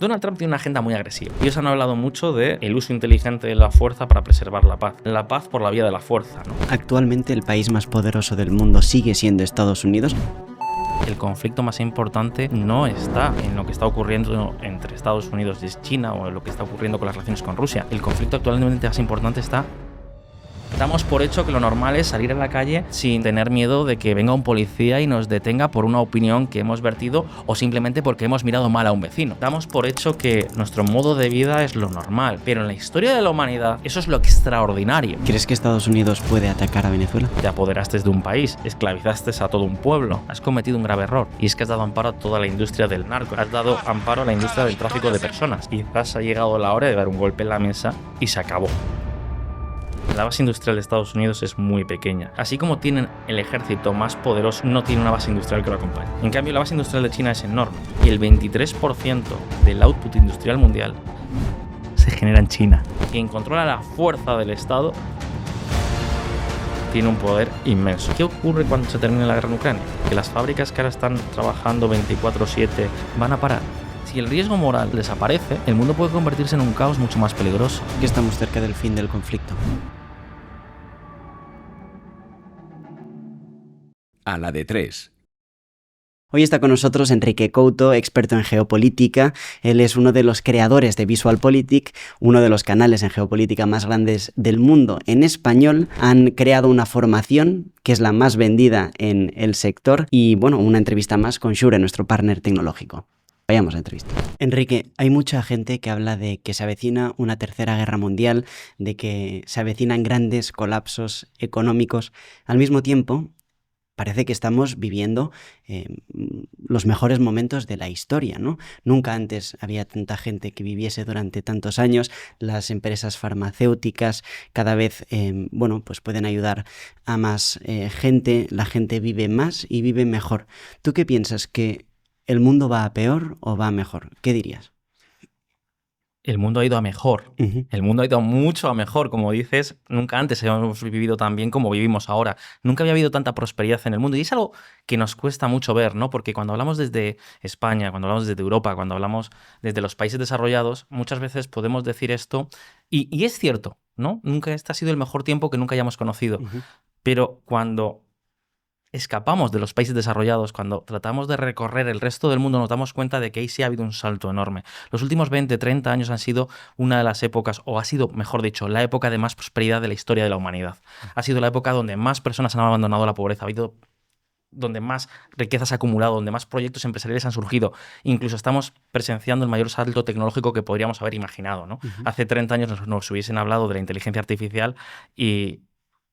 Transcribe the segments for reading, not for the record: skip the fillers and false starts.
Donald Trump tiene una agenda muy agresiva. Ellos han hablado mucho del uso inteligente de la fuerza para preservar la paz. La paz por la vía de la fuerza, ¿no? Actualmente el país más poderoso del mundo sigue siendo Estados Unidos. El conflicto más importante no está en lo que está ocurriendo entre Estados Unidos y China o en lo que está ocurriendo con las relaciones con Rusia. El conflicto actualmente más importante está... Damos por hecho que lo normal es salir a la calle sin tener miedo de que venga un policía y nos detenga por una opinión que hemos vertido o simplemente porque hemos mirado mal a un vecino. Damos por hecho que nuestro modo de vida es lo normal, pero en la historia de la humanidad eso es lo extraordinario. ¿Crees que Estados Unidos puede atacar a Venezuela? Te apoderaste de un país, esclavizaste a todo un pueblo, has cometido un grave error y es que has dado amparo a toda la industria del narco, has dado amparo a la industria del tráfico de personas. Quizás ha llegado la hora de dar un golpe en la mesa y se acabó. La base industrial de Estados Unidos es muy pequeña. Así como tienen el ejército más poderoso, no tiene una base industrial que lo acompañe. En cambio, la base industrial de China es enorme y el 23% del output industrial mundial se genera en China. Quien controla la fuerza del Estado tiene un poder inmenso. ¿Qué ocurre cuando se termine la guerra en Ucrania? Que las fábricas que ahora están trabajando 24/7 van a parar. Si el riesgo moral desaparece, el mundo puede convertirse en un caos mucho más peligroso. Que estamos cerca del fin del conflicto. A la de 3. Hoy está con nosotros Enrique Couto, experto en geopolítica. Él es uno de los creadores de VisualPolitik, uno de los canales en geopolítica más grandes del mundo en español. Han creado una formación que es la más vendida en el sector y, bueno, una entrevista más con Shure, nuestro partner tecnológico. Vayamos a la entrevista. Enrique, hay mucha gente que habla de que se avecina una tercera guerra mundial, de que se avecinan grandes colapsos económicos. Al mismo tiempo, parece que estamos viviendo los mejores momentos de la historia, ¿no? Nunca antes había tanta gente que viviese durante tantos años. Las empresas farmacéuticas cada vez, pues pueden ayudar a más gente. La gente vive más y vive mejor. ¿Tú qué piensas? ¿Que el mundo va a peor o va a mejor? ¿Qué dirías? El mundo ha ido a mejor. Uh-huh. El mundo ha ido mucho a mejor, como dices. Nunca antes hemos vivido tan bien como vivimos ahora. Nunca había habido tanta prosperidad en el mundo. Y es algo que nos cuesta mucho ver, ¿no? Porque cuando hablamos desde España, cuando hablamos desde Europa, cuando hablamos desde los países desarrollados, muchas veces podemos decir esto. Y es cierto, ¿no? Este ha sido el mejor tiempo que nunca hayamos conocido. Uh-huh. Pero cuando escapamos de los países desarrollados, cuando tratamos de recorrer el resto del mundo, nos damos cuenta de que ahí sí ha habido un salto enorme. Los últimos 20, 30 años han sido una de las épocas, o ha sido, mejor dicho, la época de más prosperidad de la historia de la humanidad. Ha sido la época donde más personas han abandonado la pobreza, ha habido donde más riqueza se ha acumulado, donde más proyectos empresariales han surgido. Incluso estamos presenciando el mayor salto tecnológico que podríamos haber imaginado, ¿no? Uh-huh. Hace 30 años nos hubiesen hablado de la inteligencia artificial y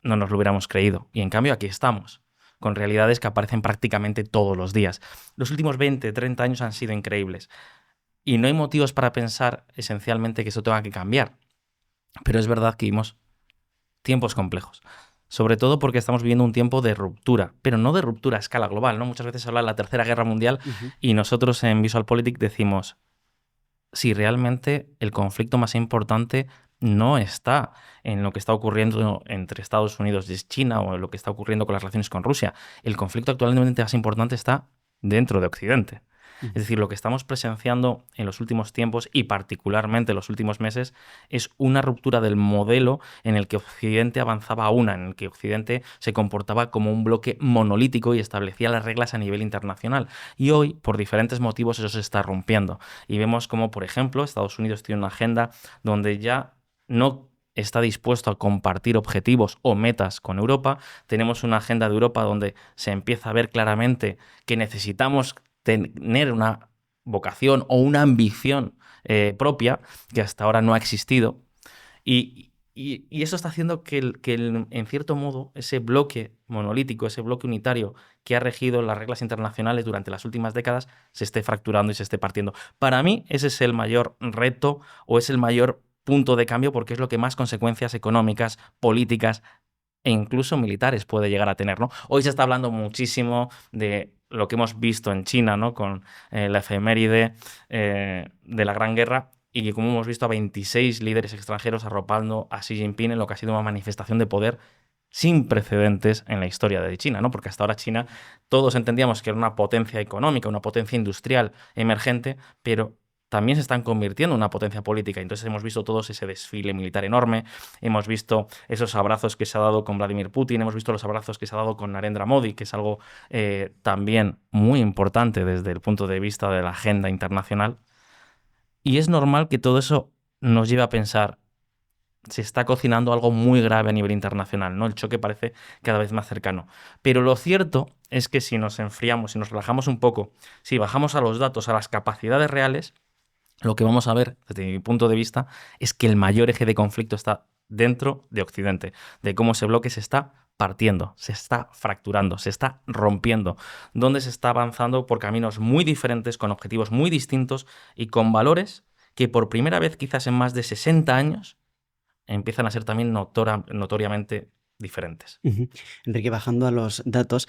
no nos lo hubiéramos creído. Y en cambio aquí estamos, con realidades que aparecen prácticamente todos los días. Los últimos 20, 30 años han sido increíbles. Y no hay motivos para pensar esencialmente que eso tenga que cambiar. Pero es verdad que vivimos tiempos complejos. Sobre todo porque estamos viviendo un tiempo de ruptura, pero no de ruptura a escala global, ¿no? Muchas veces se habla de la Tercera Guerra Mundial y nosotros en VisualPolitik decimos, si realmente el conflicto más importante no está en lo que está ocurriendo entre Estados Unidos y China o en lo que está ocurriendo con las relaciones con Rusia. El conflicto actualmente más importante está dentro de Occidente. Es decir, lo que estamos presenciando en los últimos tiempos y particularmente en los últimos meses es una ruptura del modelo en el que Occidente avanzaba en el que Occidente se comportaba como un bloque monolítico y establecía las reglas a nivel internacional. Y hoy, por diferentes motivos, eso se está rompiendo. Y vemos como, por ejemplo, Estados Unidos tiene una agenda donde ya no está dispuesto a compartir objetivos o metas con Europa. Tenemos una agenda de Europa donde se empieza a ver claramente que necesitamos tener una vocación o una ambición propia que hasta ahora no ha existido. Y eso está haciendo que, en cierto modo, ese bloque monolítico, ese bloque unitario que ha regido las reglas internacionales durante las últimas décadas, se esté fracturando y se esté partiendo. Para mí, ese es el mayor reto o es el mayor punto de cambio porque es lo que más consecuencias económicas, políticas e incluso militares puede llegar a tener, ¿no? Hoy se está hablando muchísimo de lo que hemos visto en China, ¿no? Con la efeméride de la Gran Guerra y que, como hemos visto, a 26 líderes extranjeros arropando a Xi Jinping en lo que ha sido una manifestación de poder sin precedentes en la historia de China, ¿no? Porque hasta ahora China todos entendíamos que era una potencia económica, una potencia industrial emergente, pero también se están convirtiendo en una potencia política. Entonces hemos visto todos ese desfile militar enorme, hemos visto esos abrazos que se ha dado con Vladimir Putin, hemos visto los abrazos que se ha dado con Narendra Modi, que es algo también muy importante desde el punto de vista de la agenda internacional. Y es normal que todo eso nos lleve a pensar, se está cocinando algo muy grave a nivel internacional, ¿no? El choque parece cada vez más cercano. Pero lo cierto es que si nos enfriamos, si nos relajamos un poco, si bajamos a los datos, a las capacidades reales, lo que vamos a ver, desde mi punto de vista, es que el mayor eje de conflicto está dentro de Occidente, de cómo ese bloque se está partiendo, se está fracturando, se está rompiendo, donde se está avanzando por caminos muy diferentes, con objetivos muy distintos y con valores que por primera vez quizás en más de 60 años empiezan a ser también notoriamente diferentes. Enrique, bajando a los datos,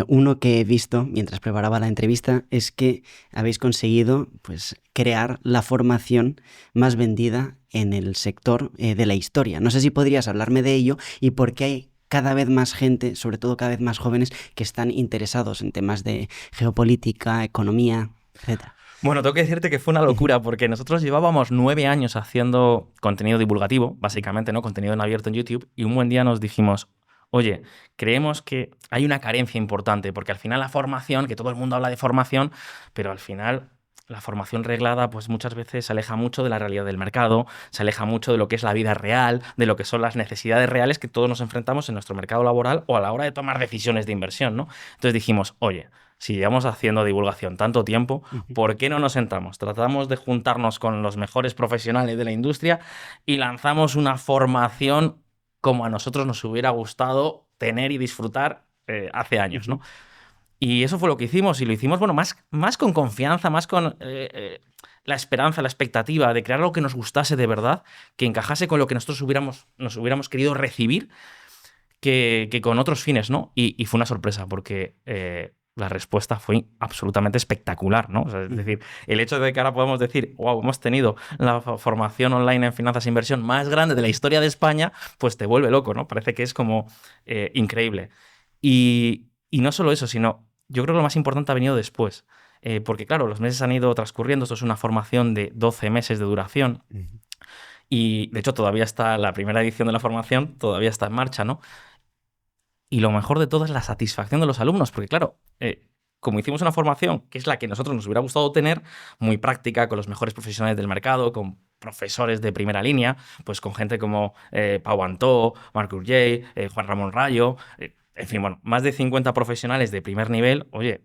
uno que he visto mientras preparaba la entrevista es que habéis conseguido pues, crear la formación más vendida en el sector de la historia. No sé si podrías hablarme de ello y por qué hay cada vez más gente, sobre todo cada vez más jóvenes, que están interesados en temas de geopolítica, economía, etcétera. Bueno, tengo que decirte que fue una locura porque nosotros llevábamos 9 años haciendo contenido divulgativo, básicamente, ¿no? Contenido en abierto en YouTube, y un buen día nos dijimos, oye, creemos que hay una carencia importante, porque al final la formación, que todo el mundo habla de formación, pero al final la formación reglada pues muchas veces se aleja mucho de la realidad del mercado, se aleja mucho de lo que es la vida real, de lo que son las necesidades reales que todos nos enfrentamos en nuestro mercado laboral o a la hora de tomar decisiones de inversión, ¿no? Entonces dijimos, oye, si llevamos haciendo divulgación tanto tiempo, ¿por qué no nos sentamos? Tratamos de juntarnos con los mejores profesionales de la industria y lanzamos una formación como a nosotros nos hubiera gustado tener y disfrutar hace años, ¿no? Y eso fue lo que hicimos, y lo hicimos, bueno, más con confianza, más con la esperanza, la expectativa de crear algo que nos gustase de verdad, que encajase con lo que nosotros nos hubiéramos querido recibir, que con otros fines, ¿no? Y fue una sorpresa, porque la respuesta fue absolutamente espectacular, ¿no? O sea, es decir, el hecho de que ahora podemos decir, wow, hemos tenido la formación online en finanzas e inversión más grande de la historia de España, pues te vuelve loco, ¿no? Parece que es como increíble. Y no solo eso, sino yo creo que lo más importante ha venido después. Porque claro, los meses han ido transcurriendo, esto es una formación de 12 meses de duración. Y de hecho todavía está la primera edición de la formación, todavía está en marcha, ¿no? Y lo mejor de todo es la satisfacción de los alumnos, porque claro, como hicimos una formación que es la que nosotros nos hubiera gustado tener, muy práctica, con los mejores profesionales del mercado, con profesores de primera línea, pues con gente como Pau Antó, Marc Urgell, Juan Ramón Rayo, en fin, bueno, más de 50 profesionales de primer nivel, oye,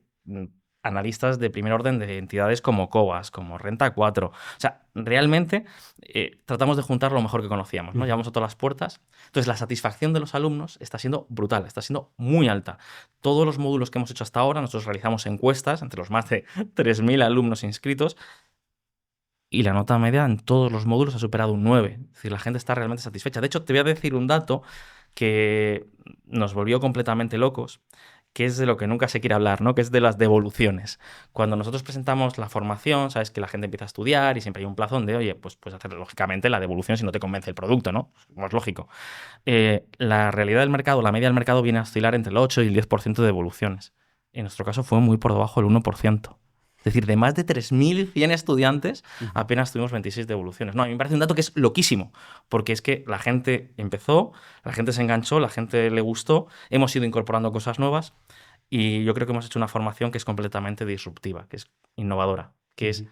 analistas de primer orden de entidades como Cobas, como Renta 4. O sea, realmente tratamos de juntar lo mejor que conocíamos, ¿no? Llamamos a todas las puertas. Entonces, la satisfacción de los alumnos está siendo brutal, está siendo muy alta. Todos los módulos que hemos hecho hasta ahora, nosotros realizamos encuestas entre los más de 3.000 alumnos inscritos, y la nota media en todos los módulos ha superado un 9. Es decir, la gente está realmente satisfecha. De hecho, te voy a decir un dato que nos volvió completamente locos, que es de lo que nunca se quiere hablar, ¿no? Que es de las devoluciones. Cuando nosotros presentamos la formación, sabes que la gente empieza a estudiar y siempre hay un plazo donde, oye, pues puedes hacer lógicamente la devolución si no te convence el producto, ¿no? Como es lógico. La realidad del mercado, la media del mercado viene a oscilar entre el 8 y el 10% de devoluciones. En nuestro caso fue muy por debajo del 1%. Es decir, de más de 3.100 estudiantes, apenas tuvimos 26 devoluciones. No, a mí me parece un dato que es loquísimo, porque es que la gente empezó, la gente se enganchó, la gente le gustó, hemos ido incorporando cosas nuevas, y yo creo que hemos hecho una formación que es completamente disruptiva, que es innovadora, que es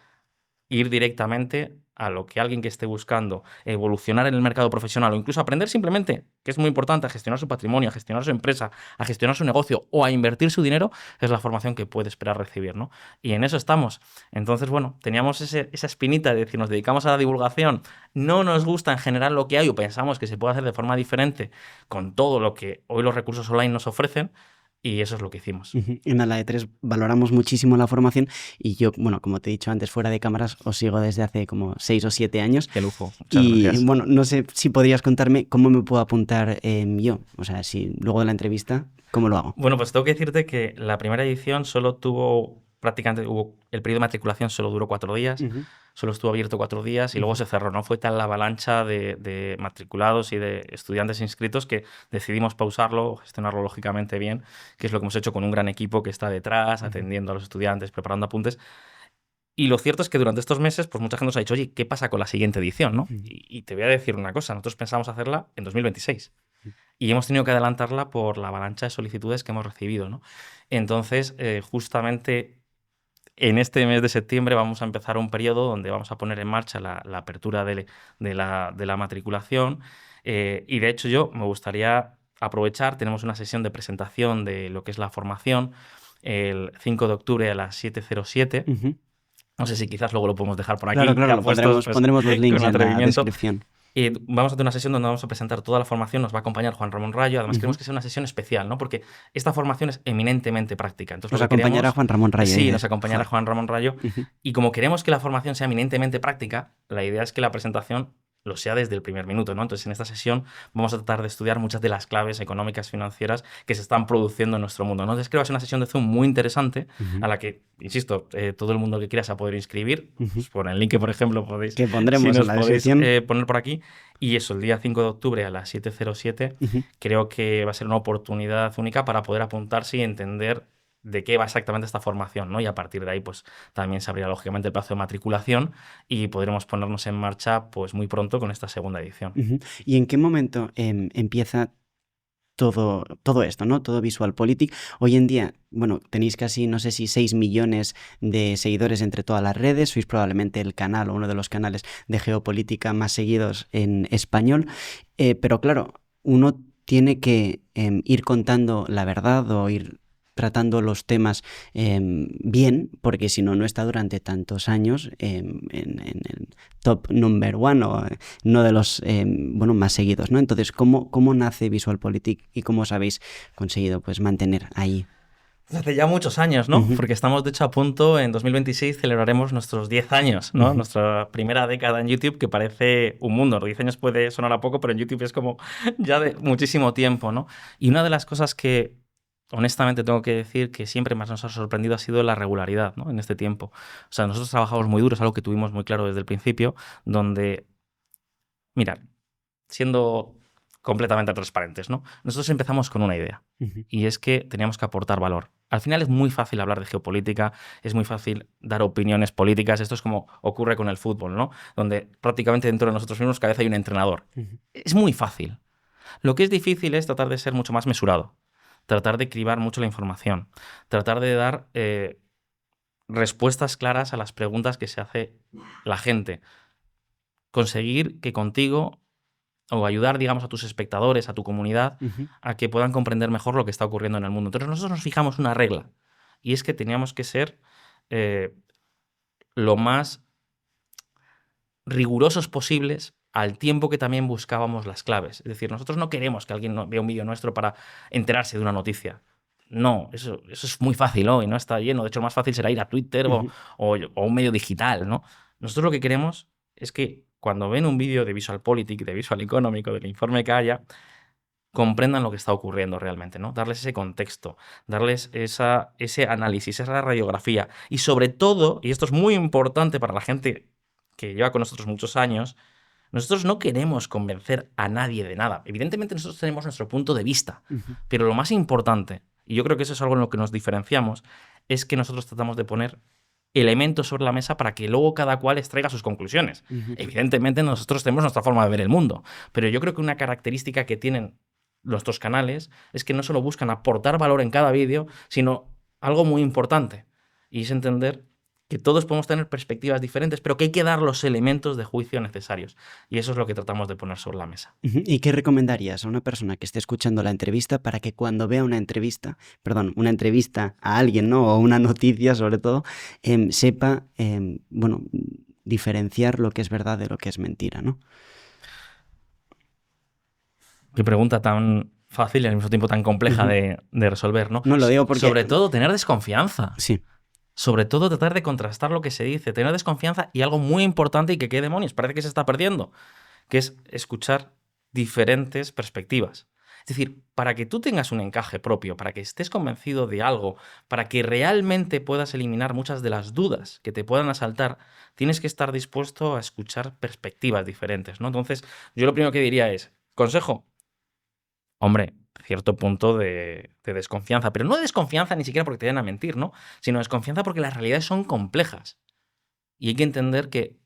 ir directamente a lo que alguien que esté buscando evolucionar en el mercado profesional o incluso aprender simplemente, que es muy importante, a gestionar su patrimonio, a gestionar su empresa, a gestionar su negocio o a invertir su dinero, es la formación que puede esperar recibir, ¿no? Y en eso estamos. Entonces, bueno, teníamos esa espinita de decir, nos dedicamos a la divulgación, no nos gusta en general lo que hay o pensamos que se puede hacer de forma diferente con todo lo que hoy los recursos online nos ofrecen. Y eso es lo que hicimos. En la E3 valoramos muchísimo la formación y yo, bueno, como te he dicho antes, fuera de cámaras, os sigo desde hace como 6 o 7 años. Qué lujo. Muchas gracias. Bueno, no sé si podrías contarme cómo me puedo apuntar yo. O sea, si luego de la entrevista, ¿cómo lo hago? Bueno, pues tengo que decirte que la primera edición solo tuvo prácticamente, el periodo de matriculación solo duró 4 días, solo estuvo abierto 4 días y luego se cerró. No fue tal la avalancha de matriculados y de estudiantes inscritos que decidimos pausarlo, gestionarlo lógicamente bien, que es lo que hemos hecho con un gran equipo que está detrás, atendiendo a los estudiantes, preparando apuntes. Y lo cierto es que durante estos meses, pues mucha gente nos ha dicho, oye, ¿qué pasa con la siguiente edición? ¿no? Ujú. Y te voy a decir una cosa, nosotros pensamos hacerla en 2026 y hemos tenido que adelantarla por la avalancha de solicitudes que hemos recibido, ¿no? Entonces, justamente en este mes de septiembre vamos a empezar un periodo donde vamos a poner en marcha la apertura de la matriculación, y de hecho yo me gustaría aprovechar, tenemos una sesión de presentación de lo que es la formación el 5 de octubre a las 7:07. Ujú. No sé si quizás luego lo podemos dejar por Claro, aquí, claro, ya lo puestos, pues, pondremos los links con en la atrevimiento. descripción. Vamos a tener una sesión donde vamos a presentar toda la formación, nos va a acompañar Juan Ramón Rayo, además Ujú. queremos que sea una sesión especial, ¿no? Porque esta formación es eminentemente práctica. Entonces, Nos lo que acompañará queremos... Juan Ramón Rayo. Sí, dices. nos acompañará Joder. Juan Ramón Rayo. Ujú. Y como queremos que la formación sea eminentemente práctica, la idea es que la presentación lo sea desde el primer minuto, ¿no? Entonces, en esta sesión vamos a tratar de estudiar muchas de las claves económicas financieras que se están produciendo en nuestro mundo, ¿no? Entonces, creo que va a ser una sesión de Zoom muy interesante, Ujú. a la que, insisto, todo el mundo que quiera se va a poder inscribir. Ujú. Pues por el link que, por ejemplo, podéis, Que si pondremos en nos la podéis descripción. poner por aquí. Y eso, el día 5 de octubre a las 7:07, Ujú. creo que va a ser una oportunidad única para poder apuntarse y entender de qué va exactamente esta formación, ¿no? Y a partir de ahí, pues también se abrirá lógicamente el plazo de matriculación y podremos ponernos en marcha pues muy pronto con esta segunda edición. Ujú. ¿Y en qué momento empieza todo esto, ¿no? Todo VisualPolitik. Hoy en día, bueno, tenéis casi, no sé si 6 millones de seguidores entre todas las redes, sois probablemente el canal o uno de los canales de geopolítica más seguidos en español, pero claro, uno tiene que ir contando la verdad o ir tratando los temas bien, porque si no, no está durante tantos años en el top number one o uno de los bueno, más seguidos, ¿no? Entonces, ¿cómo nace VisualPolitik y cómo os habéis conseguido pues mantener ahí? Hace ya muchos años, ¿no? Ujú. Porque estamos, de hecho, a punto, en 2026 celebraremos nuestros 10 años, ¿no? Ujú. Nuestra primera década en YouTube, que parece un mundo. 10 años puede sonar a poco, pero en YouTube es como ya de muchísimo tiempo, ¿no? Y una de las cosas que, honestamente, tengo que decir que siempre más nos ha sorprendido ha sido la regularidad, ¿no? En este tiempo. O sea, nosotros trabajamos muy duro, es algo que tuvimos muy claro desde el principio, donde, mira, siendo completamente transparentes, ¿no? Nosotros empezamos con una idea, Ujú. y es que teníamos que aportar valor. Al final es muy fácil hablar de geopolítica, es muy fácil dar opiniones políticas. Esto es como ocurre con el fútbol, ¿no? Donde prácticamente dentro de nosotros mismos cada vez hay un entrenador. Ujú. Es muy fácil. Lo que es difícil es tratar de ser mucho más mesurado, tratar de cribar mucho la información, tratar de dar respuestas claras a las preguntas que se hace la gente, conseguir que contigo o ayudar, digamos, a tus espectadores, a tu comunidad, Ujú. a que puedan comprender mejor lo que está ocurriendo en el mundo. Entonces nosotros nos fijamos una regla, y es que teníamos que ser eh, lo más rigurosos posibles al tiempo que también buscábamos las claves. Es decir, nosotros no queremos que alguien vea un vídeo nuestro para enterarse de una noticia. No, eso es muy fácil hoy, ¿no? Está lleno. De hecho, lo más fácil será ir a Twitter Ujú. o un medio digital, ¿no? Nosotros lo que queremos es que cuando ven un vídeo de VisualPolitik, de Visual Economic o del informe que haya, comprendan lo que está ocurriendo realmente, ¿no? Darles ese contexto, darles ese análisis, esa radiografía. Y sobre todo, y esto es muy importante para la gente que lleva con nosotros muchos años, nosotros no queremos convencer a nadie de nada. Evidentemente nosotros tenemos nuestro punto de vista, Ujú. pero lo más importante, y yo creo que eso es algo en lo que nos diferenciamos, es que nosotros tratamos de poner elementos sobre la mesa para que luego cada cual extraiga sus conclusiones. Ujú. Evidentemente nosotros tenemos nuestra forma de ver el mundo, pero yo creo que una característica que tienen nuestros canales es que no solo buscan aportar valor en cada vídeo, sino algo muy importante, y es entender que todos podemos tener perspectivas diferentes, pero que hay que dar los elementos de juicio necesarios. Y eso es lo que tratamos de poner sobre la mesa. Ujú. ¿Y qué recomendarías a una persona que esté escuchando la entrevista para que cuando vea una entrevista a alguien, ¿no? O una noticia sobre todo, sepa, bueno, diferenciar lo que es verdad de lo que es mentira, ¿no? Qué pregunta tan fácil y al mismo tiempo tan compleja Ujú. de resolver, ¿no? No lo digo porque... Sobre todo tener desconfianza. Sí. Sobre todo tratar de contrastar lo que se dice, tener desconfianza y algo muy importante y que qué demonios, parece que se está perdiendo, que es escuchar diferentes perspectivas. Es decir, para que tú tengas un encaje propio, para que estés convencido de algo, para que realmente puedas eliminar muchas de las dudas que te puedan asaltar, tienes que estar dispuesto a escuchar perspectivas diferentes, ¿no? Entonces, yo lo primero que diría es, consejo, hombre, cierto punto de desconfianza, pero no de desconfianza ni siquiera porque te vayan a mentir, ¿no? Sino desconfianza porque las realidades son complejas. Y hay que entender que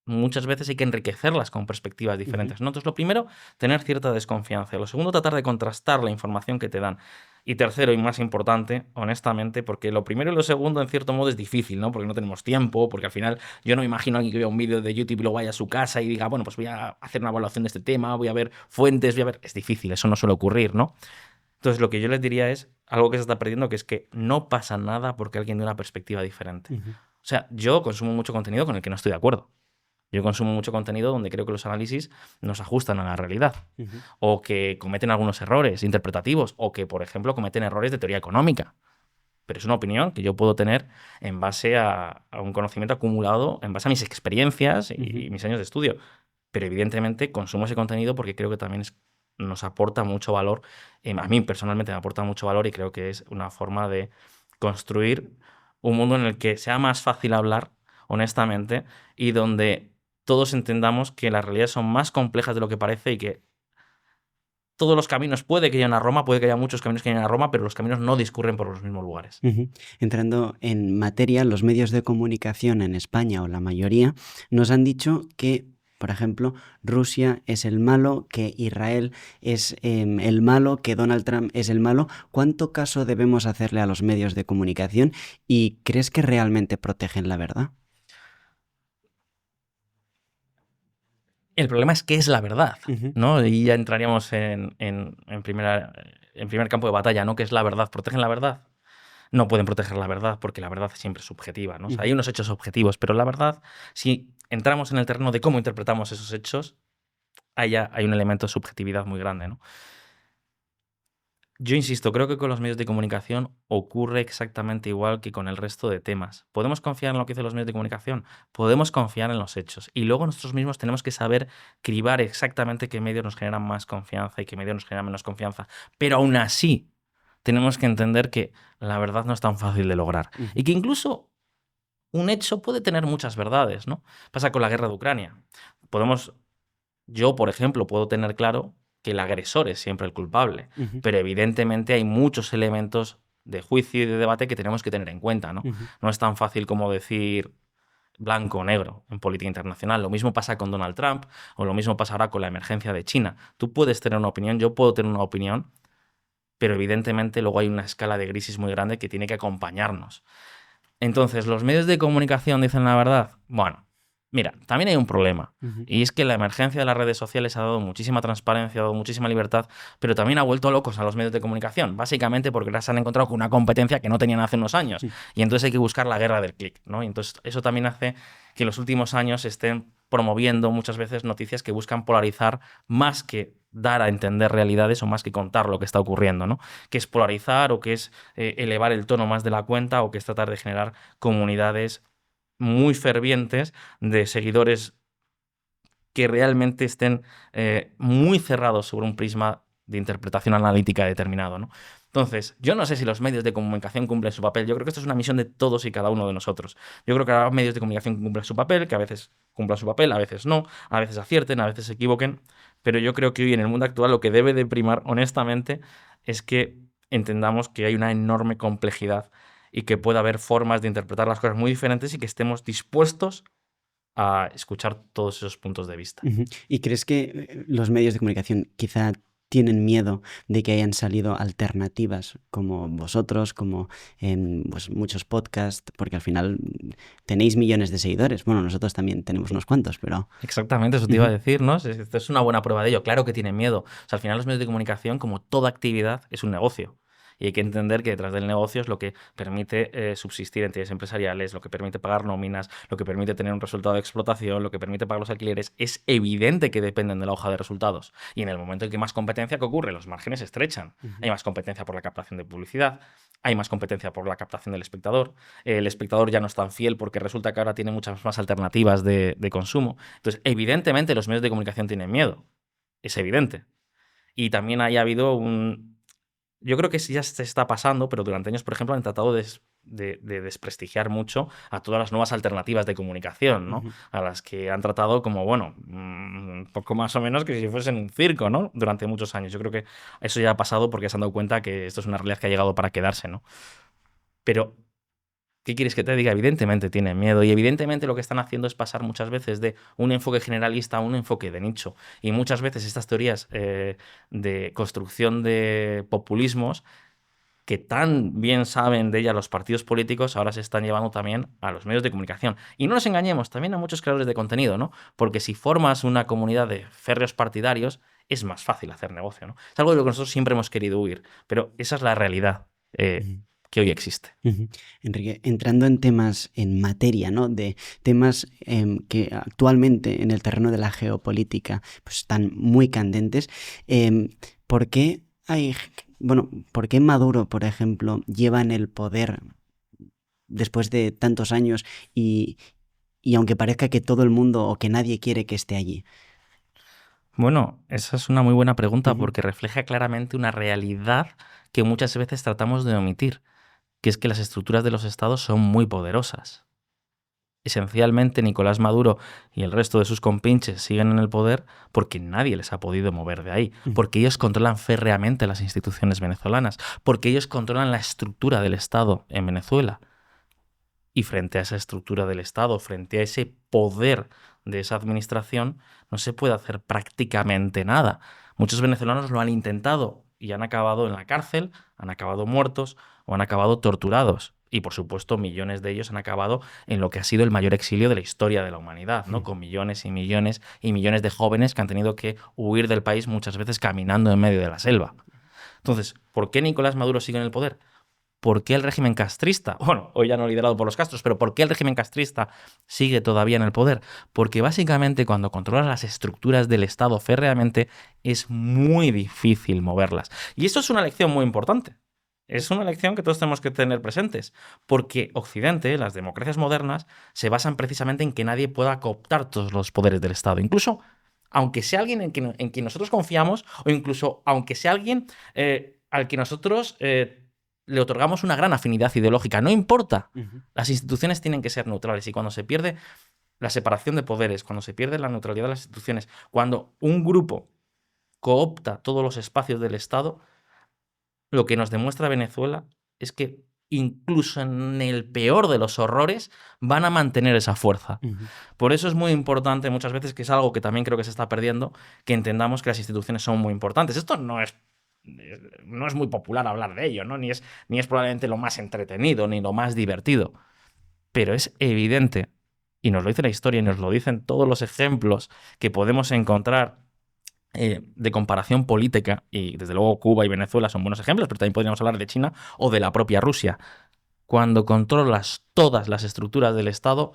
muchas veces hay que enriquecerlas con perspectivas diferentes, ¿no? Entonces, lo primero, tener cierta desconfianza. Lo segundo, tratar de contrastar la información que te dan. Y tercero, y más importante, honestamente, porque lo primero y lo segundo, en cierto modo, es difícil, ¿no? Porque no tenemos tiempo, porque al final yo no me imagino a alguien que vea un vídeo de YouTube y luego vaya a su casa y diga, bueno, pues voy a hacer una evaluación de este tema, voy a ver fuentes, voy a ver... Es difícil, eso no suele ocurrir, ¿no? Entonces, lo que yo les diría es algo que se está perdiendo, que es que no pasa nada porque alguien dé una perspectiva diferente. O sea, yo consumo mucho contenido con el que no estoy de acuerdo. Yo consumo mucho contenido donde creo que los análisis nos ajustan a la realidad. O que cometen algunos errores interpretativos. O que, por ejemplo, cometen errores de teoría económica. Pero es una opinión que yo puedo tener en base a un conocimiento acumulado, en base a mis experiencias y mis años de estudio. Pero evidentemente consumo ese contenido porque creo que también nos aporta mucho valor. A mí personalmente me aporta mucho valor y creo que es una forma de construir un mundo en el que sea más fácil hablar honestamente y donde todos entendamos que las realidades son más complejas de lo que parece y que todos los caminos, puede que haya a Roma, puede que haya muchos caminos que vayan a Roma, pero los caminos no discurren por los mismos lugares. Entrando en materia, los medios de comunicación en España, o la mayoría, nos han dicho que, por ejemplo, Rusia es el malo, que Israel es el malo, que Donald Trump es el malo. ¿Cuánto caso debemos hacerle a los medios de comunicación y crees que realmente protegen la verdad? El problema es qué es la verdad, ¿no? Y ya entraríamos en primer campo de batalla, ¿no? ¿Qué es la verdad? ¿Protegen la verdad? No pueden proteger la verdad porque la verdad siempre es subjetiva, ¿no? O sea, hay unos hechos objetivos, pero la verdad, si entramos en el terreno de cómo interpretamos esos hechos, hay un elemento de subjetividad muy grande, ¿no? Yo insisto, creo que con los medios de comunicación ocurre exactamente igual que con el resto de temas. ¿Podemos confiar en lo que dicen los medios de comunicación? Podemos confiar en los hechos. Y luego nosotros mismos tenemos que saber cribar exactamente qué medios nos generan más confianza y qué medios nos generan menos confianza. Pero aún así, tenemos que entender que la verdad no es tan fácil de lograr. Y que incluso un hecho puede tener muchas verdades, ¿no? Pasa con la guerra de Ucrania. Yo, por ejemplo, puedo tener claro que el agresor es siempre el culpable, pero evidentemente hay muchos elementos de juicio y de debate que tenemos que tener en cuenta, ¿no? No es tan fácil como decir blanco o negro en política internacional. Lo mismo pasa con Donald Trump o lo mismo pasa ahora con la emergencia de China. Tú puedes tener una opinión, yo puedo tener una opinión, pero evidentemente luego hay una escala de grises muy grande que tiene que acompañarnos. Entonces, ¿los medios de comunicación dicen la verdad? Bueno, mira, también hay un problema. Y es que la emergencia de las redes sociales ha dado muchísima transparencia, ha dado muchísima libertad, pero también ha vuelto locos a los medios de comunicación, básicamente porque se han encontrado con una competencia que no tenían hace unos años. Y entonces hay que buscar la guerra del clic, ¿no? Y entonces eso también hace que en los últimos años estén promoviendo muchas veces noticias que buscan polarizar más que dar a entender realidades o más que contar lo que está ocurriendo, ¿no? Que es polarizar o que es elevar el tono más de la cuenta o que es tratar de generar comunidades muy fervientes de seguidores que realmente estén muy cerrados sobre un prisma de interpretación analítica determinado, ¿no? Entonces, yo no sé si los medios de comunicación cumplen su papel. Yo creo que esto es una misión de todos y cada uno de nosotros. Yo creo que habrá medios de comunicación que cumplan su papel, que a veces cumplan su papel, a veces no, a veces acierten, a veces se equivoquen, pero yo creo que hoy en el mundo actual lo que debe de primar, honestamente, es que entendamos que hay una enorme complejidad y que puede haber formas de interpretar las cosas muy diferentes y que estemos dispuestos a escuchar todos esos puntos de vista. ¿Y crees que los medios de comunicación quizá tienen miedo de que hayan salido alternativas como vosotros, como en pues, muchos podcasts, porque al final tenéis millones de seguidores? Bueno, nosotros también tenemos unos cuantos, pero... Exactamente, eso te iba a decir, ¿no? Esto es una buena prueba de ello. Claro que tienen miedo. O sea, al final los medios de comunicación, como toda actividad, es un negocio. Y hay que entender que detrás del negocio es lo que permite subsistir entidades empresariales, lo que permite pagar nóminas, lo que permite tener un resultado de explotación, lo que permite pagar los alquileres. Es evidente que dependen de la hoja de resultados. Y en el momento en que hay más competencia, ¿qué ocurre? Los márgenes se estrechan. Hay más competencia por la captación de publicidad, hay más competencia por la captación del espectador. El espectador ya no es tan fiel porque resulta que ahora tiene muchas más alternativas de consumo. Entonces, evidentemente, los medios de comunicación tienen miedo. Es evidente. Y también haya habido yo creo que sí ya se está pasando, pero durante años, por ejemplo, han tratado de desprestigiar mucho a todas las nuevas alternativas de comunicación, ¿no? A las que han tratado como, bueno, un poco más o menos que si fuesen un circo, ¿no? Durante muchos años. Yo creo que eso ya ha pasado porque se han dado cuenta que esto es una realidad que ha llegado para quedarse, ¿no? Pero ¿Qué quieres que te diga? Evidentemente tienen miedo y evidentemente lo que están haciendo es pasar muchas veces de un enfoque generalista a un enfoque de nicho. Y muchas veces estas teorías de construcción de populismos que tan bien saben de ella los partidos políticos, ahora se están llevando también a los medios de comunicación. Y no nos engañemos, también a muchos creadores de contenido, ¿no? Porque si formas una comunidad de férreos partidarios, es más fácil hacer negocio, ¿no? Es algo de lo que nosotros siempre hemos querido huir, pero esa es la realidad Ujú. que hoy existe. Ujú. Enrique, entrando en temas, en materia, ¿no? De temas que actualmente en el terreno de la geopolítica pues, están muy candentes, ¿por qué por qué Maduro, por ejemplo, lleva en el poder después de tantos años y aunque parezca que todo el mundo o que nadie quiere que esté allí? Bueno, esa es una muy buena pregunta Ujú, porque refleja claramente una realidad que muchas veces tratamos de omitir, que es que las estructuras de los estados son muy poderosas. Esencialmente, Nicolás Maduro y el resto de sus compinches siguen en el poder porque nadie les ha podido mover de ahí, ujú, porque ellos controlan férreamente las instituciones venezolanas, porque ellos controlan la estructura del Estado en Venezuela. Y frente a esa estructura del Estado, frente a ese poder de esa administración, no se puede hacer prácticamente nada. Muchos venezolanos lo han intentado y han acabado en la cárcel, han acabado muertos o han acabado torturados. Y por supuesto, millones de ellos han acabado en lo que ha sido el mayor exilio de la historia de la humanidad, ¿no? ujú, Con millones y millones y millones de jóvenes que han tenido que huir del país muchas veces caminando en medio de la selva. Entonces, ¿por qué Nicolás Maduro sigue en el poder? ¿Por qué el régimen castrista? Bueno, hoy ya no liderado por los Castros, pero ¿por qué el régimen castrista sigue todavía en el poder? Porque básicamente cuando controlas las estructuras del Estado férreamente es muy difícil moverlas. Y esto es una lección muy importante. Es una lección que todos tenemos que tener presentes, porque Occidente, las democracias modernas, se basan precisamente en que nadie pueda cooptar todos los poderes del Estado. Incluso aunque sea alguien en quien nosotros confiamos, o incluso aunque sea alguien al que nosotros le otorgamos una gran afinidad ideológica. No importa. ujú, Las instituciones tienen que ser neutrales y cuando se pierde la separación de poderes, cuando se pierde la neutralidad de las instituciones, cuando un grupo coopta todos los espacios del Estado, lo que nos demuestra Venezuela es que incluso en el peor de los horrores van a mantener esa fuerza. ujú, Por eso es muy importante muchas veces, que es algo que también creo que se está perdiendo, que entendamos que las instituciones son muy importantes. Esto no es muy popular hablar de ello, ¿no? Ni es probablemente lo más entretenido, ni lo más divertido. Pero es evidente, y nos lo dice la historia y nos lo dicen todos los ejemplos que podemos encontrar de comparación política, y desde luego Cuba y Venezuela son buenos ejemplos, pero también podríamos hablar de China o de la propia Rusia. Cuando controlas todas las estructuras del Estado,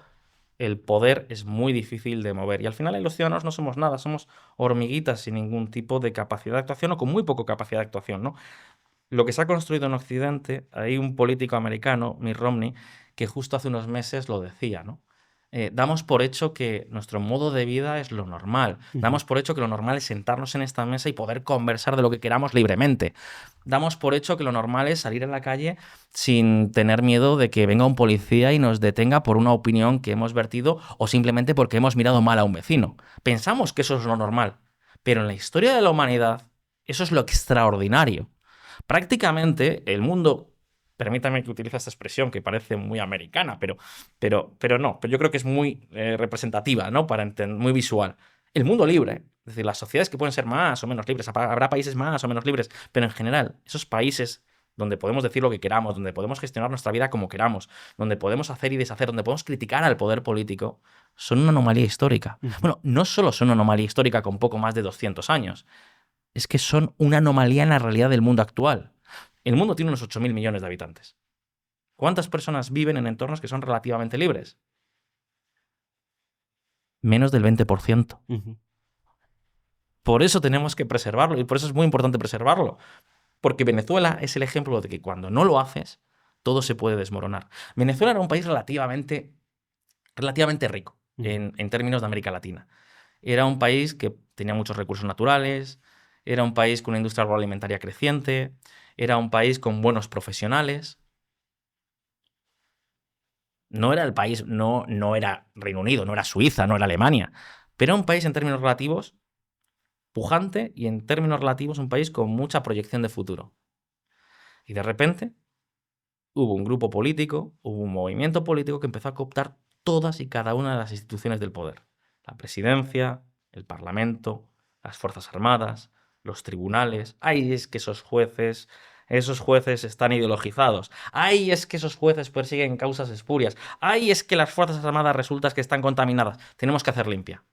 el poder es muy difícil de mover. Y al final los ciudadanos no somos nada, somos hormiguitas sin ningún tipo de capacidad de actuación o con muy poca capacidad de actuación, ¿no? Lo que se ha construido en Occidente, hay un político americano, Mitt Romney, que justo hace unos meses lo decía, ¿no? Damos por hecho que nuestro modo de vida es lo normal. ujú, Damos por hecho que lo normal es sentarnos en esta mesa y poder conversar de lo que queramos libremente. Damos por hecho que lo normal es salir a la calle sin tener miedo de que venga un policía y nos detenga por una opinión que hemos vertido o simplemente porque hemos mirado mal a un vecino. Pensamos que eso es lo normal, pero en la historia de la humanidad eso es lo extraordinario. Prácticamente el mundo, permítame que utilice esta expresión que parece muy americana, pero no, pero yo creo que es muy representativa, ¿no? Muy visual. El mundo libre, es decir, las sociedades que pueden ser más o menos libres, habrá países más o menos libres, pero en general, esos países donde podemos decir lo que queramos, donde podemos gestionar nuestra vida como queramos, donde podemos hacer y deshacer, donde podemos criticar al poder político, son una anomalía histórica. ujú. Bueno, no solo son una anomalía histórica con poco más de 200 años, es que son una anomalía en la realidad del mundo actual. El mundo tiene unos 8.000 millones de habitantes. ¿Cuántas personas viven en entornos que son relativamente libres? Menos del 20%. Ujú, Por eso tenemos que preservarlo y por eso es muy importante preservarlo. Porque Venezuela es el ejemplo de que cuando no lo haces, todo se puede desmoronar. Venezuela era un país relativamente rico ujú, en términos de América Latina. Era un país que tenía muchos recursos naturales, era un país con una industria agroalimentaria creciente, era un país con buenos profesionales. No era el país, no era Reino Unido, no era Suiza, no era Alemania, pero era un país en términos relativos pujante y en términos relativos un país con mucha proyección de futuro. Y de repente, hubo un grupo político, hubo un movimiento político que empezó a cooptar todas y cada una de las instituciones del poder. La presidencia, el parlamento, las fuerzas armadas, los tribunales. ¡Ay, es que esos jueces están ideologizados! ¡Ay, es que esos jueces persiguen causas espurias! ¡Ay, es que las fuerzas armadas resulta que están contaminadas! Tenemos que hacer limpia.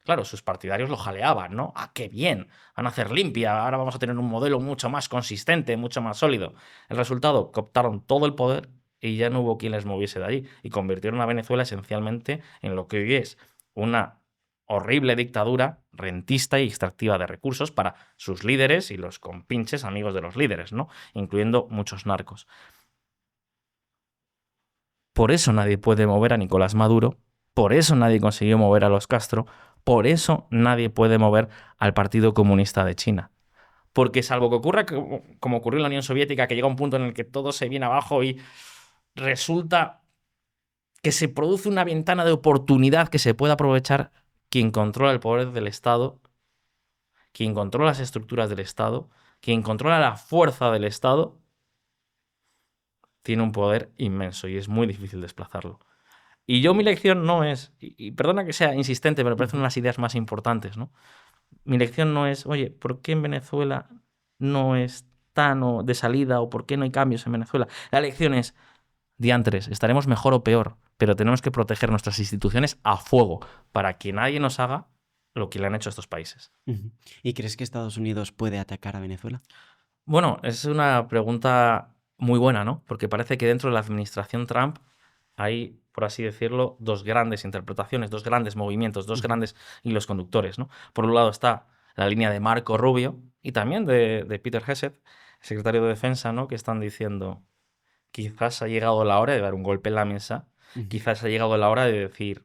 Claro, sus partidarios lo jaleaban, ¿no? ¡Ah, qué bien! Van a hacer limpia, ahora vamos a tener un modelo mucho más consistente, mucho más sólido. El resultado, cooptaron todo el poder y ya no hubo quien les moviese de allí. Y convirtieron a Venezuela esencialmente en lo que hoy es una horrible dictadura rentista y extractiva de recursos para sus líderes y los compinches amigos de los líderes, ¿no? Incluyendo muchos narcos. Por eso nadie puede mover a Nicolás Maduro, por eso nadie consiguió mover a los Castro, por eso nadie puede mover al Partido Comunista de China. Porque salvo que ocurra como ocurrió en la Unión Soviética, que llega un punto en el que todo se viene abajo y resulta que se produce una ventana de oportunidad que se puede aprovechar, quien controla el poder del Estado, quien controla las estructuras del Estado, quien controla la fuerza del Estado, tiene un poder inmenso y es muy difícil desplazarlo. Y yo mi lección no es, y perdona que sea insistente, pero me parecen unas ideas más importantes, ¿no? Mi lección no es, oye, ¿por qué en Venezuela no es tan de salida o por qué no hay cambios en Venezuela? La lección es, diantres, estaremos mejor o peor, pero tenemos que proteger nuestras instituciones a fuego para que nadie nos haga lo que le han hecho a estos países. ¿Y crees que Estados Unidos puede atacar a Venezuela? Bueno, es una pregunta muy buena, ¿no? Porque parece que dentro de la administración Trump hay, por así decirlo, dos grandes interpretaciones, dos grandes movimientos, dos grandes hilos conductores, ¿no? Por un lado está la línea de Marco Rubio y también de Peter Hegseth, secretario de Defensa, ¿no? Que están diciendo, quizás ha llegado la hora de dar un golpe en la mesa, quizás ha llegado la hora de decir,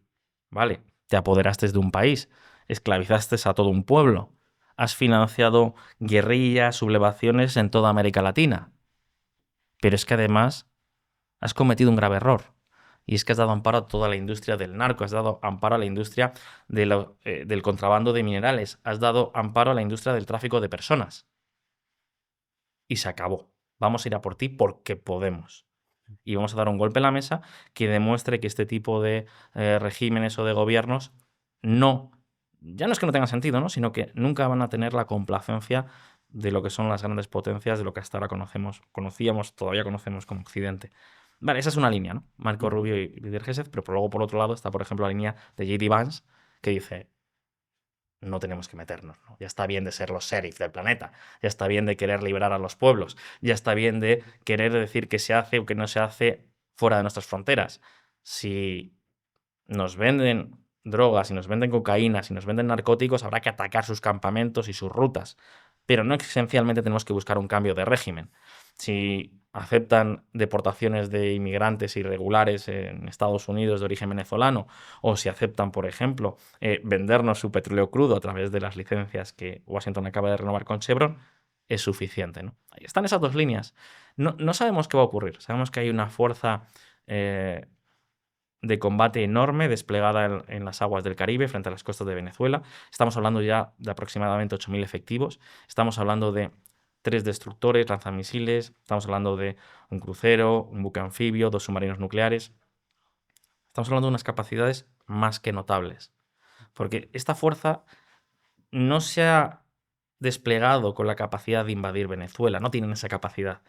vale, te apoderaste de un país, esclavizaste a todo un pueblo, has financiado guerrillas, sublevaciones en toda América Latina, pero es que además has cometido un grave error. Y es que has dado amparo a toda la industria del narco, has dado amparo a la industria del contrabando de minerales, has dado amparo a la industria del tráfico de personas. Y se acabó. Vamos a ir a por ti porque podemos. Y vamos a dar un golpe en la mesa que demuestre que este tipo de regímenes o de gobiernos ya no es que no tengan sentido, ¿no? Sino que nunca van a tener la complacencia de lo que son las grandes potencias, de lo que hasta ahora todavía conocemos como Occidente. Vale, esa es una línea, ¿no? Marco Rubio y Peter Hegseth, pero luego por otro lado está, por ejemplo, la línea de J.D. Vance, que dice, no tenemos que meternos, ¿no? Ya está bien de ser los sheriff del planeta, ya está bien de querer liberar a los pueblos, ya está bien de querer decir que se hace o que no se hace fuera de nuestras fronteras. Si nos venden drogas, si nos venden cocaína, si nos venden narcóticos, habrá que atacar sus campamentos y sus rutas. Pero no esencialmente tenemos que buscar un cambio de régimen. Si aceptan deportaciones de inmigrantes irregulares en Estados Unidos de origen venezolano, o si aceptan, por ejemplo, vendernos su petróleo crudo a través de las licencias que Washington acaba de renovar con Chevron, es suficiente, ¿no? Ahí están esas dos líneas. No sabemos qué va a ocurrir. Sabemos que hay una fuerza de combate enorme desplegada en las aguas del Caribe frente a las costas de Venezuela. Estamos hablando ya de aproximadamente 8.000 efectivos. Estamos hablando de 3 destructores, lanzamisiles. Estamos hablando de un crucero, un buque anfibio, 2 submarinos nucleares. Estamos hablando de unas capacidades más que notables. Porque esta fuerza no se ha desplegado con la capacidad de invadir Venezuela. No tienen esa capacidad.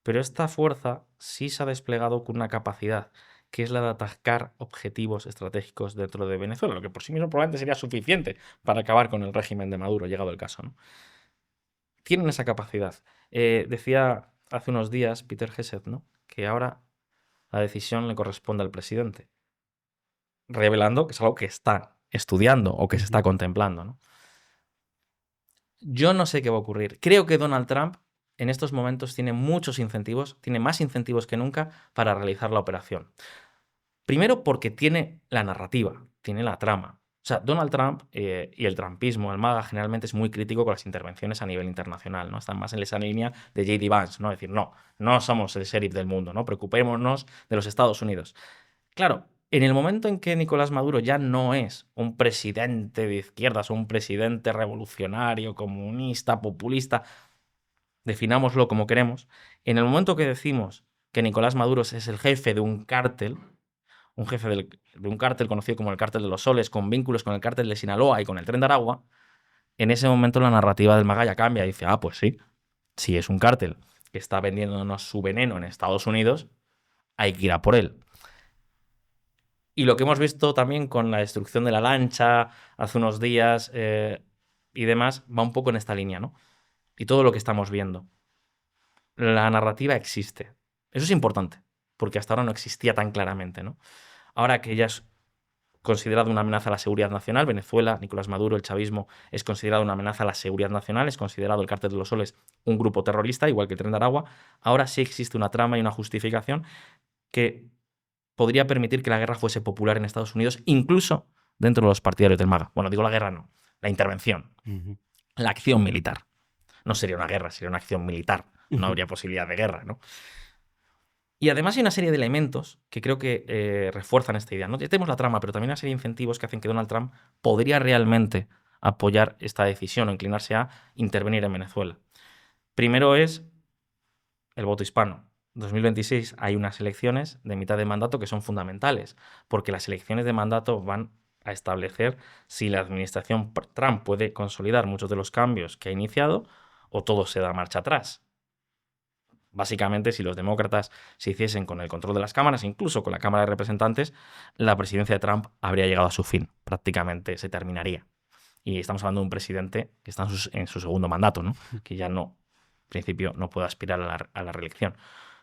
Pero esta fuerza sí se ha desplegado con una capacidad, que es la de atacar objetivos estratégicos dentro de Venezuela, lo que por sí mismo probablemente sería suficiente para acabar con el régimen de Maduro, llegado el caso, ¿no? Tienen esa capacidad. Decía hace unos días Peter Hegseth, ¿no?, que ahora la decisión le corresponde al presidente, revelando que es algo que está estudiando o que se está contemplando, ¿no? Yo no sé qué va a ocurrir. Creo que Donald Trump en estos momentos tiene muchos incentivos, tiene más incentivos que nunca para realizar la operación. Primero porque tiene la narrativa, tiene la trama. O sea, Donald Trump y el trumpismo, el MAGA, generalmente es muy crítico con las intervenciones a nivel internacional, ¿no? Están más en esa línea de J.D. Vance, ¿no? Es decir, no somos el sheriff del mundo, ¿no? Preocupémonos de los Estados Unidos. Claro, en el momento en que Nicolás Maduro ya no es un presidente de izquierdas o un presidente revolucionario, comunista, populista, definámoslo como queremos, en el momento que decimos que Nicolás Maduro es el jefe de un cártel, un jefe de un cártel conocido como el Cártel de los Soles, con vínculos con el Cártel de Sinaloa y con el Tren de Aragua, en ese momento la narrativa del Maga ya cambia y dice, pues sí, si es un cártel que está vendiéndonos su veneno en Estados Unidos, hay que ir a por él. Y lo que hemos visto también con la destrucción de la lancha hace unos días y demás, va un poco en esta línea, ¿no? Y todo lo que estamos viendo. La narrativa existe. Eso es importante, porque hasta ahora no existía tan claramente, ¿no? Ahora que ya es considerado una amenaza a la seguridad nacional, Venezuela, Nicolás Maduro, el chavismo, es considerado una amenaza a la seguridad nacional, es considerado el Cártel de los Soles un grupo terrorista, igual que el Tren de Aragua, ahora sí existe una trama y una justificación que podría permitir que la guerra fuese popular en Estados Unidos, incluso dentro de los partidarios del MAGA. Bueno, digo la guerra no, la intervención, la acción militar. No sería una guerra, sería una acción militar. No habría posibilidad de guerra, ¿no? Y además hay una serie de elementos que creo que refuerzan esta idea, ¿no? Ya tenemos la trama, pero también una serie de incentivos que hacen que Donald Trump podría realmente apoyar esta decisión o inclinarse a intervenir en Venezuela. Primero es el voto hispano. En 2026 hay unas elecciones de mitad de mandato que son fundamentales, porque las elecciones de mandato van a establecer si la administración Trump puede consolidar muchos de los cambios que ha iniciado o todo se da marcha atrás. Básicamente, si los demócratas se hiciesen con el control de las cámaras, incluso con la Cámara de Representantes, la presidencia de Trump habría llegado a su fin. Prácticamente se terminaría. Y estamos hablando de un presidente que está en su segundo mandato, ¿no? Que ya no, en principio, no puede aspirar a la reelección.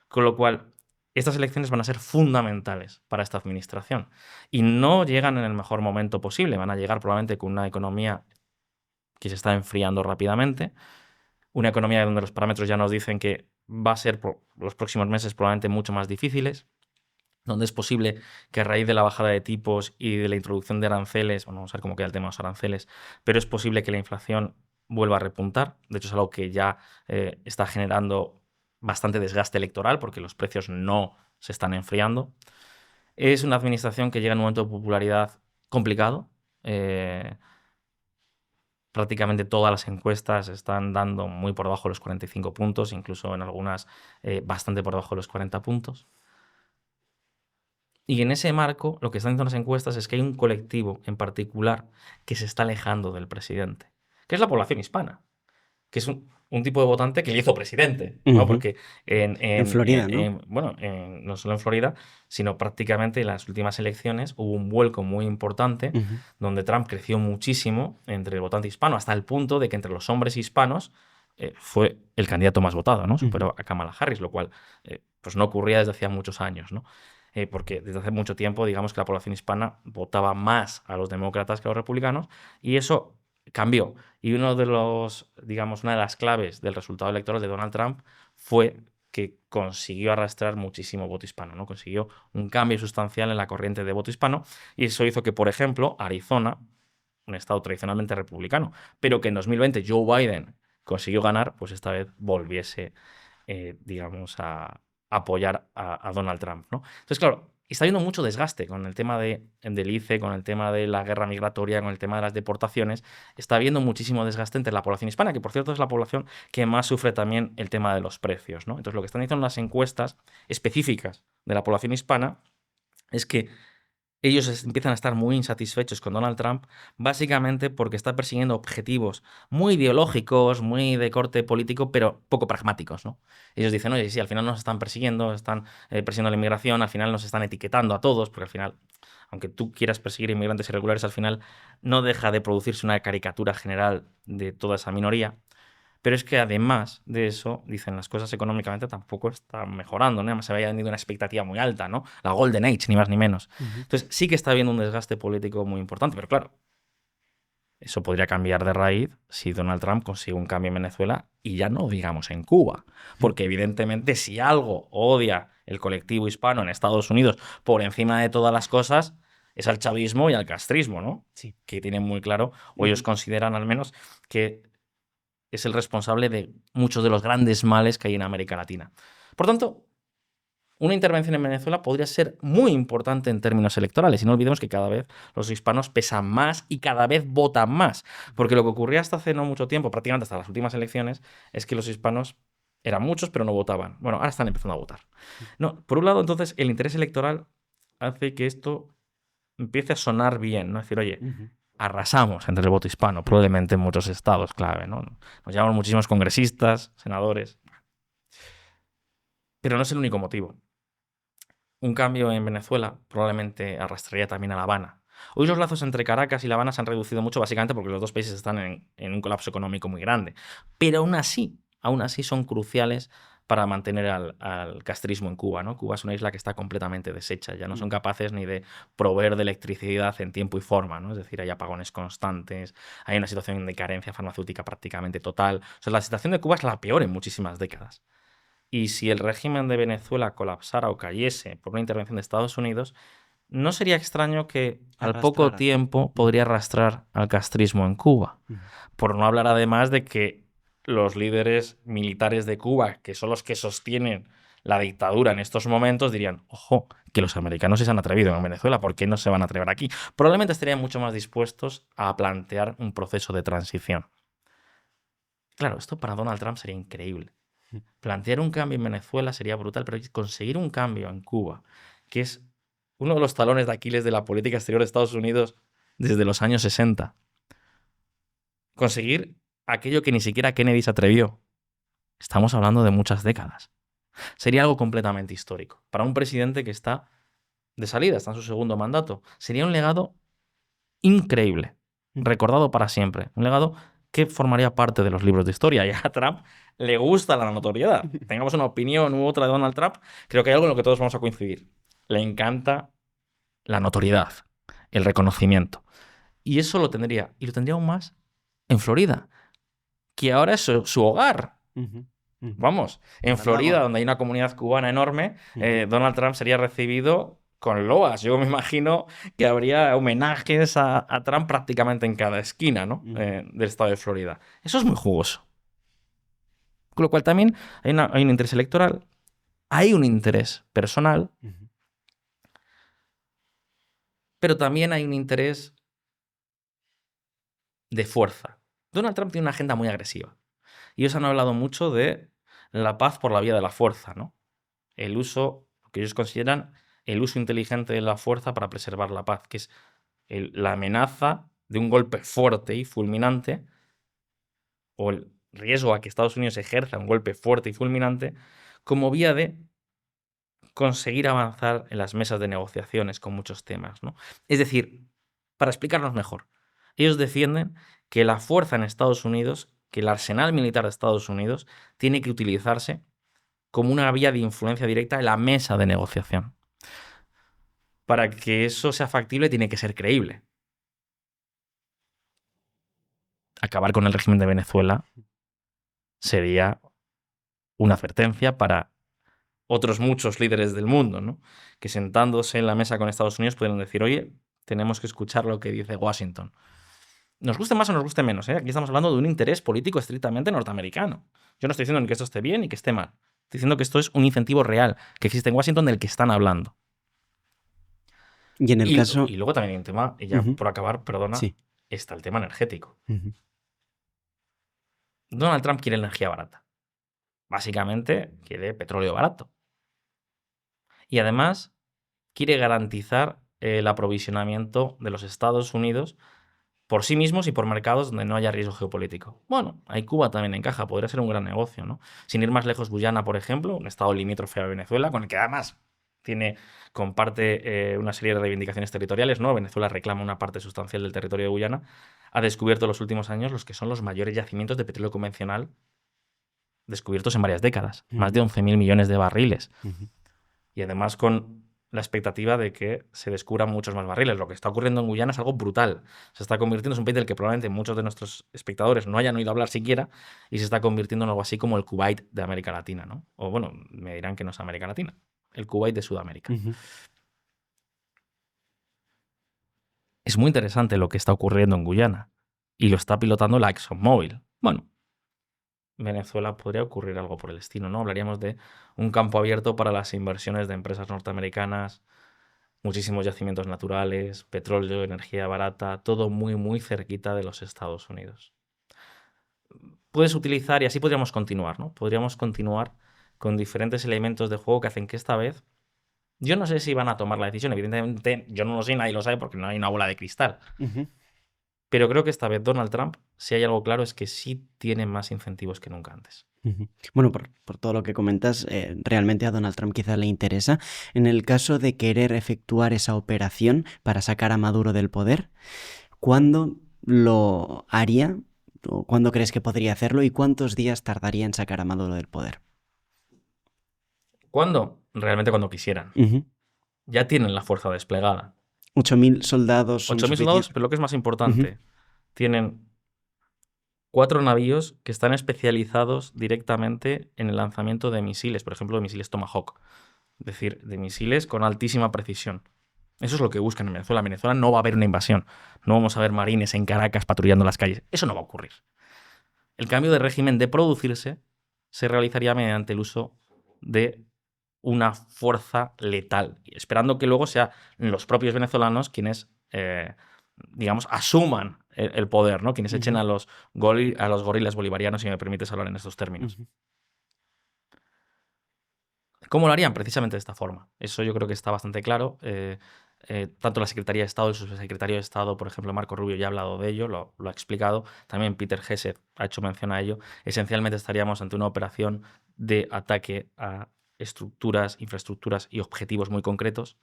Con lo cual, estas elecciones van a ser fundamentales para esta administración. Y no llegan en el mejor momento posible. Van a llegar probablemente con una economía que se está enfriando rápidamente, una economía donde los parámetros ya nos dicen que va a ser por los próximos meses probablemente mucho más difíciles, donde es posible que a raíz de la bajada de tipos y de la introducción de aranceles, bueno, vamos a ver cómo queda el tema de los aranceles, pero es posible que la inflación vuelva a repuntar. De hecho, es algo que ya está generando bastante desgaste electoral porque los precios no se están enfriando. Es una administración que llega en un momento de popularidad complicado. Prácticamente todas las encuestas están dando muy por debajo de los 45 puntos, incluso en algunas bastante por debajo de los 40 puntos. Y en ese marco, lo que están diciendo las encuestas es que hay un colectivo en particular que se está alejando del presidente, que es la población hispana, que es un tipo de votante que le hizo presidente, ¿no? Porque en Florida, ¿no? bueno, no solo en Florida, sino prácticamente en las últimas elecciones hubo un vuelco muy importante donde Trump creció muchísimo entre el votante hispano, hasta el punto de que entre los hombres hispanos fue el candidato más votado, ¿no? Superó a Kamala Harris, lo cual pues no ocurría desde hacía muchos años, ¿no? Porque desde hace mucho tiempo, digamos que la población hispana votaba más a los demócratas que a los republicanos, y eso cambió. Y una de las claves del resultado electoral de Donald Trump fue que consiguió arrastrar muchísimo voto hispano, ¿no? Consiguió un cambio sustancial en la corriente de voto hispano, y eso hizo que, por ejemplo, Arizona, un estado tradicionalmente republicano, pero que en 2020 Joe Biden consiguió ganar, pues esta vez volviese, a apoyar a Donald Trump, ¿no? Entonces, claro, está habiendo mucho desgaste con el tema del ICE, con el tema de la guerra migratoria, con el tema de las deportaciones. Está habiendo muchísimo desgaste entre la población hispana, que por cierto es la población que más sufre también el tema de los precios, ¿no? Entonces, lo que están diciendo las encuestas específicas de la población hispana es que ellos empiezan a estar muy insatisfechos con Donald Trump, básicamente porque está persiguiendo objetivos muy ideológicos, muy de corte político, pero poco pragmáticos, ¿no? Ellos dicen, oye, sí, al final nos están persiguiendo la inmigración, al final nos están etiquetando a todos, porque al final, aunque tú quieras perseguir inmigrantes irregulares, al final no deja de producirse una caricatura general de toda esa minoría. Pero es que además de eso, dicen, las cosas económicamente tampoco están mejorando, ¿no? Además se había vendido una expectativa muy alta, ¿no? La Golden Age, ni más ni menos. Entonces sí que está habiendo un desgaste político muy importante, pero claro, eso podría cambiar de raíz si Donald Trump consigue un cambio en Venezuela y ya no digamos en Cuba. Porque evidentemente si algo odia el colectivo hispano en Estados Unidos por encima de todas las cosas es al chavismo y al castrismo, ¿no? Sí. Que tienen muy claro, o ellos consideran al menos, que es el responsable de muchos de los grandes males que hay en América Latina. Por tanto, una intervención en Venezuela podría ser muy importante en términos electorales. Y no olvidemos que cada vez los hispanos pesan más y cada vez votan más. Porque lo que ocurría hasta hace no mucho tiempo, prácticamente hasta las últimas elecciones, es que los hispanos Eran muchos, pero no votaban. Bueno, ahora están empezando a votar. No, por un lado, entonces, el interés electoral hace que esto empiece a sonar bien, ¿no? Es decir, oye, arrasamos entre el voto hispano, probablemente en muchos estados clave, ¿no? Nos llaman muchísimos congresistas, senadores. Pero no es el único motivo. Un cambio en Venezuela probablemente arrastraría también a La Habana. Hoy los lazos entre Caracas y La Habana se han reducido mucho, básicamente porque los dos países están en un colapso económico muy grande. Pero aún así son cruciales para mantener al castrismo en Cuba, ¿no? Cuba es una isla que está completamente deshecha, ya no son capaces ni de proveer de electricidad en tiempo y forma, ¿no? Es decir, hay apagones constantes, hay una situación de carencia farmacéutica prácticamente total. O sea, la situación de Cuba es la peor en muchísimas décadas. Y si el régimen de Venezuela colapsara o cayese por una intervención de Estados Unidos, no sería extraño que al poco Arrastrara. tiempo podría arrastrar al castrismo en Cuba. Por no hablar además de que los líderes militares de Cuba, que son los que sostienen la dictadura en estos momentos, dirían, ojo, que los americanos se han atrevido en Venezuela, ¿por qué no se van a atrever aquí? Probablemente estarían mucho más dispuestos a plantear un proceso de transición. Claro, esto para Donald Trump sería increíble. Plantear un cambio en Venezuela sería brutal, pero conseguir un cambio en Cuba, que es uno de los talones de Aquiles de la política exterior de Estados Unidos desde los años 60. Conseguir aquello que ni siquiera Kennedy se atrevió. Estamos hablando de muchas décadas. Sería algo completamente histórico. Para un presidente que está de salida, está en su segundo mandato. Sería un legado increíble, recordado para siempre. Un legado que formaría parte de los libros de historia. Y a Trump le gusta la notoriedad. Tengamos una opinión u otra de Donald Trump, creo que hay algo en lo que todos vamos a coincidir. Le encanta la notoriedad, el reconocimiento. Y eso lo tendría, y lo tendría aún más en Florida, que ahora es su hogar. Vamos, en Florida, donde hay una comunidad cubana enorme, Donald Trump sería recibido con loas. Yo me imagino que habría homenajes a Trump prácticamente en cada esquina, ¿no? Del estado de Florida. Eso es muy jugoso. Con lo cual también hay un interés electoral, hay un interés personal, pero también hay un interés de fuerza. Donald Trump tiene una agenda muy agresiva. Y ellos han hablado mucho de la paz por la vía de la fuerza, ¿no? El uso, lo que ellos consideran el uso inteligente de la fuerza para preservar la paz, que es la amenaza de un golpe fuerte y fulminante, o el riesgo a que Estados Unidos ejerza un golpe fuerte y fulminante, como vía de conseguir avanzar en las mesas de negociaciones con muchos temas, ¿no? Es decir, para explicarnos mejor, ellos defienden que la fuerza en Estados Unidos, que el arsenal militar de Estados Unidos, tiene que utilizarse como una vía de influencia directa en la mesa de negociación. Para que eso sea factible tiene que ser creíble. Acabar con el régimen de Venezuela sería una advertencia para otros muchos líderes del mundo, ¿no? Que sentándose en la mesa con Estados Unidos pueden decir, oye, tenemos que escuchar lo que dice Washington. Nos guste más o nos guste menos, ¿eh? Aquí estamos hablando de un interés político estrictamente norteamericano. Yo no estoy diciendo ni que esto esté bien ni que esté mal. Estoy diciendo que esto es un incentivo real que existe en Washington del que están hablando. Y en el caso... Y luego también hay un tema, y ya por acabar, perdona, Sí. está el tema energético. Donald Trump quiere energía barata. Básicamente quiere petróleo barato. Y además quiere garantizar el aprovisionamiento de los Estados Unidos por sí mismos y por mercados donde no haya riesgo geopolítico. Bueno, ahí Cuba también encaja, podría ser un gran negocio, ¿no? Sin ir más lejos, Guyana, por ejemplo, un estado limítrofe a Venezuela, con el que además comparte una serie de reivindicaciones territoriales, ¿no? Venezuela reclama una parte sustancial del territorio de Guyana, ha descubierto en los últimos años los que son los mayores yacimientos de petróleo convencional descubiertos en varias décadas, más de 11.000 millones de barriles. Y además con la expectativa de que se descubran muchos más barriles. Lo que está ocurriendo en Guyana es algo brutal. Se está convirtiendo en un país del que probablemente muchos de nuestros espectadores no hayan oído hablar siquiera y se está convirtiendo en algo así como el Kuwait de América Latina, ¿no? O bueno, me dirán que no es América Latina. El Kuwait de Sudamérica. Es muy interesante lo que está ocurriendo en Guyana y lo está pilotando la ExxonMobil. Bueno, Venezuela podría ocurrir algo por el estilo, ¿no? Hablaríamos de un campo abierto para las inversiones de empresas norteamericanas, muchísimos yacimientos naturales, petróleo, energía barata, todo muy, muy cerquita de los Estados Unidos. puedes utilizar, y así podríamos continuar, ¿no? Podríamos continuar con diferentes elementos de juego que hacen que esta vez, yo no sé si van a tomar la decisión, evidentemente yo no lo sé, nadie lo sabe porque no hay una bola de cristal, pero creo que esta vez Donald Trump, si hay algo claro, es que sí tiene más incentivos que nunca antes. Bueno, por todo lo que comentas, realmente a Donald Trump quizá le interesa. En el caso de querer efectuar esa operación para sacar a Maduro del poder, ¿cuándo lo haría? ¿O cuándo crees que podría hacerlo? ¿Y cuántos días tardaría en sacar a Maduro del poder? ¿Cuándo? Realmente cuando quisieran. Ya tienen la fuerza desplegada. 8.000 soldados son 8.000 soldados, suficientes. pero lo que es más importante, tienen 4 navíos que están especializados directamente en el lanzamiento de misiles, por ejemplo, de misiles Tomahawk. Es decir, de misiles con altísima precisión. Eso es lo que buscan en Venezuela. En Venezuela no va a haber una invasión. No vamos a ver marines en Caracas patrullando las calles. Eso no va a ocurrir. El cambio de régimen de producirse se realizaría mediante el uso de una fuerza letal, esperando que luego sean los propios venezolanos quienes, digamos, asuman el poder, ¿no? Quienes echen a los gorilas bolivarianos, si me permites hablar en estos términos. ¿Cómo lo harían? Precisamente de esta forma. Eso yo creo que está bastante claro. Tanto la Secretaría de Estado, el subsecretario de Estado, por ejemplo, Marco Rubio, ya ha hablado de ello, lo ha explicado. También Peter Hesse ha hecho mención a ello. Esencialmente estaríamos ante una operación de ataque a estructuras, infraestructuras y objetivos muy concretos.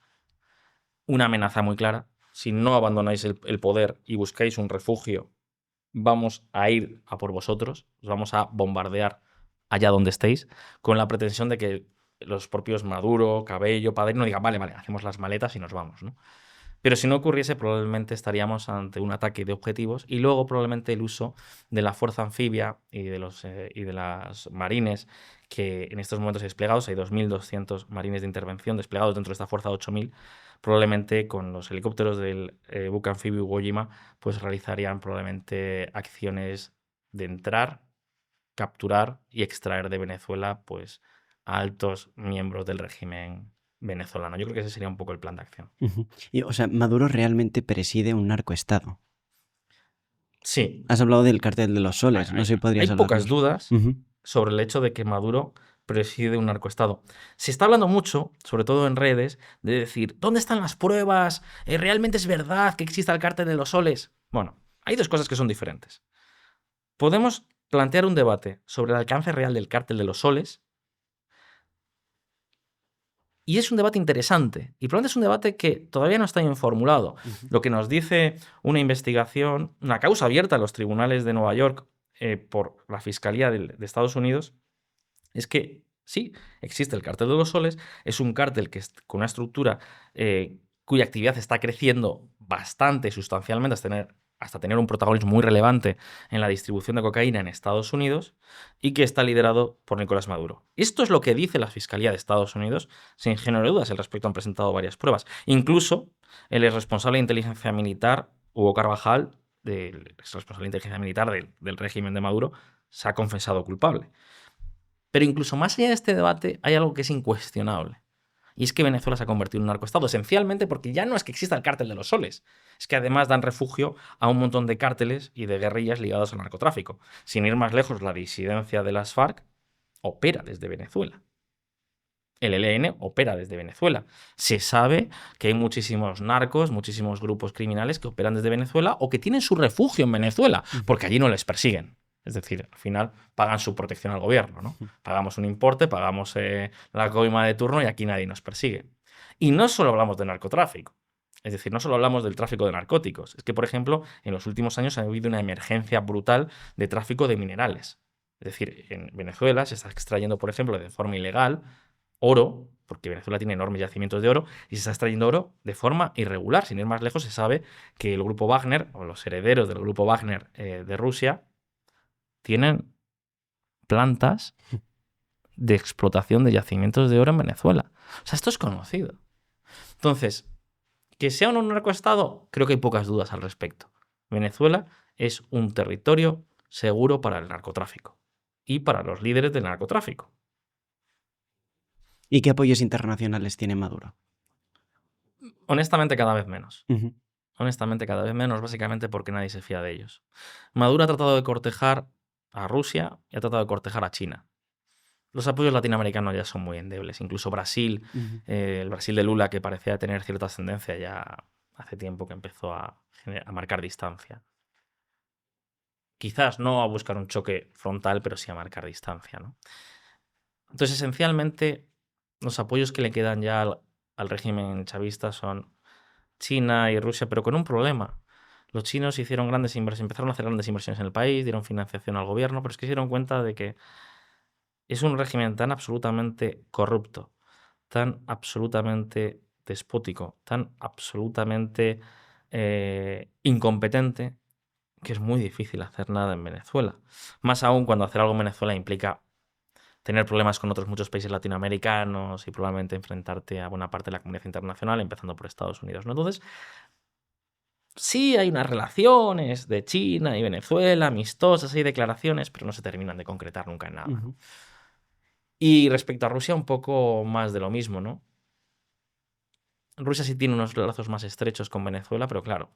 Una amenaza muy clara. Si no abandonáis el poder y buscáis un refugio, vamos a ir a por vosotros, os vamos a bombardear allá donde estéis, con la pretensión de que los propios Maduro, Cabello, Padrino digan, vale, hacemos las maletas y nos vamos, ¿no? Pero si no ocurriese, probablemente estaríamos ante un ataque de objetivos y luego probablemente el uso de la fuerza anfibia y de las marines que en estos momentos hay desplegados. Hay 2.200 marines de intervención desplegados dentro de esta fuerza de 8.000. Probablemente con los helicópteros del buque anfibio Iwo Jima pues realizarían probablemente acciones de entrar, capturar y extraer de Venezuela pues a altos miembros del régimen venezolano. Yo creo que ese sería un poco el plan de acción. Y, o sea, Maduro realmente preside un narcoestado. Sí. Has hablado del Cártel de los Soles, no sé si podrías Hay hablar. pocas dudas sobre el hecho de que Maduro preside un narcoestado. Se está hablando mucho, sobre todo en redes, de decir, ¿dónde están las pruebas? ¿Realmente es verdad que exista el Cártel de los Soles? Bueno, hay dos cosas que son diferentes. Podemos plantear un debate sobre el alcance real del Cártel de los Soles. Y es un debate interesante. Y probablemente es un debate que todavía no está bien formulado. Lo que nos dice una investigación, una causa abierta en los tribunales de Nueva York por la Fiscalía de Estados Unidos, es que sí, existe el Cártel de los Soles. Es un cártel con una estructura cuya actividad está creciendo bastante, sustancialmente, hasta tener un protagonismo muy relevante en la distribución de cocaína en Estados Unidos y que está liderado por Nicolás Maduro. Esto es lo que dice la Fiscalía de Estados Unidos, sin género de dudas. Al respecto han presentado varias pruebas. Incluso el responsable de inteligencia militar, Hugo Carvajal, del responsable de inteligencia militar del régimen de Maduro, se ha confesado culpable. Pero incluso más allá de este debate hay algo que es incuestionable. Y es que Venezuela se ha convertido en un narcoestado, esencialmente porque ya no es que exista el Cártel de los Soles, es que además dan refugio a un montón de cárteles y de guerrillas ligados al narcotráfico. Sin ir más lejos, la disidencia de las FARC opera desde Venezuela. El ELN opera desde Venezuela. Se sabe que hay muchísimos narcos, muchísimos grupos criminales que operan desde Venezuela o que tienen su refugio en Venezuela, porque allí no les persiguen. Es decir, al final pagan su protección al gobierno, ¿no? Pagamos un importe, pagamos la coima de turno y aquí nadie nos persigue. Y no solo hablamos de narcotráfico. Es decir, no solo hablamos del tráfico de narcóticos. Es que, por ejemplo, en los últimos años ha habido una emergencia brutal de tráfico de minerales. Es decir, en Venezuela se está extrayendo, por ejemplo, de forma ilegal oro, porque Venezuela tiene enormes yacimientos de oro, y se está extrayendo oro de forma irregular. Sin ir más lejos, se sabe que el grupo Wagner, o los herederos del grupo Wagner de Rusia, tienen plantas de explotación de yacimientos de oro en Venezuela. O sea, esto es conocido. Entonces, que sea un narcoestado, creo que hay pocas dudas al respecto. Venezuela es un territorio seguro para el narcotráfico y para los líderes del narcotráfico. ¿Y qué apoyos internacionales tiene Maduro? Honestamente, cada vez menos. Honestamente, cada vez menos, básicamente porque nadie se fía de ellos. Maduro ha tratado de cortejar a Rusia y ha tratado de cortejar a China. Los apoyos latinoamericanos ya son muy endebles. Incluso Brasil, el Brasil de Lula, que parecía tener cierta ascendencia, ya hace tiempo que empezó a marcar distancia. Quizás no a buscar un choque frontal, pero sí a marcar distancia, ¿no? Entonces, esencialmente, los apoyos que le quedan ya al régimen chavista son China y Rusia, pero con un problema. Los chinos hicieron grandes inversiones, empezaron a hacer grandes inversiones en el país, dieron financiación al gobierno, pero es que se dieron cuenta de que es un régimen tan absolutamente corrupto, tan absolutamente despótico, tan absolutamente incompetente, que es muy difícil hacer nada en Venezuela. Más aún cuando hacer algo en Venezuela implica tener problemas con otros muchos países latinoamericanos y probablemente enfrentarte a buena parte de la comunidad internacional, empezando por Estados Unidos, ¿no? Entonces, sí hay unas relaciones de China y Venezuela, amistosas, hay declaraciones, pero no se terminan de concretar nunca en nada, ¿no? Y respecto a Rusia, un poco más de lo mismo, ¿no? Rusia sí tiene unos lazos más estrechos con Venezuela, pero claro,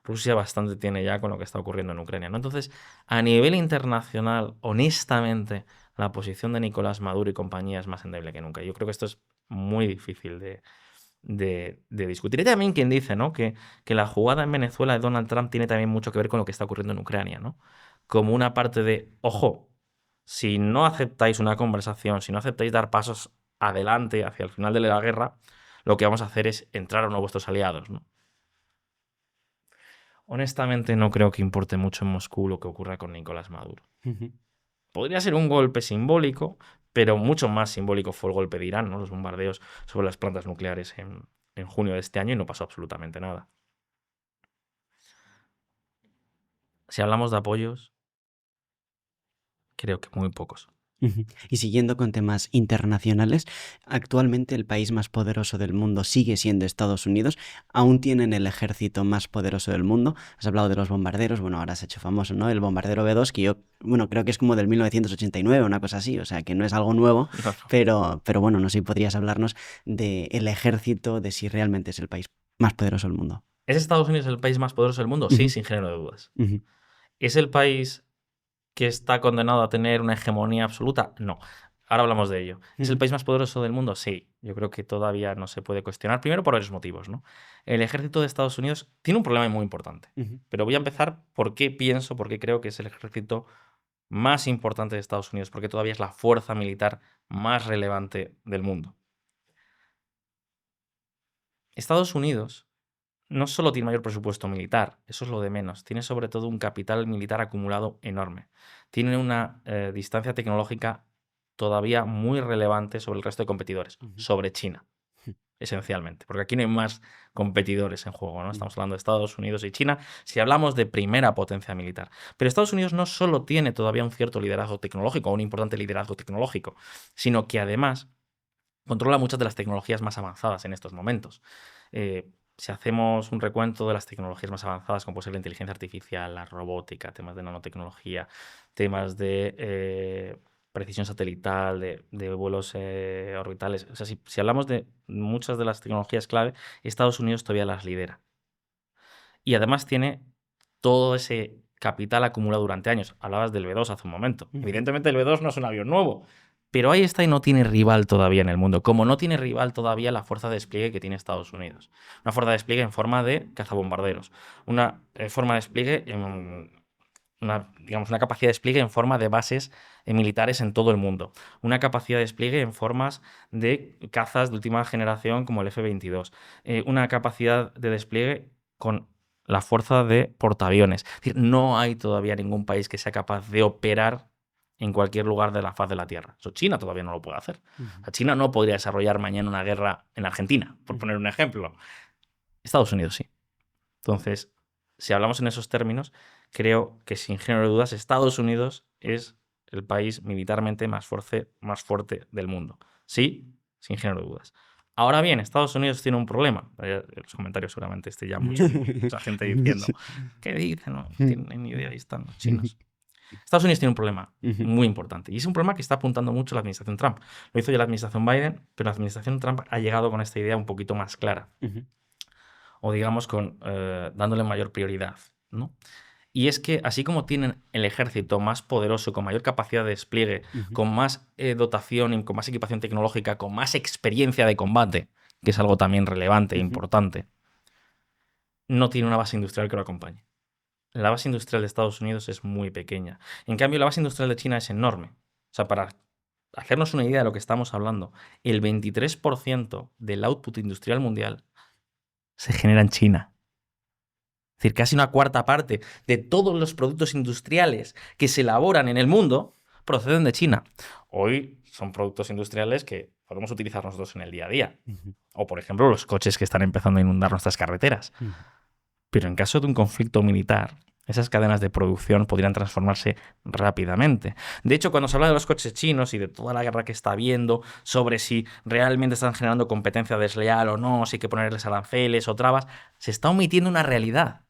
Rusia bastante tiene ya con lo que está ocurriendo en Ucrania, ¿no? Entonces, a nivel internacional, honestamente, la posición de Nicolás Maduro y compañía es más endeble que nunca. Yo creo que esto es muy difícil de discutir. Y también quien dice, ¿no? Que la jugada en Venezuela de Donald Trump tiene también mucho que ver con lo que está ocurriendo en Ucrania, ¿no? Como una parte de, ojo, si no aceptáis una conversación, si no aceptáis dar pasos adelante hacia el final de la guerra, lo que vamos a hacer es entrar a uno de vuestros aliados, ¿no? Honestamente, no creo que importe mucho en Moscú lo que ocurra con Nicolás Maduro. Podría ser un golpe simbólico, pero mucho más simbólico fue el golpe de Irán, ¿no? Los bombardeos sobre las plantas nucleares en junio de este año y no pasó absolutamente nada. Si hablamos de apoyos, creo que muy pocos. Y siguiendo con temas internacionales, actualmente el país más poderoso del mundo sigue siendo Estados Unidos. Aún tienen el ejército más poderoso del mundo. Has hablado de los bombarderos, bueno, ahora se ha hecho famoso, ¿no? El bombardero B-2, que yo, bueno, creo que es como del 1989, una cosa así, o sea, que no es algo nuevo, pero bueno, no sé si podrías hablarnos del ejército, de si realmente es el país más poderoso del mundo. ¿Es Estados Unidos el país más poderoso del mundo? Sí, sin género de dudas. ¿Es el país que está condenado a tener una hegemonía absoluta? No. Ahora hablamos de ello. ¿Es el país más poderoso del mundo? Sí. Yo creo que todavía no se puede cuestionar. Primero por varios motivos, ¿no? El ejército de Estados Unidos tiene un problema muy importante. Pero voy a empezar por qué creo que es el ejército más importante de Estados Unidos, porque todavía es la fuerza militar más relevante del mundo. Estados Unidos no solo tiene mayor presupuesto militar, eso es lo de menos, tiene sobre todo un capital militar acumulado enorme. Tiene una distancia tecnológica todavía muy relevante sobre el resto de competidores, sobre China, esencialmente, porque aquí no hay más competidores en juego, ¿no? Estamos hablando de Estados Unidos y China, si hablamos de primera potencia militar. Pero Estados Unidos no solo tiene todavía un cierto liderazgo tecnológico, un importante liderazgo tecnológico, sino que además controla muchas de las tecnologías más avanzadas en estos momentos. Si hacemos un recuento de las tecnologías más avanzadas, como puede ser la inteligencia artificial, la robótica, temas de nanotecnología, temas de precisión satelital, de vuelos orbitales. O sea, si hablamos de muchas de las tecnologías clave, Estados Unidos todavía las lidera. Y además tiene todo ese capital acumulado durante años. Hablabas del B-2 hace un momento. Evidentemente el B-2 no es un avión nuevo, pero ahí está y no tiene rival todavía en el mundo, como no tiene rival todavía la fuerza de despliegue que tiene Estados Unidos. Una fuerza de despliegue en forma de cazabombarderos, una forma de despliegue una capacidad de despliegue en forma de bases militares en todo el mundo, una capacidad de despliegue en formas de cazas de última generación como el F-22, una capacidad de despliegue con la fuerza de portaaviones. Es decir, no hay todavía ningún país que sea capaz de operar en cualquier lugar de la faz de la Tierra. Eso China todavía no lo puede hacer. China no podría desarrollar mañana una guerra en Argentina, por poner un ejemplo. Estados Unidos sí. Entonces, si hablamos en esos términos, creo que sin género de dudas Estados Unidos es el país militarmente más fuerte del mundo. Sí, sin género de dudas. Ahora bien, Estados Unidos tiene un problema. En los comentarios seguramente esté ya mucha gente diciendo, ¿qué dicen? No tienen ni idea, ahí están los chinos. Estados Unidos tiene un problema muy importante y es un problema que está apuntando mucho la administración Trump. Lo hizo ya la administración Biden, pero la administración Trump ha llegado con esta idea un poquito más clara o digamos dándole mayor prioridad, ¿no? Y es que así como tienen el ejército más poderoso, con mayor capacidad de despliegue, con más dotación y con más equipación tecnológica, con más experiencia de combate, que es algo también relevante e importante, no tiene una base industrial que lo acompañe. La base industrial de Estados Unidos es muy pequeña. En cambio, la base industrial de China es enorme. O sea, para hacernos una idea de lo que estamos hablando, el 23% del output industrial mundial se genera en China. Es decir, casi una cuarta parte de todos los productos industriales que se elaboran en el mundo proceden de China. Hoy son productos industriales que podemos utilizar nosotros en el día a día. O, por ejemplo, los coches que están empezando a inundar nuestras carreteras. Pero en caso de un conflicto militar, esas cadenas de producción podrían transformarse rápidamente. De hecho, cuando se habla de los coches chinos y de toda la guerra que está habiendo sobre si realmente están generando competencia desleal o no, si hay que ponerles aranceles o trabas, se está omitiendo una realidad.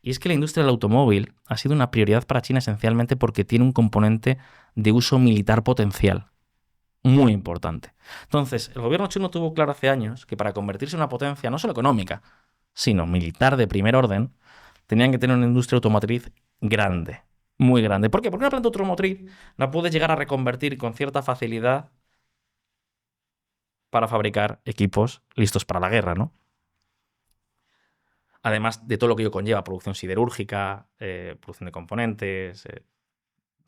Y es que la industria del automóvil ha sido una prioridad para China esencialmente porque tiene un componente de uso militar potencial muy importante. Entonces, el gobierno chino tuvo claro hace años que para convertirse en una potencia no solo económica, sino militar de primer orden, tenían que tener una industria automotriz grande, muy grande. ¿Por qué? Porque una planta automotriz la puede llegar a reconvertir con cierta facilidad para fabricar equipos listos para la guerra, ¿no? Además de todo lo que ello conlleva, producción siderúrgica, producción de componentes,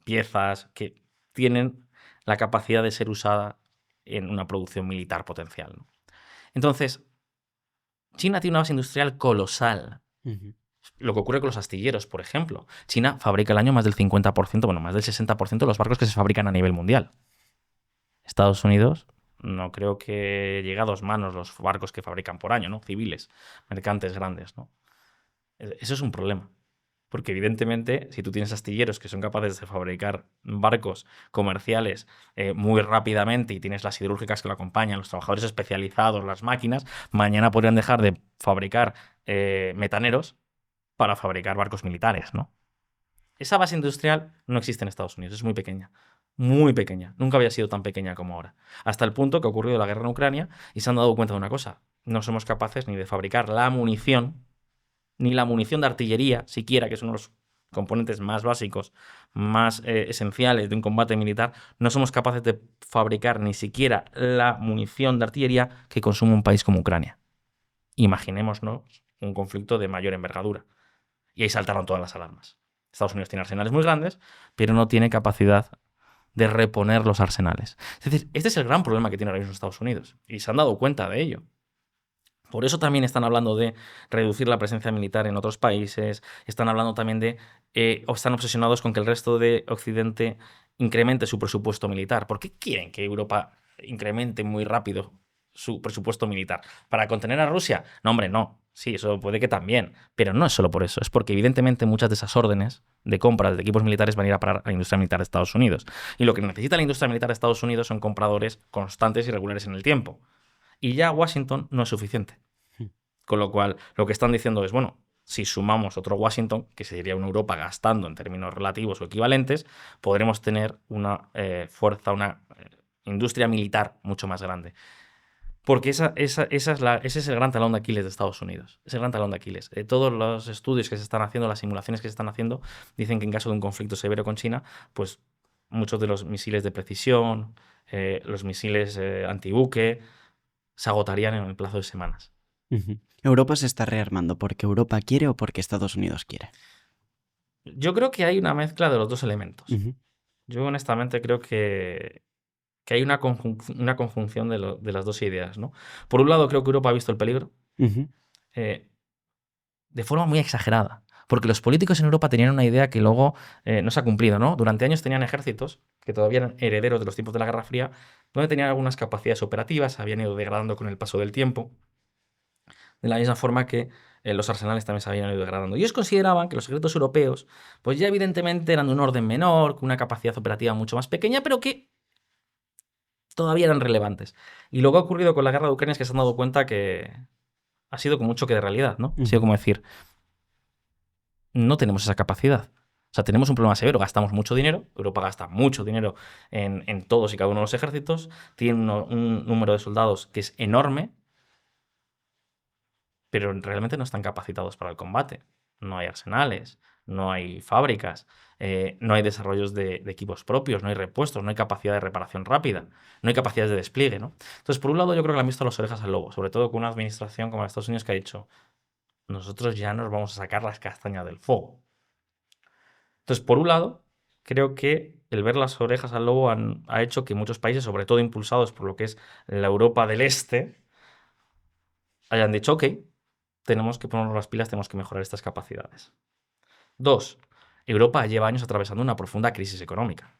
piezas, que tienen la capacidad de ser usada en una producción militar potencial, ¿no? Entonces, China tiene una base industrial colosal. Lo que ocurre con los astilleros, por ejemplo. China fabrica al año más del 50%, bueno, más del 60% de los barcos que se fabrican a nivel mundial. Estados Unidos no creo que llegue a 2 manos los barcos que fabrican por año, ¿no? Civiles, mercantes grandes, ¿no? Eso es un problema. Porque evidentemente, si tú tienes astilleros que son capaces de fabricar barcos comerciales muy rápidamente y tienes las siderúrgicas que lo acompañan, los trabajadores especializados, las máquinas, mañana podrían dejar de fabricar metaneros para fabricar barcos militares, ¿no? Esa base industrial no existe en Estados Unidos, es muy pequeña. Muy pequeña. Nunca había sido tan pequeña como ahora. Hasta el punto que ha ocurrido la guerra en Ucrania y se han dado cuenta de una cosa. No somos capaces ni de fabricar la munición, ni la munición de artillería, siquiera, que es uno de los componentes más básicos, más esenciales de un combate militar. No somos capaces de fabricar ni siquiera la munición de artillería que consume un país como Ucrania. Imaginémonos un conflicto de mayor envergadura. Y ahí saltaron todas las alarmas. Estados Unidos tiene arsenales muy grandes, pero no tiene capacidad de reponer los arsenales. Es decir, este es el gran problema que tiene ahora mismo Estados Unidos. Y se han dado cuenta de ello. Por eso también están hablando de reducir la presencia militar en otros países, están hablando también de, o están obsesionados con que el resto de Occidente incremente su presupuesto militar. ¿Por qué quieren que Europa incremente muy rápido su presupuesto militar? ¿Para contener a Rusia? No, hombre, no. Sí, eso puede que también, pero no es solo por eso. Es porque evidentemente muchas de esas órdenes de compras de equipos militares van a ir a parar a la industria militar de Estados Unidos. Y lo que necesita la industria militar de Estados Unidos son compradores constantes y regulares en el tiempo. Y ya Washington no es suficiente. Con lo cual, lo que están diciendo es, bueno, si sumamos otro Washington, que sería una Europa gastando en términos relativos o equivalentes, podremos tener una fuerza, una industria militar mucho más grande. Porque ese es el gran talón de Aquiles de Estados Unidos. Es el gran talón de Aquiles. Todos los estudios que se están haciendo, las simulaciones que se están haciendo, dicen que en caso de un conflicto severo con China, pues muchos de los misiles de precisión, los misiles antibuque, se agotarían en el plazo de semanas. Europa se está rearmando porque Europa quiere o porque Estados Unidos quiere. Yo creo que hay una mezcla de los dos elementos. Yo honestamente creo que hay una conjunción de las dos ideas, ¿no? Por un lado, creo que Europa ha visto el peligro de forma muy exagerada. Porque los políticos en Europa tenían una idea que luego no se ha cumplido, ¿no? Durante años tenían ejércitos que todavía eran herederos de los tiempos de la Guerra Fría, donde tenían algunas capacidades operativas, habían ido degradando con el paso del tiempo, de la misma forma que los arsenales también se habían ido degradando. Y ellos consideraban que los ejércitos europeos, pues ya evidentemente eran de un orden menor, con una capacidad operativa mucho más pequeña, pero que todavía eran relevantes. Y lo que ha ocurrido con la guerra de Ucrania es que se han dado cuenta que ha sido como un choque de realidad, ¿no? Ha sido como decir, no tenemos esa capacidad. O sea, tenemos un problema severo, gastamos mucho dinero, Europa gasta mucho dinero en todos y cada uno de los ejércitos, tiene un número de soldados que es enorme, pero realmente no están capacitados para el combate. No hay arsenales, no hay fábricas, no hay desarrollos de equipos propios, no hay repuestos, no hay capacidad de reparación rápida, no hay capacidades de despliegue, ¿no? Entonces, por un lado, yo creo que le han visto las orejas al lobo, sobre todo con una administración como la de Estados Unidos que ha dicho, nosotros ya nos vamos a sacar las castañas del fuego. Entonces, por un lado, creo que el ver las orejas al lobo ha hecho que muchos países, sobre todo impulsados por lo que es la Europa del Este, hayan dicho, ok, tenemos que ponernos las pilas, tenemos que mejorar estas capacidades. 2. Europa lleva años atravesando una profunda crisis económica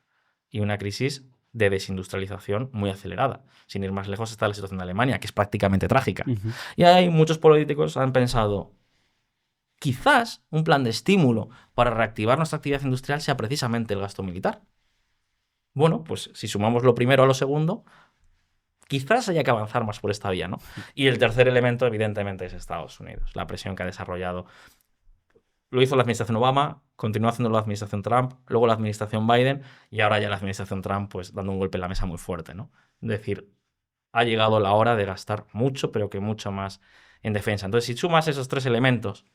y una crisis de desindustrialización muy acelerada. Sin ir más lejos está la situación de Alemania, que es prácticamente trágica. Y hay muchos políticos que han pensado, quizás un plan de estímulo para reactivar nuestra actividad industrial sea precisamente el gasto militar. Bueno, pues si sumamos lo primero a lo segundo, quizás haya que avanzar más por esta vía, ¿no? Y el tercer elemento, evidentemente, es Estados Unidos, la presión que ha desarrollado. Lo hizo la administración Obama, continuó haciendo la administración Trump, luego la administración Biden y ahora ya la administración Trump pues dando un golpe en la mesa muy fuerte, ¿no? Es decir, ha llegado la hora de gastar mucho, pero que mucho más en defensa. Entonces, si sumas esos tres elementos,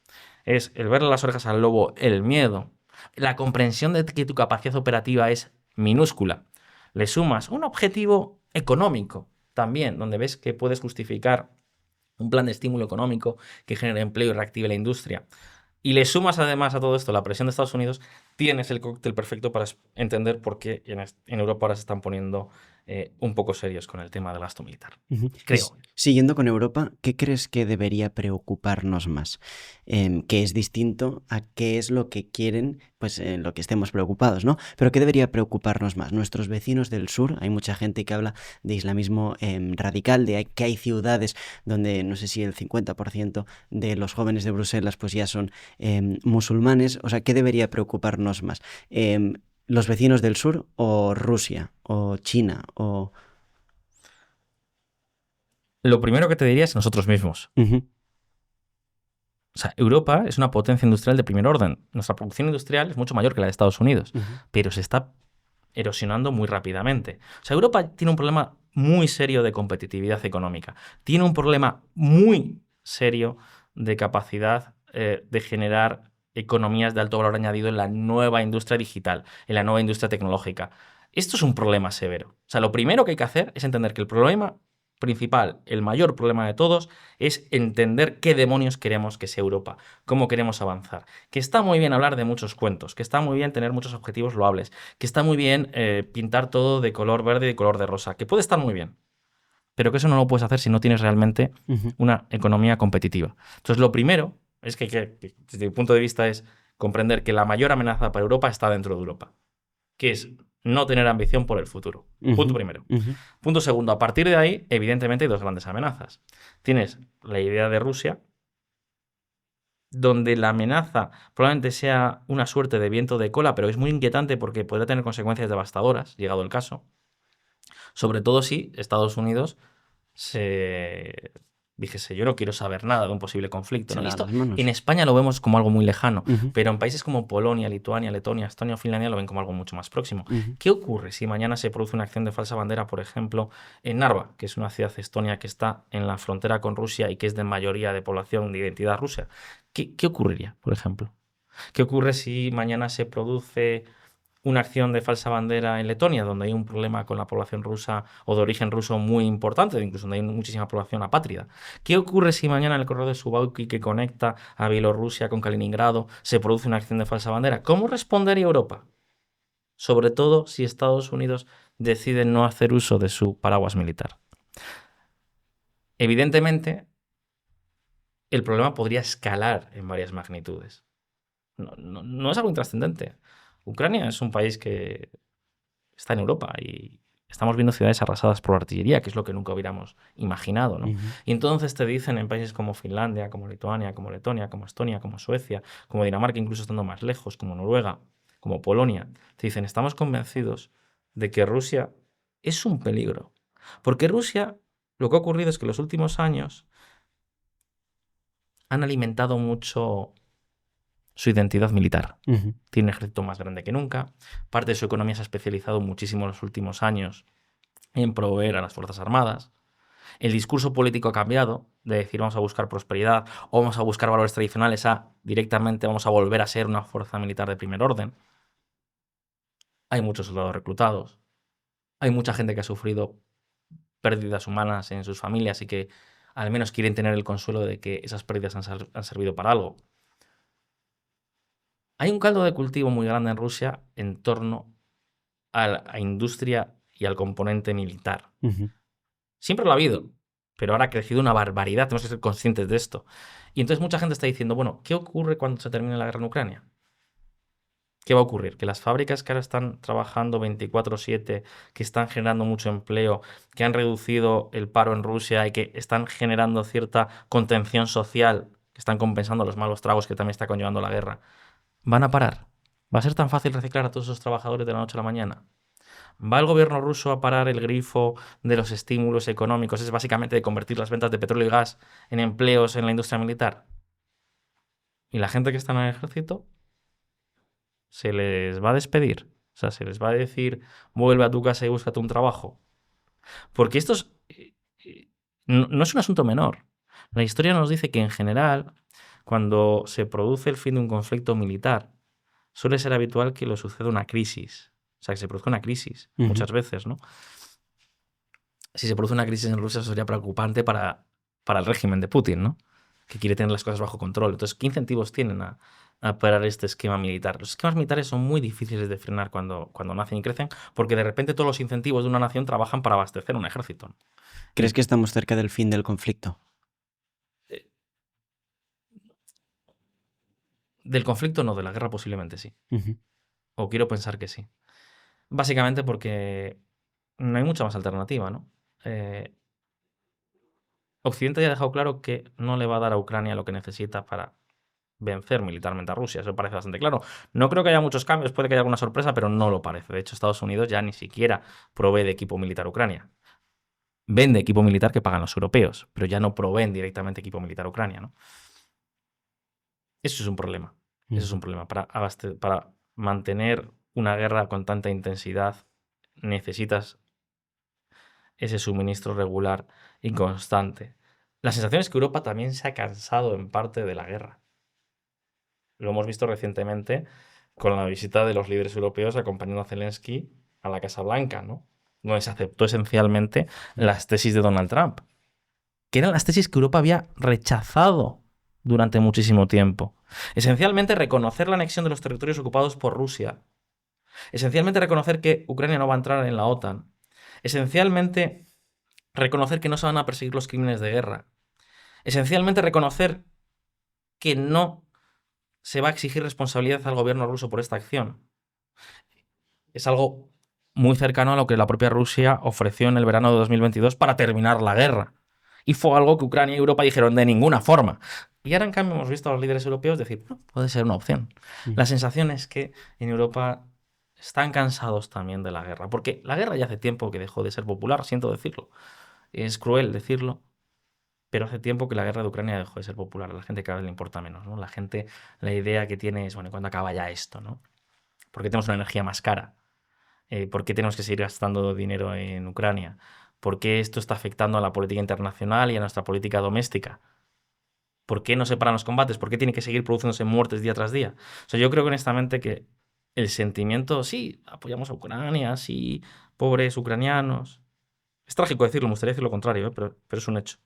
es el verle las orejas al lobo, el miedo, la comprensión de que tu capacidad operativa es minúscula, le sumas un objetivo económico también, donde ves que puedes justificar un plan de estímulo económico que genere empleo y reactive la industria, y le sumas además a todo esto la presión de Estados Unidos, tienes el cóctel perfecto para entender por qué en Europa ahora se están poniendo un poco serios con el tema del gasto militar. Creo. Siguiendo con Europa, ¿qué crees que debería preocuparnos más? Que es distinto a qué es lo que quieren, pues en lo que estemos preocupados, ¿no? Pero ¿qué debería preocuparnos más? Nuestros vecinos del sur, hay mucha gente que habla de islamismo radical, de que hay ciudades donde no sé si el 50% de los jóvenes de Bruselas pues ya son musulmanes. O sea, ¿qué debería preocuparnos más? ¿Los vecinos del sur o Rusia o China o...? Lo primero que te diría es nosotros mismos. Uh-huh. O sea, Europa es una potencia industrial de primer orden. Nuestra producción industrial es mucho mayor que la de Estados Unidos, pero se está erosionando muy rápidamente. O sea, Europa tiene un problema muy serio de competitividad económica. Tiene un problema muy serio de capacidad de generar economías de alto valor añadido en la nueva industria digital, en la nueva industria tecnológica. Esto es un problema severo. O sea, lo primero que hay que hacer es entender que el problema principal, el mayor problema de todos, es entender qué demonios queremos que sea Europa, cómo queremos avanzar. Que está muy bien hablar de muchos cuentos, que está muy bien tener muchos objetivos loables, que está muy bien pintar todo de color verde y de color de rosa, que puede estar muy bien, pero que eso no lo puedes hacer si no tienes realmente una economía competitiva. Entonces, lo primero es que desde mi punto de vista, es comprender que la mayor amenaza para Europa está dentro de Europa, que es no tener ambición por el futuro. Punto primero. Punto segundo, a partir de ahí, evidentemente hay dos grandes amenazas. Tienes la idea de Rusia, donde la amenaza probablemente sea una suerte de viento de cola, pero es muy inquietante porque podría tener consecuencias devastadoras, llegado el caso. Sobre todo si Estados Unidos dijese, yo no quiero saber nada de un posible conflicto, ¿no? Esto, en España lo vemos como algo muy lejano, pero en países como Polonia, Lituania, Letonia, Estonia o Finlandia lo ven como algo mucho más próximo. ¿Qué ocurre si mañana se produce una acción de falsa bandera, por ejemplo, en Narva, que es una ciudad estonia que está en la frontera con Rusia y que es de mayoría de población de identidad rusa? ¿Qué ocurriría, por ejemplo? ¿Qué ocurre si mañana se produce una acción de falsa bandera en Letonia, donde hay un problema con la población rusa o de origen ruso muy importante, incluso donde hay muchísima población apátrida? ¿Qué ocurre si mañana en el corredor de Suwałki, que conecta a Bielorrusia con Kaliningrado, se produce una acción de falsa bandera? ¿Cómo respondería Europa? Sobre todo si Estados Unidos decide no hacer uso de su paraguas militar. Evidentemente, el problema podría escalar en varias magnitudes. No es algo intrascendente. Ucrania es un país que está en Europa y estamos viendo ciudades arrasadas por artillería, que es lo que nunca hubiéramos imaginado, ¿no? Y entonces te dicen en países como Finlandia, como Lituania, como Letonia, como Estonia, como Suecia, como Dinamarca, incluso estando más lejos, como Noruega, como Polonia, te dicen, estamos convencidos de que Rusia es un peligro. Porque Rusia, lo que ha ocurrido es que en los últimos años han alimentado mucho su identidad militar. Tiene un ejército más grande que nunca. Parte de su economía se ha especializado muchísimo en los últimos años en proveer a las Fuerzas Armadas. El discurso político ha cambiado de decir vamos a buscar prosperidad o vamos a buscar valores tradicionales a directamente vamos a volver a ser una fuerza militar de primer orden. Hay muchos soldados reclutados. Hay mucha gente que ha sufrido pérdidas humanas en sus familias y que al menos quieren tener el consuelo de que esas pérdidas han servido para algo. Hay un caldo de cultivo muy grande en Rusia en torno a la industria y al componente militar. Siempre lo ha habido, pero ahora ha crecido una barbaridad. Tenemos que ser conscientes de esto. Y entonces mucha gente está diciendo, bueno, ¿qué ocurre cuando se termine la guerra en Ucrania? ¿Qué va a ocurrir? Que las fábricas que ahora están trabajando 24/7, que están generando mucho empleo, que han reducido el paro en Rusia y que están generando cierta contención social, que están compensando los malos tragos que también está conllevando la guerra, ¿van a parar? ¿Va a ser tan fácil reciclar a todos esos trabajadores de la noche a la mañana? ¿Va el gobierno ruso a parar el grifo de los estímulos económicos? Es básicamente de convertir las ventas de petróleo y gas en empleos en la industria militar. ¿Y la gente que está en el ejército? ¿Se les va a despedir? O sea, ¿se les va a decir, vuelve a tu casa y búscate un trabajo? Porque esto no es un asunto menor. La historia nos dice que en general, cuando se produce el fin de un conflicto militar, suele ser habitual que lo suceda una crisis. O sea, que se produzca una crisis, muchas veces, ¿no? Si se produce una crisis en Rusia, eso sería preocupante para el régimen de Putin, ¿no? Que quiere tener las cosas bajo control. Entonces, ¿qué incentivos tienen a parar este esquema militar? Los esquemas militares son muy difíciles de frenar cuando nacen y crecen, porque de repente todos los incentivos de una nación trabajan para abastecer un ejército. ¿Crees que estamos cerca del fin del conflicto? Del conflicto no, de la guerra posiblemente sí. O quiero pensar que sí. Básicamente porque no hay mucha más alternativa, ¿no? Occidente ya ha dejado claro que no le va a dar a Ucrania lo que necesita para vencer militarmente a Rusia. Eso parece bastante claro. No creo que haya muchos cambios, puede que haya alguna sorpresa, pero no lo parece. De hecho, Estados Unidos ya ni siquiera provee de equipo militar a Ucrania. Vende equipo militar que pagan los europeos, pero ya no proveen directamente equipo militar a Ucrania, ¿no? Eso es un problema. Eso es un problema. Para mantener una guerra con tanta intensidad necesitas ese suministro regular y constante. La sensación es que Europa también se ha cansado en parte de la guerra. Lo hemos visto recientemente con la visita de los líderes europeos acompañando a Zelensky a la Casa Blanca, ¿no? Donde se aceptó esencialmente las tesis de Donald Trump, que eran las tesis que Europa había rechazado durante muchísimo tiempo. Esencialmente reconocer la anexión de los territorios ocupados por Rusia. Esencialmente reconocer que Ucrania no va a entrar en la OTAN. Esencialmente reconocer que no se van a perseguir los crímenes de guerra. Esencialmente reconocer que no se va a exigir responsabilidad al gobierno ruso por esta acción. Es algo muy cercano a lo que la propia Rusia ofreció en el verano de 2022 para terminar la guerra. Y fue algo que Ucrania y Europa dijeron de ninguna forma. Y ahora, en cambio, hemos visto a los líderes europeos decir, no, puede ser una opción. La sensación es que en Europa están cansados también de la guerra, porque la guerra ya hace tiempo que dejó de ser popular, siento decirlo. Es cruel decirlo, pero hace tiempo que la guerra de Ucrania dejó de ser popular. A la gente cada vez le importa menos, ¿no? La gente, la idea que tiene es, bueno, ¿cuándo acaba ya esto, no? ¿Por qué tenemos una energía más cara? ¿Por qué tenemos que seguir gastando dinero en Ucrania? ¿Por qué esto está afectando a la política internacional y a nuestra política doméstica? ¿Por qué no se paran los combates? ¿Por qué tiene que seguir produciéndose muertes día tras día? O sea, yo creo honestamente que el sentimiento, sí, apoyamos a Ucrania, sí, pobres ucranianos. Es trágico decirlo, me gustaría decir lo contrario, pero es un hecho.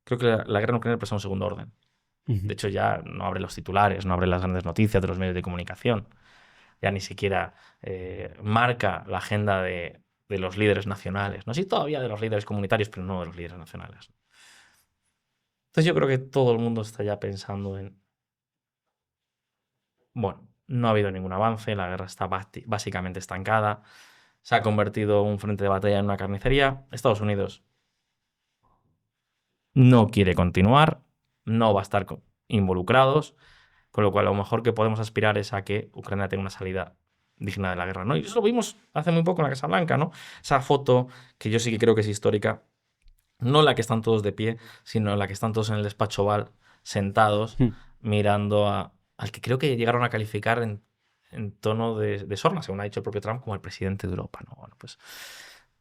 Creo que la guerra en Ucrania pasa a un segundo orden. De hecho, ya no abre los titulares, no abre las grandes noticias de los medios de comunicación. Ya ni siquiera marca la agenda de los líderes nacionales. No sé si todavía de los líderes comunitarios, pero no de los líderes nacionales. Entonces yo creo que todo el mundo está ya pensando en... Bueno, no ha habido ningún avance, la guerra está básicamente estancada, se ha convertido un frente de batalla en una carnicería. Estados Unidos no quiere continuar, no va a estar involucrados, con lo cual lo mejor que podemos aspirar es a que Ucrania tenga una salida digna de la guerra, ¿no? Y eso lo vimos hace muy poco en la Casa Blanca, ¿no? Esa foto que yo sí que creo que es histórica, no la que están todos de pie, sino la que están todos en el despacho Oval, sentados, mirando al que creo que llegaron a calificar en tono de sorna, según ha dicho el propio Trump, como el presidente de Europa, ¿no? Bueno,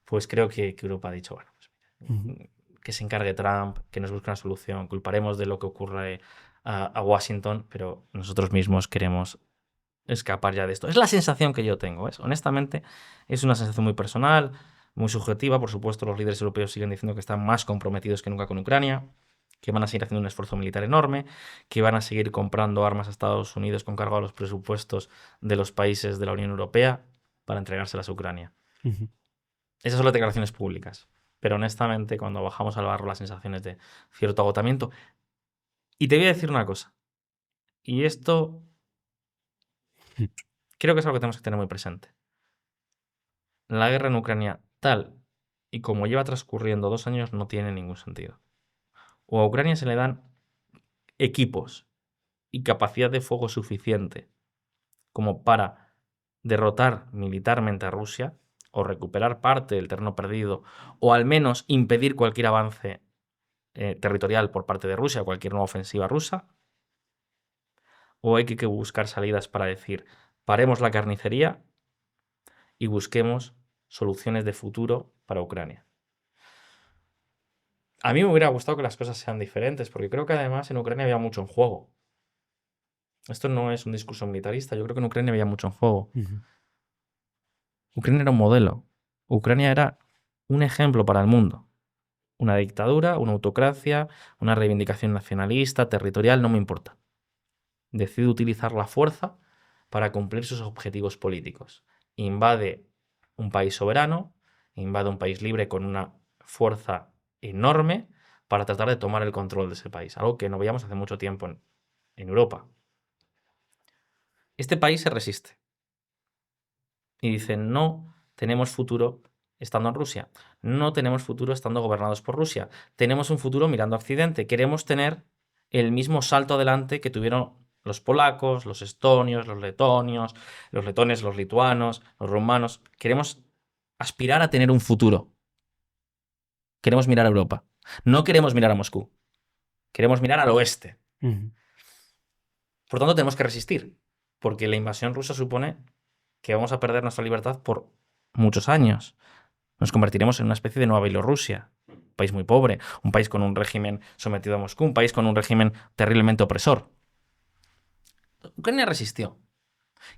pues creo que Europa ha dicho, bueno, pues, que se encargue Trump, que nos busque una solución, culparemos de lo que ocurre a Washington, pero nosotros mismos queremos escapar ya de esto. Es la sensación que yo tengo, ¿ves? Honestamente, es una sensación muy personal, muy subjetiva. Por supuesto, los líderes europeos siguen diciendo que están más comprometidos que nunca con Ucrania, que van a seguir haciendo un esfuerzo militar enorme, que van a seguir comprando armas a Estados Unidos con cargo a los presupuestos de los países de la Unión Europea para entregárselas a Ucrania. Esas son las declaraciones públicas. Pero honestamente, cuando bajamos al barro, las sensaciones de cierto agotamiento. Y te voy a decir una cosa. Y esto creo que es algo que tenemos que tener muy presente. La guerra en Ucrania, tal y como lleva transcurriendo 2 años, no tiene ningún sentido. O a Ucrania se le dan equipos y capacidad de fuego suficiente como para derrotar militarmente a Rusia o recuperar parte del terreno perdido o al menos impedir cualquier avance territorial por parte de Rusia o cualquier nueva ofensiva rusa, o hay que buscar salidas para decir paremos la carnicería y busquemos soluciones de futuro para Ucrania. A mí me hubiera gustado que las cosas sean diferentes, porque creo que además en Ucrania había mucho en juego. Esto no es un discurso militarista, yo creo que en Ucrania había mucho en juego. Ucrania era un modelo. Ucrania era un ejemplo para el mundo. Una dictadura, una autocracia, una reivindicación nacionalista, territorial, no me importa. Decide utilizar la fuerza para cumplir sus objetivos políticos. Invade un país soberano, invade un país libre con una fuerza enorme para tratar de tomar el control de ese país, algo que no veíamos hace mucho tiempo en Europa. Este país se resiste y dice, no tenemos futuro estando en Rusia, no tenemos futuro estando gobernados por Rusia, tenemos un futuro mirando a Occidente, queremos tener el mismo salto adelante que tuvieron los polacos, los estonios, los letonios, los letones, los lituanos, los rumanos. Queremos aspirar a tener un futuro. Queremos mirar a Europa. No queremos mirar a Moscú. Queremos mirar al oeste. Por tanto, tenemos que resistir, porque la invasión rusa supone que vamos a perder nuestra libertad por muchos años. Nos convertiremos en una especie de nueva Bielorrusia, un país muy pobre, un país con un régimen sometido a Moscú, un país con un régimen terriblemente opresor. Ucrania resistió.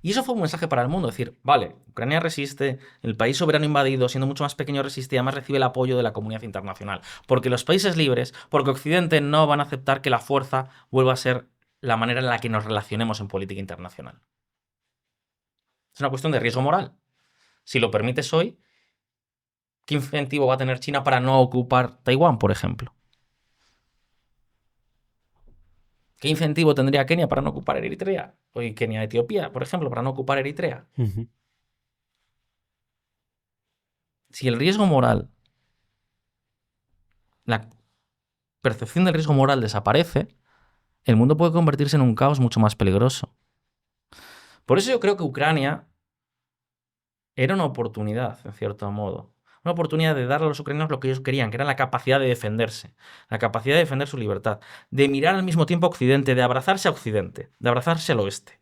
Y eso fue un mensaje para el mundo, decir, vale, Ucrania resiste, el país soberano invadido, siendo mucho más pequeño, resiste y además recibe el apoyo de la comunidad internacional. Porque los países libres, porque Occidente no van a aceptar que la fuerza vuelva a ser la manera en la que nos relacionemos en política internacional. Es una cuestión de riesgo moral. Si lo permites hoy, ¿qué incentivo va a tener China para no ocupar Taiwán, por ejemplo? ¿Qué incentivo tendría Kenia para no ocupar Eritrea? O Kenia, Etiopía, por ejemplo, para no ocupar Eritrea. Si el riesgo moral, la percepción del riesgo moral desaparece, el mundo puede convertirse en un caos mucho más peligroso. Por eso yo creo que Ucrania era una oportunidad, en cierto modo. Una oportunidad de darle a los ucranianos lo que ellos querían, que era la capacidad de defenderse, la capacidad de defender su libertad, de mirar al mismo tiempo a Occidente, de abrazarse a Occidente, de abrazarse al oeste,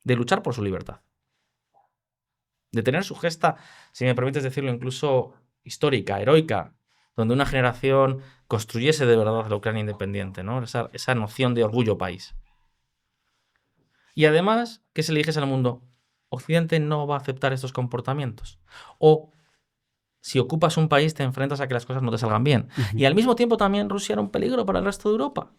de luchar por su libertad, de tener su gesta, si me permites decirlo, incluso histórica, heroica, donde una generación construyese de verdad la Ucrania independiente, ¿no? Esa noción de orgullo país. Y además, que se le dijese al mundo, Occidente no va a aceptar estos comportamientos. O si ocupas un país te enfrentas a que las cosas no te salgan bien. Y al mismo tiempo también Rusia era un peligro para el resto de Europa.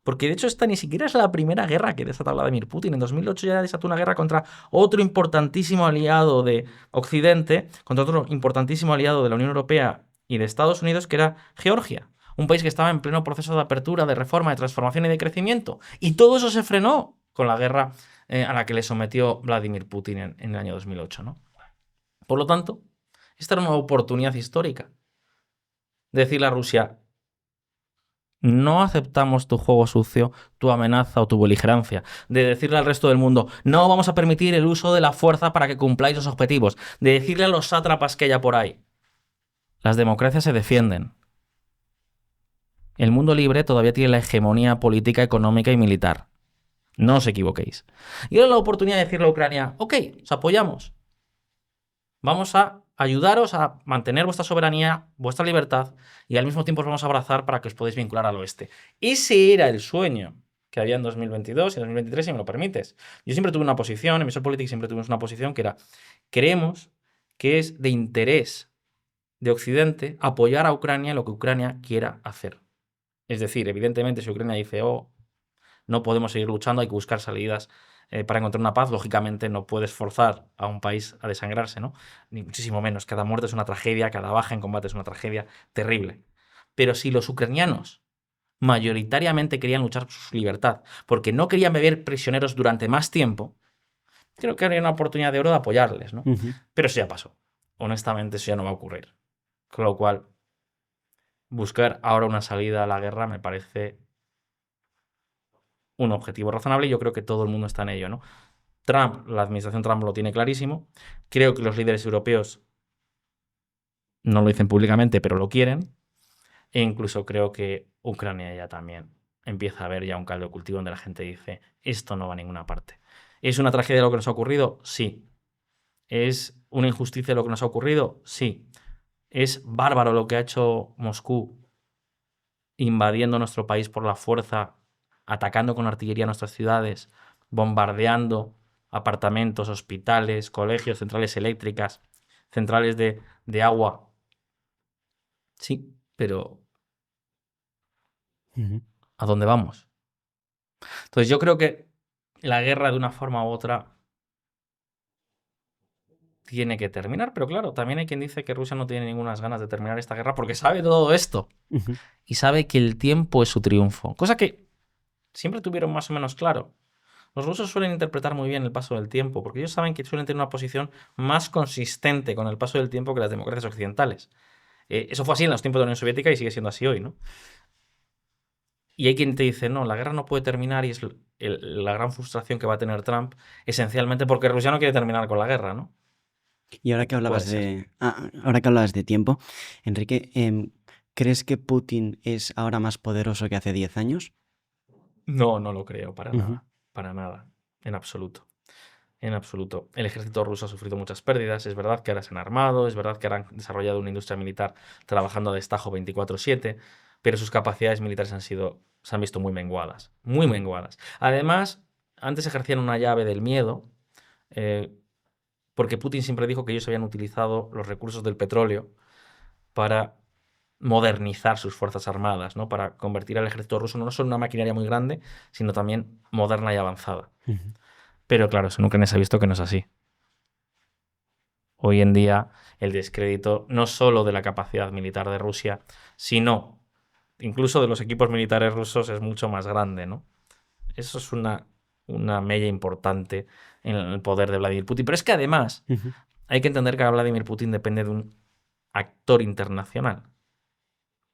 Porque de hecho esta ni siquiera es la primera guerra que desata Vladimir Putin. En 2008 ya desató una guerra contra otro importantísimo aliado de Occidente, contra otro importantísimo aliado de la Unión Europea y de Estados Unidos, que era Georgia. Un país que estaba en pleno proceso de apertura, de reforma, de transformación y de crecimiento. Y todo eso se frenó con la guerra a la que le sometió Vladimir Putin en el año 2008, ¿no? Por lo tanto, esta era una oportunidad histórica de decirle a Rusia, no aceptamos tu juego sucio, tu amenaza o tu beligerancia. De decirle al resto del mundo, no vamos a permitir el uso de la fuerza para que cumpláis los objetivos. De decirle a los sátrapas que haya por ahí, las democracias se defienden. El mundo libre todavía tiene la hegemonía política, económica y militar. No os equivoquéis. Y ahora la oportunidad de decirle a Ucrania, ok, os apoyamos. Vamos a ayudaros a mantener vuestra soberanía, vuestra libertad, y al mismo tiempo os vamos a abrazar para que os podáis vincular al oeste. Ese era el sueño que había en 2022 y en 2023, si me lo permites. Yo siempre tuve una posición, en Visor Politics siempre tuvimos una posición que era, creemos que es de interés de Occidente apoyar a Ucrania en lo que Ucrania quiera hacer. Es decir, evidentemente, si Ucrania dice, oh, no podemos seguir luchando, hay que buscar salidas para encontrar una paz, lógicamente no puedes forzar a un país a desangrarse, ¿no? Ni muchísimo menos. Cada muerte es una tragedia, cada baja en combate es una tragedia terrible. Pero si los ucranianos mayoritariamente querían luchar por su libertad, porque no querían beber prisioneros durante más tiempo, creo que habría una oportunidad de oro de apoyarles, ¿no? Pero eso ya pasó. Honestamente, eso ya no va a ocurrir. Con lo cual, buscar ahora una salida a la guerra me parece un objetivo razonable y yo creo que todo el mundo está en ello, ¿no? Trump, la administración Trump lo tiene clarísimo. Creo que los líderes europeos no lo dicen públicamente, pero lo quieren. E incluso creo que Ucrania ya también empieza a ver ya un caldo de cultivo donde la gente dice, esto no va a ninguna parte. ¿Es una tragedia lo que nos ha ocurrido? Sí. ¿Es una injusticia lo que nos ha ocurrido? Sí. ¿Es bárbaro lo que ha hecho Moscú invadiendo nuestro país por la fuerza, atacando con artillería nuestras ciudades, bombardeando apartamentos, hospitales, colegios, centrales eléctricas, centrales de agua? Sí, pero ¿a dónde vamos? Entonces yo creo que la guerra de una forma u otra tiene que terminar, pero claro, también hay quien dice que Rusia no tiene ninguna ganas de terminar esta guerra porque sabe todo esto y sabe que el tiempo es su triunfo, cosa que siempre tuvieron más o menos claro. Los rusos suelen interpretar muy bien el paso del tiempo porque ellos saben que suelen tener una posición más consistente con el paso del tiempo que las democracias occidentales. Eso fue así en los tiempos de la Unión Soviética y sigue siendo así hoy, ¿no? Y hay quien te dice, no, la guerra no puede terminar y es la gran frustración que va a tener Trump, esencialmente porque Rusia no quiere terminar con la guerra, ¿no? Y ahora que hablabas Puede ser. ahora que hablabas de tiempo, Enrique, ¿crees que Putin es ahora más poderoso que hace 10 años? No, no lo creo, Ujú. para nada, en absoluto. En absoluto. El ejército ruso ha sufrido muchas pérdidas. Es verdad que ahora se han armado, es verdad que ahora han desarrollado una industria militar trabajando a destajo 24/7, pero sus capacidades militares se han visto muy menguadas. Muy menguadas. Además, antes ejercían una llave del miedo, eh, porque Putin siempre dijo que ellos habían utilizado los recursos del petróleo para modernizar sus fuerzas armadas, ¿no? Para convertir al ejército ruso no solo en una maquinaria muy grande, sino también moderna y avanzada. Pero claro, eso nunca se ha visto que no es así. Hoy en día el descrédito no solo de la capacidad militar de Rusia, sino incluso de los equipos militares rusos es mucho más grande, ¿no? Eso es una mella importante en el poder de Vladimir Putin. Pero es que además hay que entender que Vladimir Putin depende de un actor internacional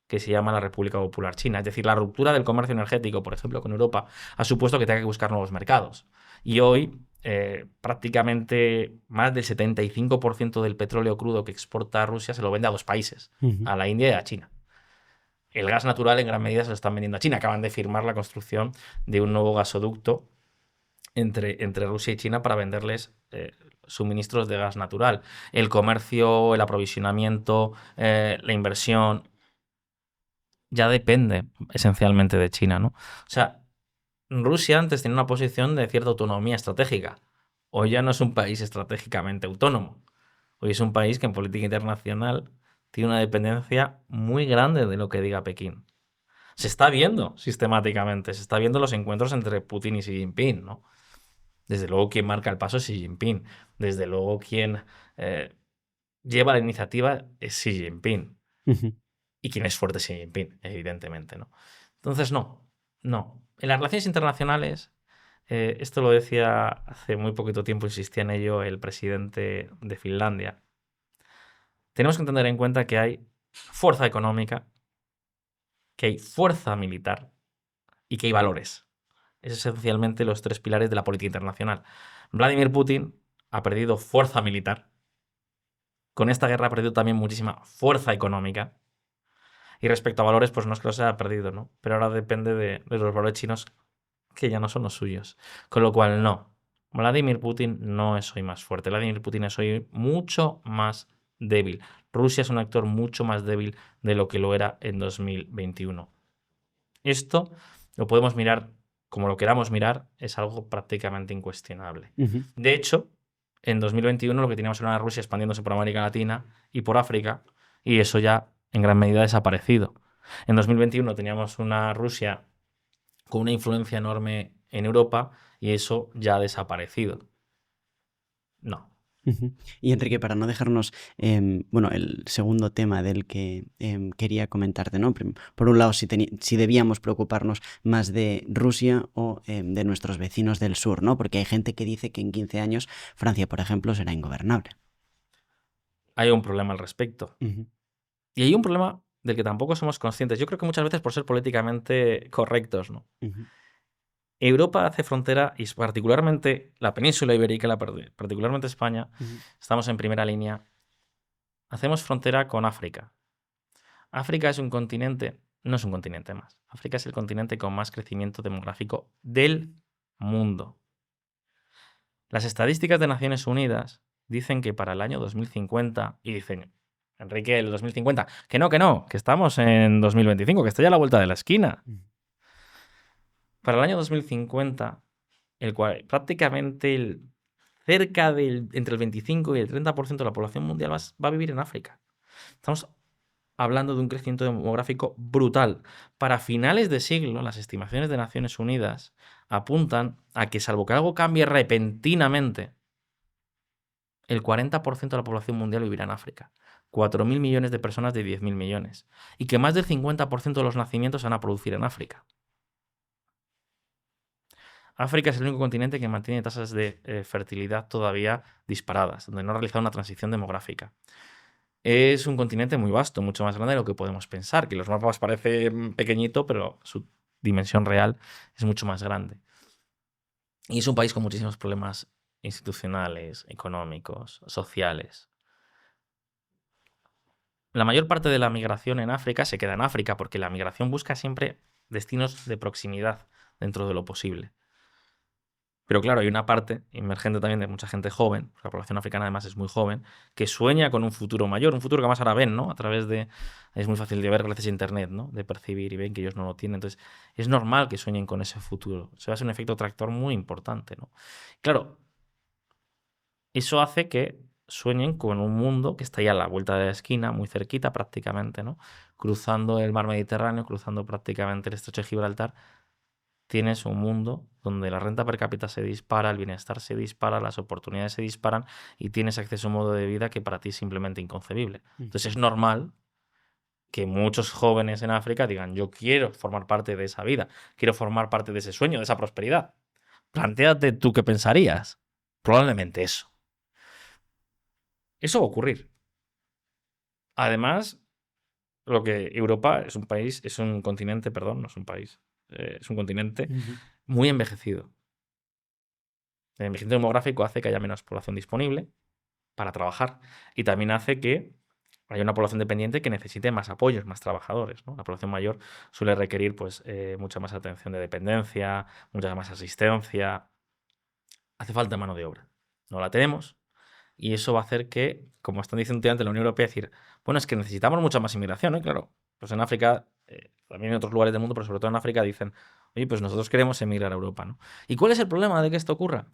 que se llama la República Popular China. Es decir, la ruptura del comercio energético, por ejemplo, con Europa, ha supuesto que tenga que buscar nuevos mercados. Y hoy, prácticamente más del 75% del petróleo crudo que exporta Rusia se lo vende a dos países, a la India y a China. El gas natural en gran medida se lo están vendiendo a China. Acaban de firmar la construcción de un nuevo gasoducto entre Rusia y China para venderles suministros de gas natural. El comercio, el aprovisionamiento, la inversión ya depende esencialmente de China, ¿no? O sea, Rusia antes tenía una posición de cierta autonomía estratégica. Hoy ya no es un país estratégicamente autónomo. Hoy es un país que en política internacional tiene una dependencia muy grande de lo que diga Pekín. Se está viendo sistemáticamente, se está viendo los encuentros entre Putin y Xi Jinping, ¿no? Desde luego quien marca el paso es Xi Jinping. Desde luego quien lleva la iniciativa es Xi Jinping. Y quien es fuerte es Xi Jinping, evidentemente, ¿no? Entonces, no. En las relaciones internacionales, esto lo decía hace muy poquito tiempo, insistía en ello el presidente de Finlandia. Tenemos que tener en cuenta que hay fuerza económica, que hay fuerza militar y que hay valores. Es esencialmente los tres pilares de la política internacional. Vladimir Putin ha perdido fuerza militar. Con esta guerra ha perdido también muchísima fuerza económica. Y respecto a valores, pues no es que los haya perdido, ¿no? Pero ahora depende de los valores chinos que ya no son los suyos. Con lo cual, no. Vladimir Putin no es hoy más fuerte. Vladimir Putin es hoy mucho más débil. Rusia es un actor mucho más débil de lo que lo era en 2021. Esto lo podemos mirar como lo queramos mirar, es algo prácticamente incuestionable. De hecho, en 2021 lo que teníamos era una Rusia expandiéndose por América Latina y por África, y eso ya en gran medida ha desaparecido. En 2021 teníamos una Rusia con una influencia enorme en Europa y eso ya ha desaparecido. No. Y Enrique, para no dejarnos, el segundo tema del que quería comentarte, ¿no? Por un lado, si debíamos preocuparnos más de Rusia o de nuestros vecinos del sur, ¿no? Porque hay gente que dice que en 15 años Francia, por ejemplo, será ingobernable. Hay un problema al respecto. Y hay un problema del que tampoco somos conscientes. Yo creo que muchas veces por ser políticamente correctos, ¿no? Europa hace frontera, y particularmente la península ibérica, particularmente España, estamos en primera línea. Hacemos frontera con África. África es un continente, no es un continente más. África es el continente con más crecimiento demográfico del mundo. Las estadísticas de Naciones Unidas dicen que para el año 2050, y dicen, Enrique, el 2050, que no, que estamos en 2025, que está ya a la vuelta de la esquina. Para el año 2050, prácticamente entre el 25 y el 30% de la población mundial va a vivir en África. Estamos hablando de un crecimiento demográfico brutal. Para finales de siglo, las estimaciones de Naciones Unidas apuntan a que, salvo que algo cambie repentinamente, el 40% de la población mundial vivirá en África. 4.000 millones de personas de 10.000 millones. Y que más del 50% de los nacimientos se van a producir en África. África es el único continente que mantiene tasas de fertilidad todavía disparadas, donde no ha realizado una transición demográfica. Es un continente muy vasto, mucho más grande de lo que podemos pensar, que los mapas parecen pequeñito, pero su dimensión real es mucho más grande. Y es un país con muchísimos problemas institucionales, económicos, sociales. La mayor parte de la migración en África se queda en África, porque la migración busca siempre destinos de proximidad dentro de lo posible. Pero claro, hay una parte emergente también de mucha gente joven, porque la población africana además es muy joven, que sueña con un futuro mayor, un futuro que más ahora ven, ¿no? Es muy fácil de ver gracias a Internet, ¿no? De percibir y ven que ellos no lo tienen. Entonces, es normal que sueñen con ese futuro. Se va a hacer un efecto tractor muy importante, ¿no? Claro, eso hace que sueñen con un mundo que está ya a la vuelta de la esquina, muy cerquita prácticamente, ¿no? Cruzando el mar Mediterráneo, cruzando prácticamente el estrecho de Gibraltar, tienes un mundo donde la renta per cápita se dispara, el bienestar se dispara, las oportunidades se disparan y tienes acceso a un modo de vida que para ti es simplemente inconcebible. Entonces es normal que muchos jóvenes en África digan, yo quiero formar parte de esa vida, quiero formar parte de ese sueño, de esa prosperidad. Plantéate tú qué pensarías. Probablemente eso. Eso va a ocurrir. Además, Europa es un país, es un continente, perdón, no es un país, es un continente muy envejecido. El envejecimiento demográfico hace que haya menos población disponible para trabajar y también hace que haya una población dependiente que necesite más apoyos, más trabajadores, ¿no? La población mayor suele requerir pues, mucha más atención de dependencia, mucha más asistencia. Hace falta mano de obra. No la tenemos y eso va a hacer que, como están diciendo últimamente la Unión Europea, decir, bueno, es que necesitamos mucha más inmigración, ¿no? Y claro, pues en África, también en otros lugares del mundo, pero sobre todo en África, dicen, oye, pues nosotros queremos emigrar a Europa, ¿no? ¿Y cuál es el problema de que esto ocurra?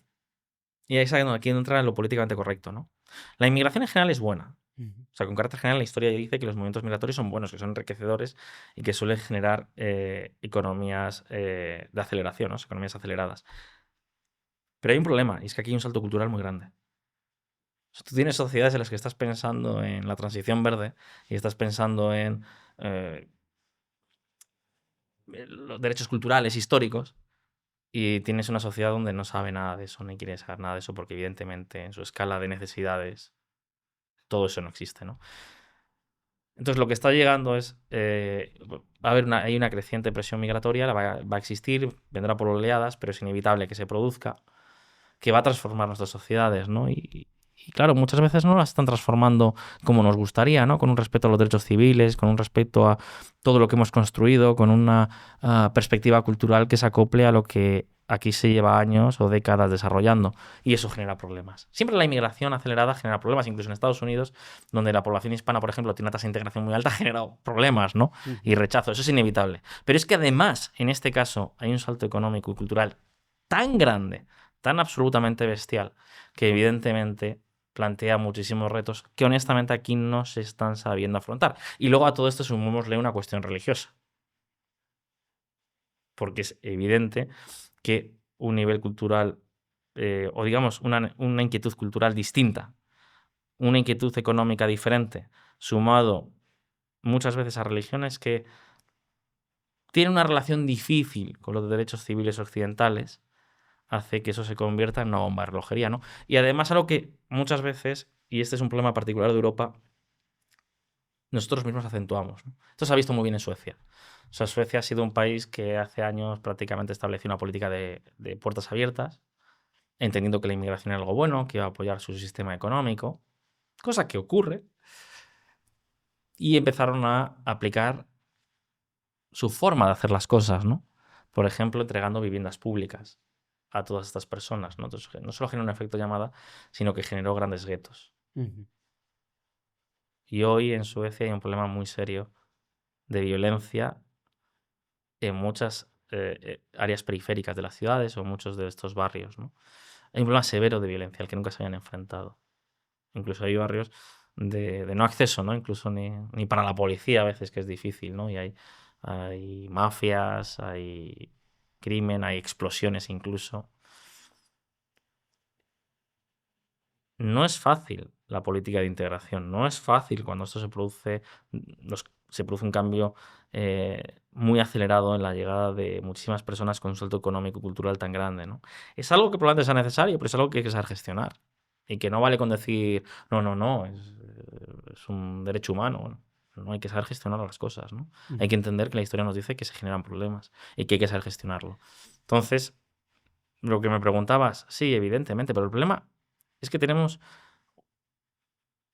Y ahí es aquí entra en lo políticamente correcto, ¿no? La inmigración en general es buena. O sea, con carácter general, la historia dice que los movimientos migratorios son buenos, que son enriquecedores y que suelen generar economías de aceleración, ¿no? Economías aceleradas. Pero hay un problema, y es que aquí hay un salto cultural muy grande. O sea, tú tienes sociedades en las que estás pensando en la transición verde y estás pensando en los derechos culturales, históricos, y tienes una sociedad donde no sabe nada de eso, ni quiere saber nada de eso, porque evidentemente en su escala de necesidades todo eso no existe, ¿no? Entonces lo que está llegando es, hay una creciente presión migratoria, va a existir, vendrá por oleadas, pero es inevitable que se produzca, que va a transformar nuestras sociedades, ¿no? Y Y claro, muchas veces no las están transformando como nos gustaría, ¿no? Con un respeto a los derechos civiles, con un respeto a todo lo que hemos construido, con una perspectiva cultural que se acople a lo que aquí se lleva años o décadas desarrollando. Y eso genera problemas. Siempre la inmigración acelerada genera problemas, incluso en Estados Unidos, donde la población hispana, por ejemplo, tiene una tasa de integración muy alta, ha generado problemas, ¿no? Y rechazo. Eso es inevitable. Pero es que además, en este caso, hay un salto económico y cultural tan grande, tan absolutamente bestial, que evidentemente plantea muchísimos retos que honestamente aquí no se están sabiendo afrontar. Y luego a todo esto sumémosle una cuestión religiosa. Porque es evidente que un nivel cultural, o digamos una inquietud cultural distinta, una inquietud económica diferente, sumado muchas veces a religiones que tienen una relación difícil con los derechos civiles occidentales, hace que eso se convierta en una bomba de relojería, ¿no? Y además algo que muchas veces, y este es un problema particular de Europa, nosotros mismos acentuamos, ¿no? Esto se ha visto muy bien en Suecia. O sea, Suecia ha sido un país que hace años prácticamente estableció una política de puertas abiertas, entendiendo que la inmigración era algo bueno, que iba a apoyar su sistema económico, cosa que ocurre, y empezaron a aplicar su forma de hacer las cosas, ¿no? Por ejemplo, entregando viviendas públicas a todas estas personas, ¿no? Entonces, no solo generó un efecto llamada, sino que generó grandes guetos. Y hoy en Suecia hay un problema muy serio de violencia en muchas áreas periféricas de las ciudades o en muchos de estos barrios, ¿no? Hay un problema severo de violencia al que nunca se habían enfrentado. Incluso hay barrios de no acceso, ¿no? Incluso ni para la policía a veces, que es difícil, ¿no? Y hay mafias, hay crimen, hay explosiones incluso. No es fácil la política de integración, no es fácil cuando esto se produce, se produce un cambio muy acelerado en la llegada de muchísimas personas con un salto económico y cultural tan grande, ¿no? Es algo que probablemente sea necesario, pero es algo que hay que saber gestionar. Y que no vale con decir, no, es un derecho humano. No, hay que saber gestionar las cosas, ¿no? Hay que entender que la historia nos dice que se generan problemas y que hay que saber gestionarlo. Entonces, lo que me preguntabas, sí, evidentemente, pero el problema es que tenemos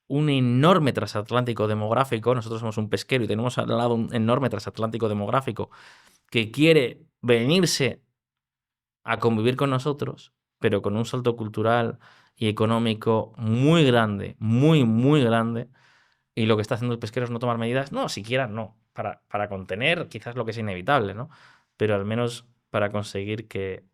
un enorme transatlántico demográfico. Nosotros somos un pesquero y tenemos al lado un enorme transatlántico demográfico que quiere venirse a convivir con nosotros, pero con un salto cultural y económico muy grande, muy grande. Y lo que está haciendo el pesquero es no tomar medidas, no, siquiera no, para contener quizás lo que es inevitable, ¿no? Pero al menos para conseguir que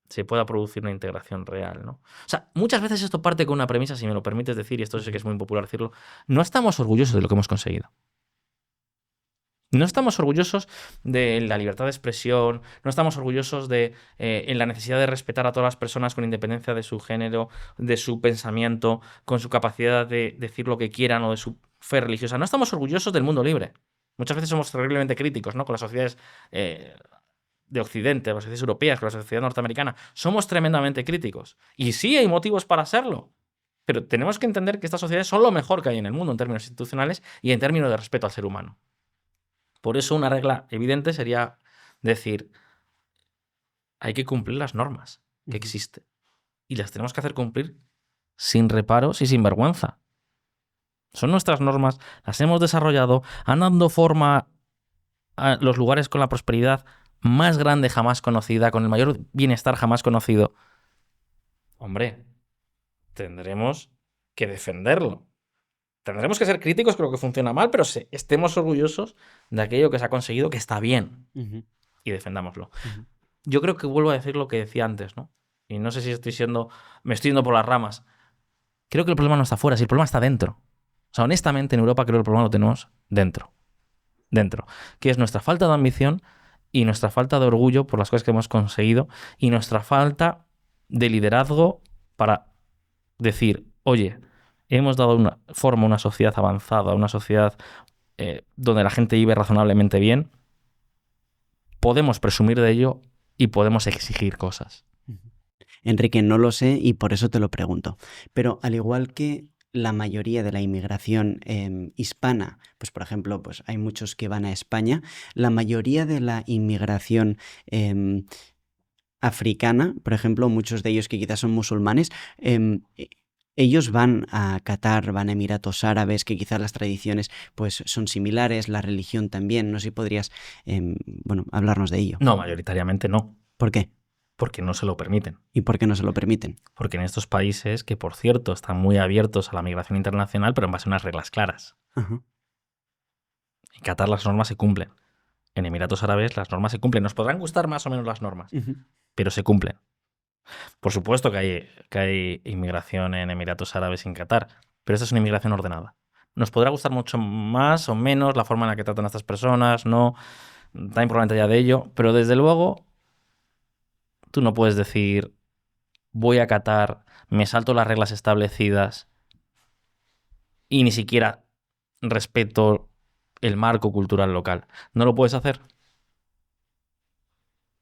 se pueda producir una integración real, ¿no? O sea, muchas veces esto parte con una premisa, si me lo permites decir, y esto sé que es muy impopular decirlo, no estamos orgullosos de lo que hemos conseguido. No estamos orgullosos de la libertad de expresión, no estamos orgullosos de en la necesidad de respetar a todas las personas con independencia de su género, de su pensamiento, con su capacidad de decir lo que quieran o de su fe religiosa. No estamos orgullosos del mundo libre. Muchas veces somos terriblemente críticos, ¿no? Con las sociedades de Occidente, las sociedades europeas, con la sociedad norteamericana. Somos tremendamente críticos. Y sí hay motivos para serlo. Pero tenemos que entender que estas sociedades son lo mejor que hay en el mundo en términos institucionales y en términos de respeto al ser humano. Por eso una regla evidente sería decir, hay que cumplir las normas que existen. Y las tenemos que hacer cumplir sin reparos y sin vergüenza. Son nuestras normas, las hemos desarrollado, han dado forma a los lugares con la prosperidad más grande jamás conocida, con el mayor bienestar jamás conocido. Hombre, tendremos que defenderlo. Tendremos que ser críticos con lo que funciona mal, pero estemos orgullosos de aquello que se ha conseguido, que está bien, y defendámoslo. Yo creo que vuelvo a decir lo que decía antes, ¿no? Y no sé si me estoy yendo por las ramas. Creo que el problema no está fuera, si el problema está dentro. O sea, honestamente, en Europa creo que el problema lo tenemos dentro. Dentro. Que es nuestra falta de ambición y nuestra falta de orgullo por las cosas que hemos conseguido y nuestra falta de liderazgo para decir, oye, hemos dado una forma a una sociedad avanzada, una sociedad donde la gente vive razonablemente bien, podemos presumir de ello y podemos exigir cosas. Enrique, no lo sé y por eso te lo pregunto. Pero al igual que la mayoría de la inmigración hispana, pues por ejemplo, pues hay muchos que van a España, la mayoría de la inmigración africana, por ejemplo, muchos de ellos que quizás son musulmanes, Ellos van a Qatar, van a Emiratos Árabes, que quizás las tradiciones pues son similares, la religión también. No sé si podrías, hablarnos de ello. No, mayoritariamente no, ¿Por qué? porque no se lo permiten. ¿Y por qué no se lo permiten? Porque en estos países, que por cierto están muy abiertos a la migración internacional, pero en base a unas reglas claras. Ajá. En Qatar las normas se cumplen. En Emiratos Árabes las normas se cumplen. Nos podrán gustar más o menos las normas, Ujú. pero se cumplen. Por supuesto que hay inmigración en Emiratos Árabes y en Qatar, pero esta es una inmigración ordenada. Nos podrá gustar mucho más o menos la forma en la que tratan a estas personas, no, también probablemente ya de ello, pero desde luego tú no puedes decir voy a Qatar, me salto las reglas establecidas y ni siquiera respeto el marco cultural local. ¿No lo puedes hacer?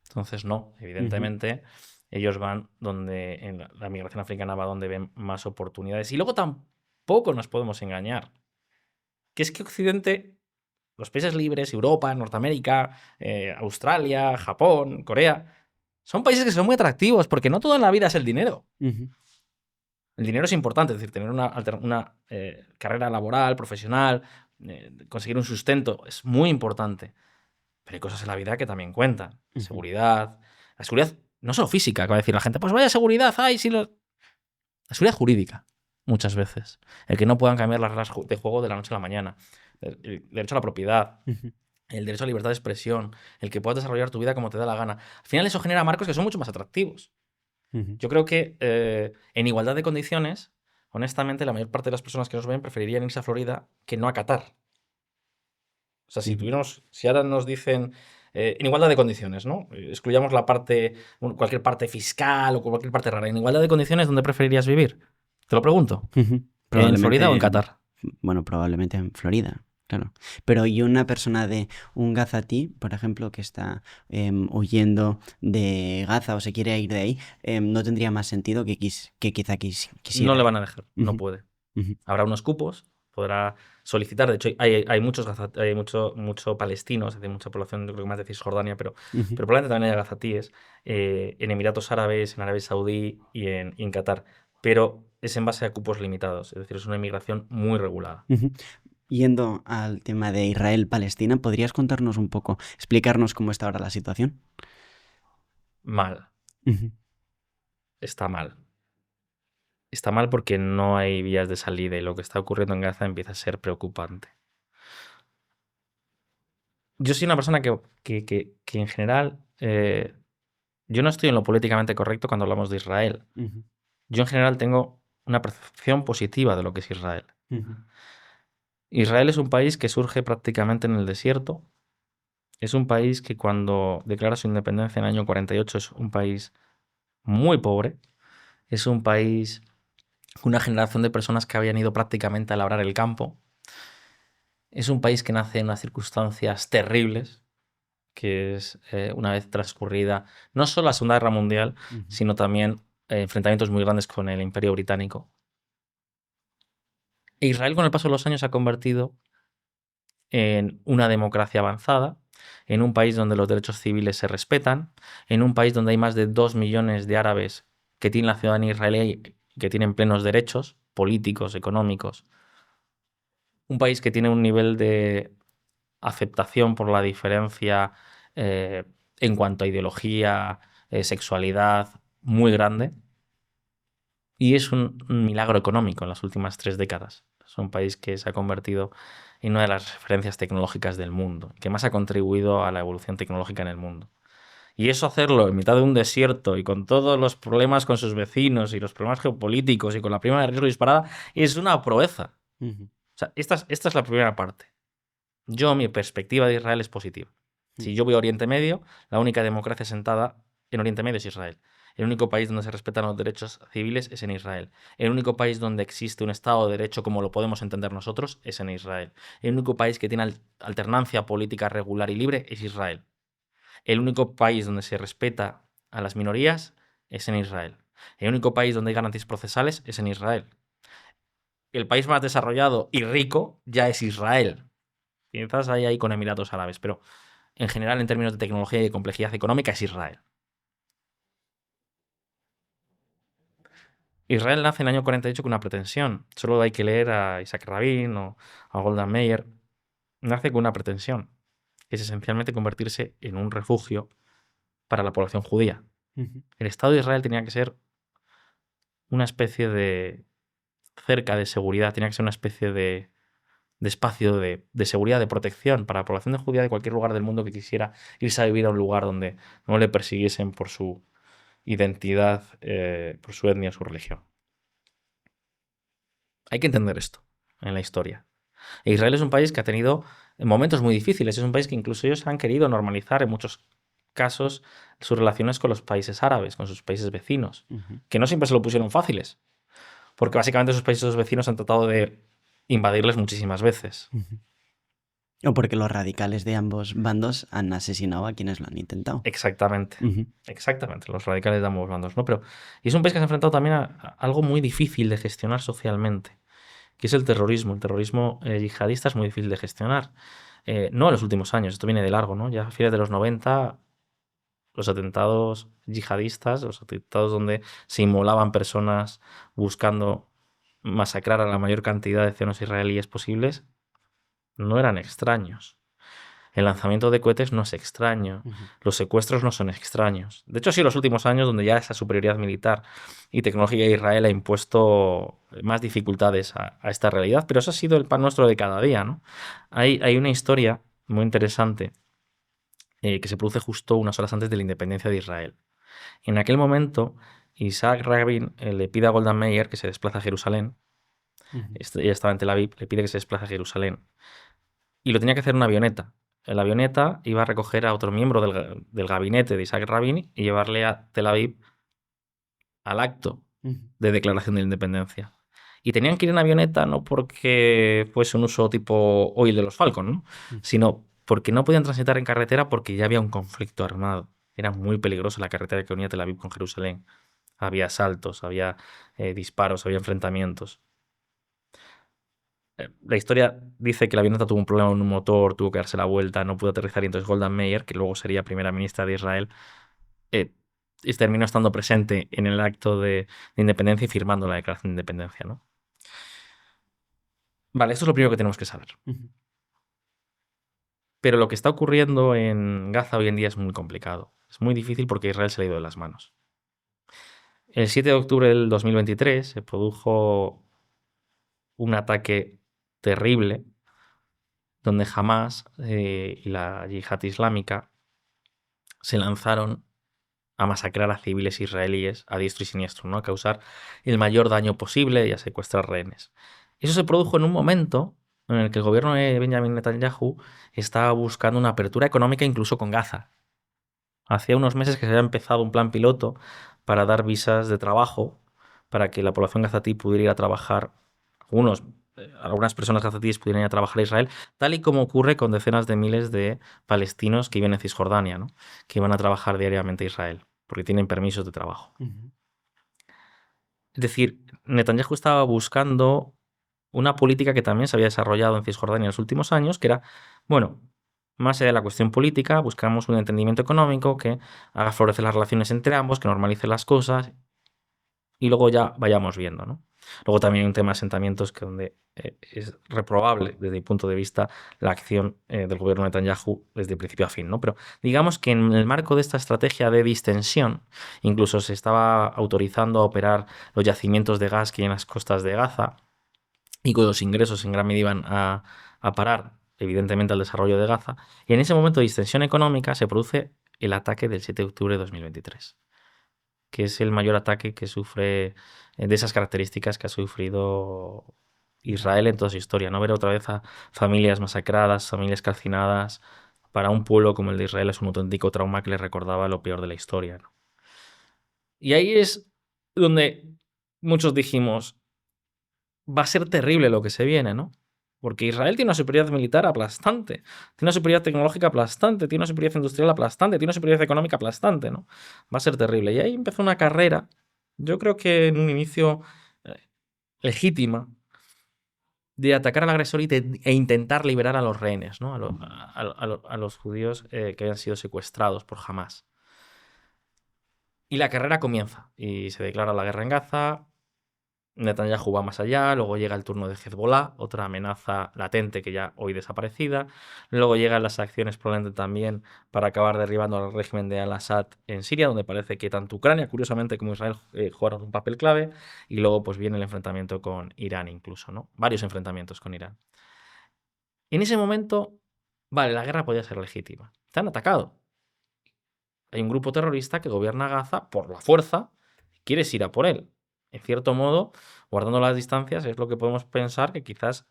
Entonces, no, evidentemente, ellos van donde en la migración africana va donde ven más oportunidades. Y luego tampoco nos podemos engañar, que es que Occidente, los países libres, Europa, Norteamérica, Australia, Japón, Corea, son países que son muy atractivos porque no todo en la vida es el dinero. Ujú. El dinero es importante, es decir, tener una carrera laboral, profesional, conseguir un sustento es muy importante. Pero hay cosas en la vida que también cuentan. Ujú. Seguridad. La seguridad no solo física, que va a decir la gente, pues vaya seguridad, ay, sí lo... La seguridad jurídica, muchas veces. El que no puedan cambiar las reglas de juego de la noche a la mañana. El derecho a la propiedad. Ujú. El derecho a la libertad de expresión. El que puedas desarrollar tu vida como te da la gana. Al final eso genera marcos que son mucho más atractivos. Ujú. Yo creo que en igualdad de condiciones, honestamente, la mayor parte de las personas que nos ven preferirían irse a Florida que no a Qatar. O sea, si ahora nos dicen en igualdad de condiciones, ¿no? Excluyamos la parte, cualquier parte fiscal o cualquier parte rara. En igualdad de condiciones, ¿dónde preferirías vivir? Te lo pregunto. Ujú. ¿En Florida o en Probablemente, Qatar? bueno, probablemente en Florida, claro. Pero y una persona de un gazatí, por ejemplo, que está huyendo de Gaza o se quiere ir de ahí, ¿no tendría más sentido que No le quisiera? van a dejar, no Ujú. puede. Ujú. Habrá unos cupos, podrá solicitar. De hecho, hay muchos hay mucho palestinos, hay mucha población, yo creo que más de Cisjordania, Ujú. pero probablemente también hay gazatíes en Emiratos Árabes, en Arabia Saudí y en Qatar. Pero es en base a cupos limitados, es decir, es una inmigración muy regulada. Ujú. Yendo al tema de Israel-Palestina, ¿podrías contarnos un poco, explicarnos cómo está ahora la situación? Mal, Ujú. está mal. Está mal porque no hay vías de salida y lo que está ocurriendo en Gaza empieza a ser preocupante. Yo soy una persona que en general, yo no estoy en lo políticamente correcto cuando hablamos de Israel. Ujú. Yo en general tengo una percepción positiva de lo que es Israel. Ujú. Israel es un país que surge prácticamente en el desierto. Es un país que cuando declara su independencia en el año 48 es un país muy pobre. Es un país con una generación de personas que habían ido prácticamente a labrar el campo. Es un país que nace en unas circunstancias terribles, que es una vez transcurrida no solo la Segunda Guerra Mundial, Ujú. sino también enfrentamientos muy grandes con el Imperio Británico. E Israel con el paso de los años se ha convertido en una democracia avanzada, en un país donde los derechos civiles se respetan, en un país donde hay más de 2 millones de árabes que tienen la ciudadanía israelí y que tienen plenos derechos políticos, económicos. Un país que tiene un nivel de aceptación por la diferencia en cuanto a ideología, sexualidad, muy grande. Y es un milagro económico en las últimas 3 décadas. Es un país que se ha convertido en una de las referencias tecnológicas del mundo, que más ha contribuido a la evolución tecnológica en el mundo. Y eso hacerlo en mitad de un desierto y con todos los problemas con sus vecinos y los problemas geopolíticos y con la prima de riesgo disparada, es una proeza. Ujú. O sea, esta es la primera parte. Mi perspectiva de Israel es positiva. Ujú. Si yo voy a Oriente Medio, la única democracia sentada en Oriente Medio es Israel. El único país donde se respetan los derechos civiles es en Israel. El único país donde existe un Estado de Derecho como lo podemos entender nosotros es en Israel. El único país que tiene alternancia política regular y libre es Israel. El único país donde se respeta a las minorías es en Israel. El único país donde hay garantías procesales es en Israel. El país más desarrollado y rico ya es Israel. Quizás hay ahí con Emiratos Árabes, pero en general, en términos de tecnología y de complejidad económica, es Israel. Israel nace en el año 48 con una pretensión. Solo hay que leer a Isaac Rabin o a Golda Meir. Nace con una pretensión, que es esencialmente convertirse en un refugio para la población judía. El Estado de Israel tenía que ser una especie de cerca de seguridad, tenía que ser una especie de espacio de seguridad, de protección para la población de judía de cualquier lugar del mundo que quisiera irse a vivir a un lugar donde no le persiguiesen por su identidad, por su etnia, su religión. Hay que entender esto en la historia. Israel es un país que ha tenido momentos muy difíciles, es un país que incluso ellos han querido normalizar en muchos casos sus relaciones con los países árabes, con sus países vecinos, que no siempre se lo pusieron fáciles, porque básicamente sus países vecinos han tratado de invadirles muchísimas veces. O porque los radicales de ambos bandos han asesinado a quienes lo han intentado. Exactamente, exactamente, los radicales de ambos bandos, ¿no? Pero, y es un país que se ha enfrentado también a algo muy difícil de gestionar socialmente, que es el terrorismo. El terrorismo yihadista es muy difícil de gestionar. No en los últimos años, esto viene de largo, ¿no? Ya a fines de los 90, los atentados yihadistas, los atentados donde se inmolaban personas buscando masacrar a la mayor cantidad de ciudadanos israelíes posibles, no eran extraños. El lanzamiento de cohetes no es extraño. Los secuestros no son extraños. De hecho, ha sido los últimos años donde ya esa superioridad militar y tecnológica de Israel ha impuesto más dificultades a esta realidad, pero eso ha sido el pan nuestro de cada día, ¿no? Hay una historia muy interesante que se produce justo unas horas antes de la independencia de Israel. En aquel momento, Isaac Rabin le pide a Golda Meir que se desplace a Jerusalén. Ella estaba en Tel Aviv, le pide que se desplace a Jerusalén. Y lo tenía que hacer en una avioneta. La avioneta iba a recoger a otro miembro del gabinete de Isaac Rabin y llevarle a Tel Aviv al acto de declaración de la independencia. Y tenían que ir en avioneta no porque fuese un uso tipo hoy de los Falcon, ¿no? Sino porque no podían transitar en carretera porque ya había un conflicto armado. Era muy peligrosa la carretera que unía Tel Aviv con Jerusalén. Había asaltos, había disparos, había enfrentamientos. La historia dice que la avioneta tuvo un problema en un motor, tuvo que darse la vuelta, no pudo aterrizar y entonces Golda Meir, que luego sería primera ministra de Israel, terminó estando presente en el acto de independencia y firmando la declaración de independencia, ¿no? Vale, esto es lo primero que tenemos que saber. Pero lo que está ocurriendo en Gaza hoy en día es muy complicado. Es muy difícil porque Israel se le ha ido de las manos. El 7 de octubre del 2023 se produjo un ataque terrible donde Hamás y la Yihad Islámica se lanzaron a masacrar a civiles israelíes a diestro y siniestro, ¿no? A causar el mayor daño posible y a secuestrar rehenes. Eso se produjo en un momento en el que el gobierno de Benjamin Netanyahu estaba buscando una apertura económica incluso con Gaza. Hacía unos meses que se había empezado un plan piloto para dar visas de trabajo para que la población gazatí pudiera ir a trabajar, algunas personas gazatíes pudieran ir a trabajar a Israel, tal y como ocurre con decenas de miles de palestinos que viven en Cisjordania, ¿no? Que van a trabajar diariamente a Israel, porque tienen permisos de trabajo. Es decir, Netanyahu estaba buscando una política que también se había desarrollado en Cisjordania en los últimos años, que era, bueno, más allá de la cuestión política, buscamos un entendimiento económico que haga florecer las relaciones entre ambos, que normalice las cosas y luego ya vayamos viendo, ¿no? Luego también hay un tema de asentamientos que donde es reprobable desde mi punto de vista la acción del gobierno de Netanyahu desde principio a fin, ¿no? Pero digamos que en el marco de esta estrategia de distensión, incluso se estaba autorizando a operar los yacimientos de gas que hay en las costas de Gaza y cuyos ingresos en gran medida iban a parar evidentemente al desarrollo de Gaza. Y en ese momento de distensión económica se produce el ataque del 7 de octubre de 2023. Que es el mayor ataque que sufre, de esas características que ha sufrido Israel en toda su historia. No ver otra vez a familias masacradas, familias calcinadas, para un pueblo como el de Israel es un auténtico trauma que le recordaba lo peor de la historia, ¿no? Y ahí es donde muchos dijimos, va a ser terrible lo que se viene, ¿no? Porque Israel tiene una superioridad militar aplastante, tiene una superioridad tecnológica aplastante, tiene una superioridad industrial aplastante, tiene una superioridad económica aplastante, ¿no? Va a ser terrible. Y ahí empezó una carrera, yo creo que en un inicio legítima, de atacar al agresor e intentar liberar a los rehenes, ¿no? A los judíos que habían sido secuestrados por Hamás. Y la carrera comienza y se declara la guerra en Gaza. Netanyahu va más allá, luego llega el turno de Hezbollah, otra amenaza latente que ya hoy desaparecida. Luego llegan las acciones probablemente también para acabar derribando al régimen de Al-Assad en Siria, donde parece que tanto Ucrania, curiosamente, como Israel jugaron un papel clave. Y luego pues viene el enfrentamiento con Irán incluso, ¿no? Varios enfrentamientos con Irán. En ese momento, vale, la guerra podía ser legítima. Te han atacado. Hay un grupo terrorista que gobierna Gaza por la fuerza, quieres ir a por él. En cierto modo, guardando las distancias, es lo que podemos pensar que quizás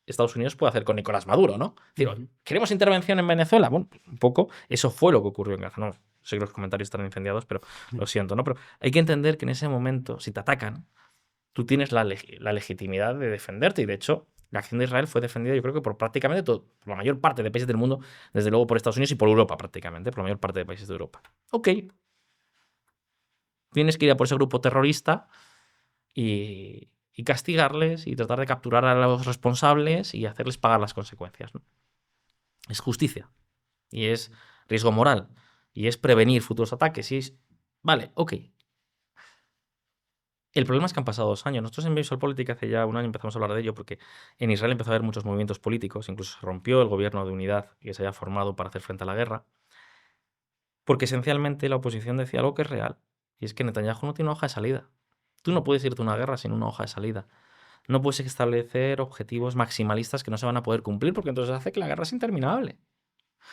Estados Unidos puede hacer con Nicolás Maduro, ¿no? Es decir, ¿queremos intervención en Venezuela? Bueno, un poco, eso fue lo que ocurrió en Gaza. No sé que los comentarios están incendiados, pero lo siento, ¿no? Pero hay que entender que en ese momento, si te atacan, tú tienes la legitimidad de defenderte. Y de hecho, la acción de Israel fue defendida, yo creo que por prácticamente todo, por la mayor parte de países del mundo, desde luego por Estados Unidos y por Europa prácticamente, por la mayor parte de países de Europa. Ok. Tienes que ir a por ese grupo terrorista y castigarles y tratar de capturar a los responsables y hacerles pagar las consecuencias, ¿no? Es justicia. Y es riesgo moral. Y es prevenir futuros ataques. Y es... Vale, ok. El problema es que han pasado 2 años. Nosotros en VisualPolitik hace ya un año empezamos a hablar de ello porque en Israel empezó a haber muchos movimientos políticos. Incluso se rompió el gobierno de unidad que se había formado para hacer frente a la guerra. Porque esencialmente la oposición decía algo que es real. Y es que Netanyahu no tiene una hoja de salida. Tú no puedes irte a una guerra sin una hoja de salida. No puedes establecer objetivos maximalistas que no se van a poder cumplir porque entonces hace que la guerra sea interminable.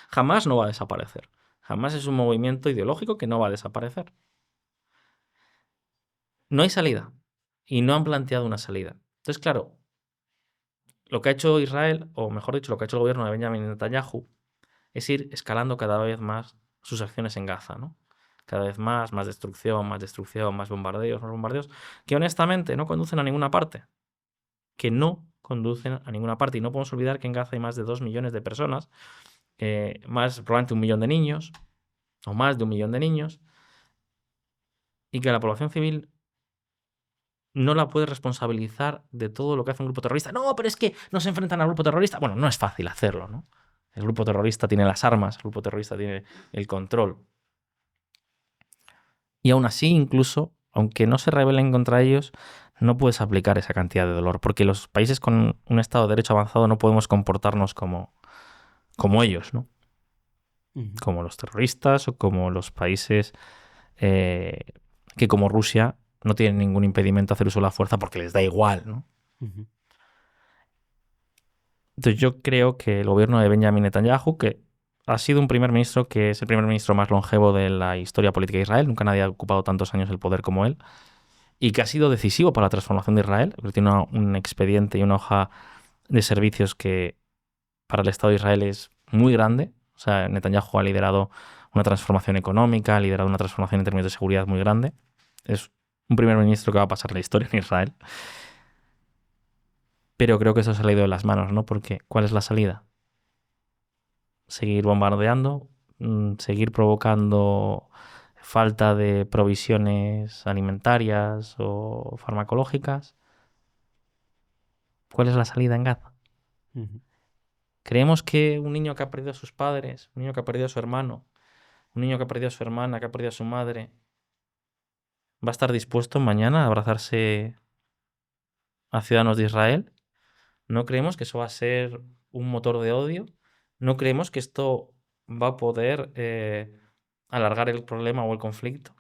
Jamás no va a desaparecer. Jamás es un movimiento ideológico que no va a desaparecer. No hay salida. Y no han planteado una salida. Entonces, claro, lo que ha hecho Israel, o mejor dicho, lo que ha hecho el gobierno de Benjamin Netanyahu, es ir escalando cada vez más sus acciones en Gaza, ¿no? Cada vez más destrucción, más bombardeos, que honestamente no conducen a ninguna parte. Que no conducen a ninguna parte. Y no podemos olvidar que en Gaza hay más de 2 millones de personas, probablemente 1 millón de niños, o más de 1 millón de niños, y que la población civil no la puede responsabilizar de todo lo que hace un grupo terrorista. No, pero es que no se enfrentan al grupo terrorista. Bueno, no es fácil hacerlo, ¿no? El grupo terrorista tiene las armas, el grupo terrorista tiene el control. Y aún así, incluso, aunque no se rebelen contra ellos, no puedes aplicar esa cantidad de dolor, porque los países con un Estado de Derecho avanzado no podemos comportarnos como ellos, ¿no? Como los terroristas o como los países que, como Rusia, no tienen ningún impedimento a hacer uso de la fuerza porque les da igual, ¿no? Entonces yo creo que el gobierno de Benjamin Netanyahu, que ha sido un primer ministro que es el primer ministro más longevo de la historia política de Israel, nunca nadie ha ocupado tantos años el poder como él, y que ha sido decisivo para la transformación de Israel, porque tiene un expediente y una hoja de servicios que para el Estado de Israel es muy grande. O sea, Netanyahu ha liderado una transformación económica, ha liderado una transformación en términos de seguridad muy grande. Es un primer ministro que va a pasar la historia en Israel. Pero creo que eso se ha ido de las manos, ¿no? Porque ¿cuál es la salida? Seguir bombardeando, seguir provocando falta de provisiones alimentarias o farmacológicas. ¿Cuál es la salida en Gaza? Creemos que un niño que ha perdido a sus padres, un niño que ha perdido a su hermano, un niño que ha perdido a su hermana, que ha perdido a su madre, va a estar dispuesto mañana a abrazarse a ciudadanos de Israel. No creemos que eso va a ser un motor de odio. No creemos que esto va a poder alargar el problema o el conflicto.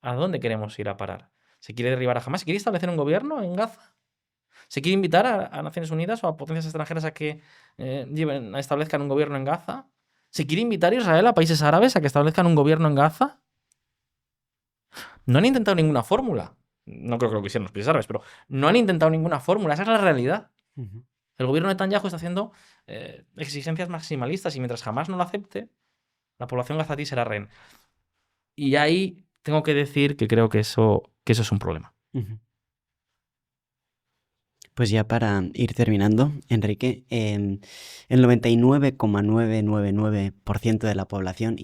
¿A dónde queremos ir a parar? ¿Se quiere derribar a Hamás? ¿Se quiere establecer un gobierno en Gaza? ¿Se quiere invitar a Naciones Unidas o a potencias extranjeras a que establezcan un gobierno en Gaza? ¿Se quiere invitar a Israel, a países árabes, a que establezcan un gobierno en Gaza? No han intentado ninguna fórmula. No creo que lo quisieran los países árabes, pero no han intentado ninguna fórmula. Esa es la realidad. El gobierno de Netanyahu está haciendo exigencias maximalistas y mientras jamás no lo acepte, la población gazatí será rehén. Y ahí tengo que decir que creo que eso es un problema. Pues ya para ir terminando, Enrique, el 99,999% de la población,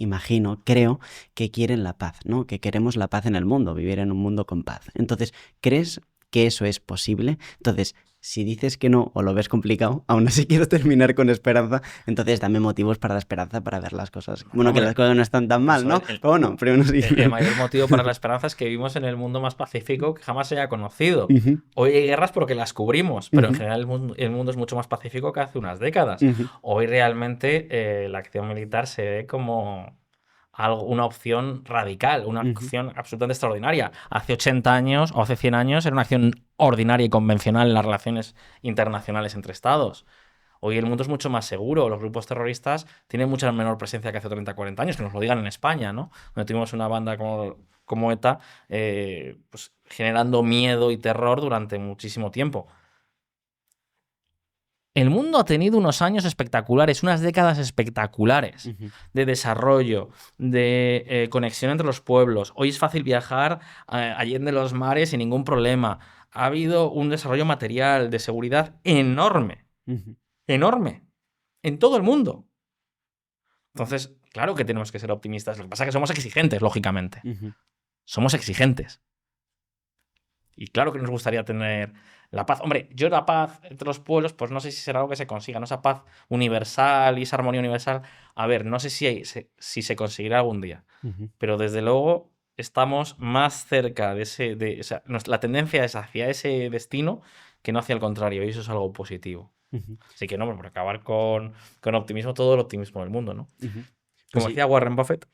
creo que quieren la paz, ¿no? Que queremos la paz en el mundo, vivir en un mundo con paz. Entonces, ¿crees que eso es posible? Entonces, Si dices que no o lo ves complicado, aún así quiero terminar con esperanza, entonces dame motivos para la esperanza, para ver las cosas. Bueno, Hombre, que las cosas no están tan mal, ¿no? Pero bueno, primero sí. El mayor motivo para la esperanza es que vivimos en el mundo más pacífico que jamás se haya conocido. Ujú, Hoy hay guerras porque las cubrimos, pero en ujú, general el mundo es mucho más pacífico que hace unas décadas. ujú, Hoy realmente la acción militar se ve como una opción radical, una ujú, acción absolutamente extraordinaria. Hace 80 años o hace 100 años era una acción ordinaria y convencional en las relaciones internacionales entre estados. Hoy el mundo es mucho más seguro. Los grupos terroristas tienen mucha menor presencia que hace 30 40 años, que nos lo digan en España, ¿no? Donde tuvimos una banda como ETA pues, generando miedo y terror durante muchísimo tiempo. El mundo ha tenido unos años espectaculares, unas décadas espectaculares ujú, de desarrollo, de conexión entre los pueblos. Hoy es fácil viajar allende los mares sin ningún problema. Ha habido un desarrollo material, de seguridad enorme, ujú, enorme, en todo el mundo. Entonces, claro que tenemos que ser optimistas. Lo que pasa es que somos exigentes, lógicamente. ujú, Somos exigentes. Y claro que nos gustaría tener la paz. Hombre, yo la paz entre los pueblos, pues no sé si será algo que se consiga, ¿no? Esa paz universal y esa armonía universal. A ver, no sé si se conseguirá algún día. ujú, Pero desde luego estamos más cerca de ese. O sea, la tendencia es hacia ese destino que no hacia el contrario. Y eso es algo positivo. ujú, Así que no, por acabar con optimismo, todo el optimismo del mundo, ¿no? ujú. Pues Como sí. decía Warren Buffett,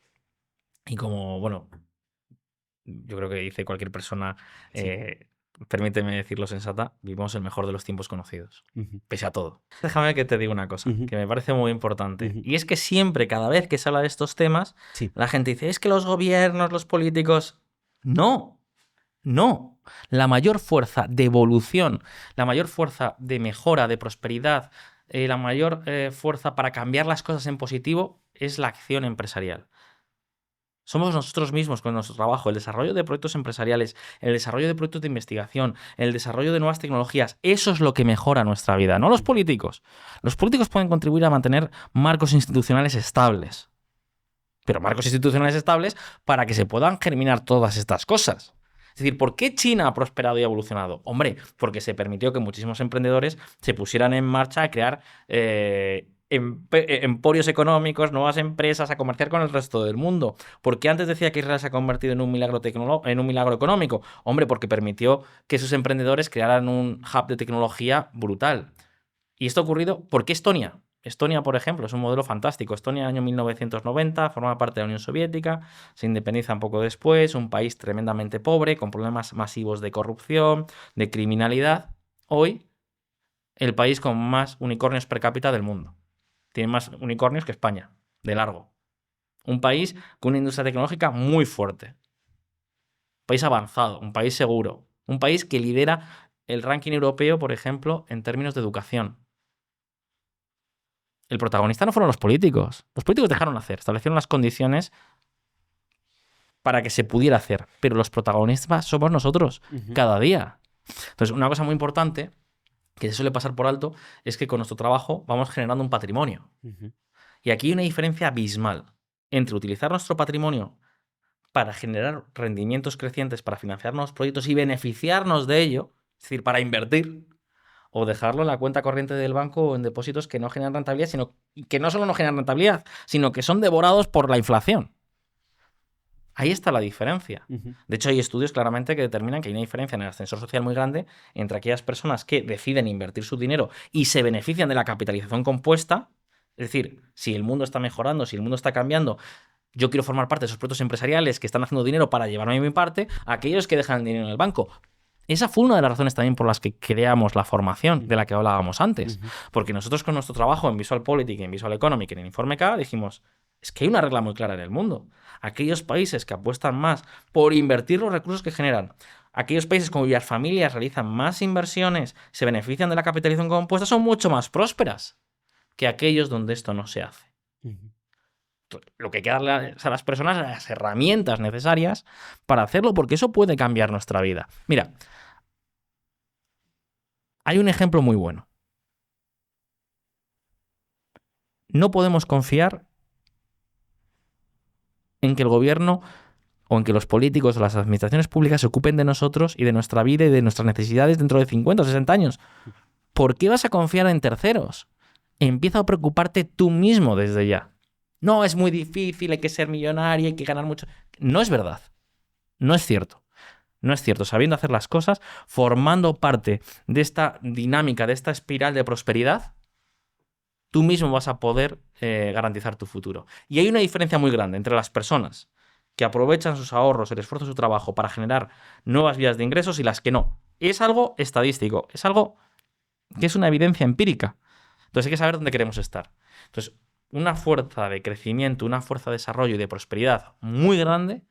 y como, bueno, yo creo que dice cualquier persona, Sí. eh, permíteme decirlo sensata, vivimos el mejor de los tiempos conocidos, Ujú, pese a todo. Déjame que te diga una cosa, ujú, que me parece muy importante. ujú. Y es que siempre, cada vez que se habla de estos temas, Sí. la gente dice, es que los gobiernos, los políticos... No, no. La mayor fuerza de evolución, la mayor fuerza de mejora, de prosperidad, la mayor fuerza para cambiar las cosas en positivo es la acción empresarial. Somos nosotros mismos con nuestro trabajo, el desarrollo de proyectos empresariales, el desarrollo de proyectos de investigación, el desarrollo de nuevas tecnologías. Eso es lo que mejora nuestra vida, no los políticos. Los políticos pueden contribuir a mantener marcos institucionales estables, pero marcos institucionales estables para que se puedan germinar todas estas cosas. Es decir, ¿por qué China ha prosperado y ha evolucionado? Hombre, porque se permitió que muchísimos emprendedores se pusieran en marcha a crear emporios económicos, nuevas empresas, a comerciar con el resto del mundo. ¿Por qué antes decía que Israel se ha convertido en un milagro económico? Hombre, porque permitió que sus emprendedores crearan un hub de tecnología brutal. Y esto ha ocurrido, ¿por qué Estonia? Estonia, por ejemplo, es un modelo fantástico. Estonia, año 1990, forma parte de la Unión Soviética, se independiza un poco después, un país tremendamente pobre, con problemas masivos de corrupción, de criminalidad. Hoy, el país con más unicornios per cápita del mundo. Tiene más unicornios que España, de largo. Un país con una industria tecnológica muy fuerte. Un país avanzado, un país seguro. Un país que lidera el ranking europeo, por ejemplo, en términos de educación. El protagonista no fueron los políticos. Los políticos dejaron hacer, establecieron las condiciones para que se pudiera hacer. Pero los protagonistas somos nosotros, Ujú, cada día. Entonces, una cosa muy importante que se suele pasar por alto es que con nuestro trabajo vamos generando un patrimonio. ujú, Y aquí hay una diferencia abismal entre utilizar nuestro patrimonio para generar rendimientos crecientes, para financiar nuevos proyectos y beneficiarnos de ello, es decir, para invertir, o dejarlo en la cuenta corriente del banco o en depósitos que no generan rentabilidad, sino que no solo no generan rentabilidad, sino que son devorados por la inflación. Ahí está la diferencia. ujú, De hecho, hay estudios claramente que determinan que hay una diferencia en el ascensor social muy grande entre aquellas personas que deciden invertir su dinero y se benefician de la capitalización compuesta. Es decir, si el mundo está mejorando, si el mundo está cambiando, yo quiero formar parte de esos proyectos empresariales que están haciendo dinero para llevarme mi parte, a aquellos que dejan el dinero en el banco. Esa fue una de las razones también por las que creamos la formación de la que hablábamos antes. ujú, Porque nosotros con nuestro trabajo en Visual Politics, en Visual Economic, en el Informe K, dijimos, es que hay una regla muy clara en el mundo. Aquellos países que apuestan más por invertir los recursos que generan, aquellos países cuyas familias realizan más inversiones, se benefician de la capitalización compuesta, son mucho más prósperas que aquellos donde esto no se hace. ujú. Lo que hay que darle a las personas las herramientas necesarias para hacerlo, porque eso puede cambiar nuestra vida. Mira, hay un ejemplo muy bueno. No podemos confiar en que el gobierno o en que los políticos o las administraciones públicas se ocupen de nosotros y de nuestra vida y de nuestras necesidades dentro de 50 o 60 años. ¿Por qué vas a confiar en terceros? Empieza a preocuparte tú mismo desde ya. No, es muy difícil, hay que ser millonario, hay que ganar mucho. No es verdad. No es cierto. No es cierto. Sabiendo hacer las cosas, formando parte de esta dinámica, de esta espiral de prosperidad, tú mismo vas a poder garantizar tu futuro. Y hay una diferencia muy grande entre las personas que aprovechan sus ahorros, el esfuerzo de su trabajo para generar nuevas vías de ingresos y las que no. Es algo estadístico, es algo que es una evidencia empírica. Entonces hay que saber dónde queremos estar. Entonces, una fuerza de crecimiento, una fuerza de desarrollo y de prosperidad muy grande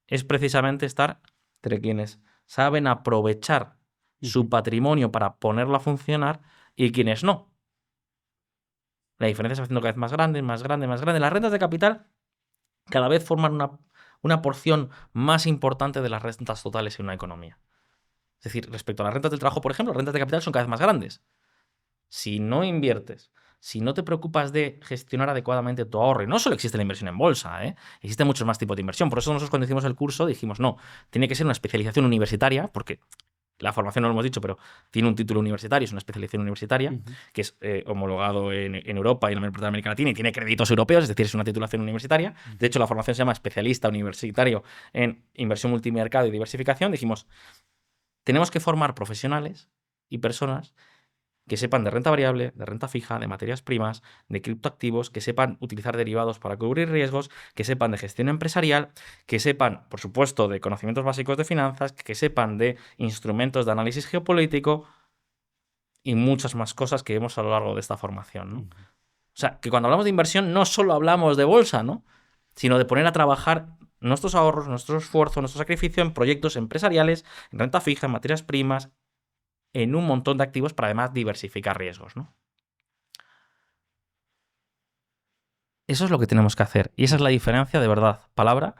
es precisamente estar entre quienes saben aprovechar su patrimonio para ponerlo a funcionar y quienes no. La diferencia se va haciendo cada vez más grande, más grande, más grande. Las rentas de capital cada vez forman una porción más importante de las rentas totales en una economía. Es decir, respecto a las rentas del trabajo, por ejemplo, las rentas de capital son cada vez más grandes. Si no inviertes, si no te preocupas de gestionar adecuadamente tu ahorro, y no solo existe la inversión en bolsa, existen muchos más tipos de inversión. Por eso nosotros cuando hicimos el curso dijimos, no, tiene que ser una especialización universitaria, porque la formación no lo hemos dicho, pero tiene un título universitario, es una especialización universitaria, que es homologado en Europa y en la mayor parte de América Latina y tiene créditos europeos, es decir, es una titulación universitaria. De hecho, la formación se llama especialista universitario en inversión multimercado y diversificación. Dijimos, tenemos que formar profesionales y personas que sepan de renta variable, de renta fija, de materias primas, de criptoactivos, que sepan utilizar derivados para cubrir riesgos, que sepan de gestión empresarial, que sepan, por supuesto, de conocimientos básicos de finanzas, que sepan de instrumentos de análisis geopolítico y muchas más cosas que vemos a lo largo de esta formación, ¿no? O sea, que cuando hablamos de inversión no solo hablamos de bolsa, ¿no? Sino de poner a trabajar nuestros ahorros, nuestro esfuerzo, nuestro sacrificio en proyectos empresariales, en renta fija, en materias primas, en un montón de activos para además diversificar riesgos, ¿no? Eso es lo que tenemos que hacer. Y esa es la diferencia, de verdad, palabra,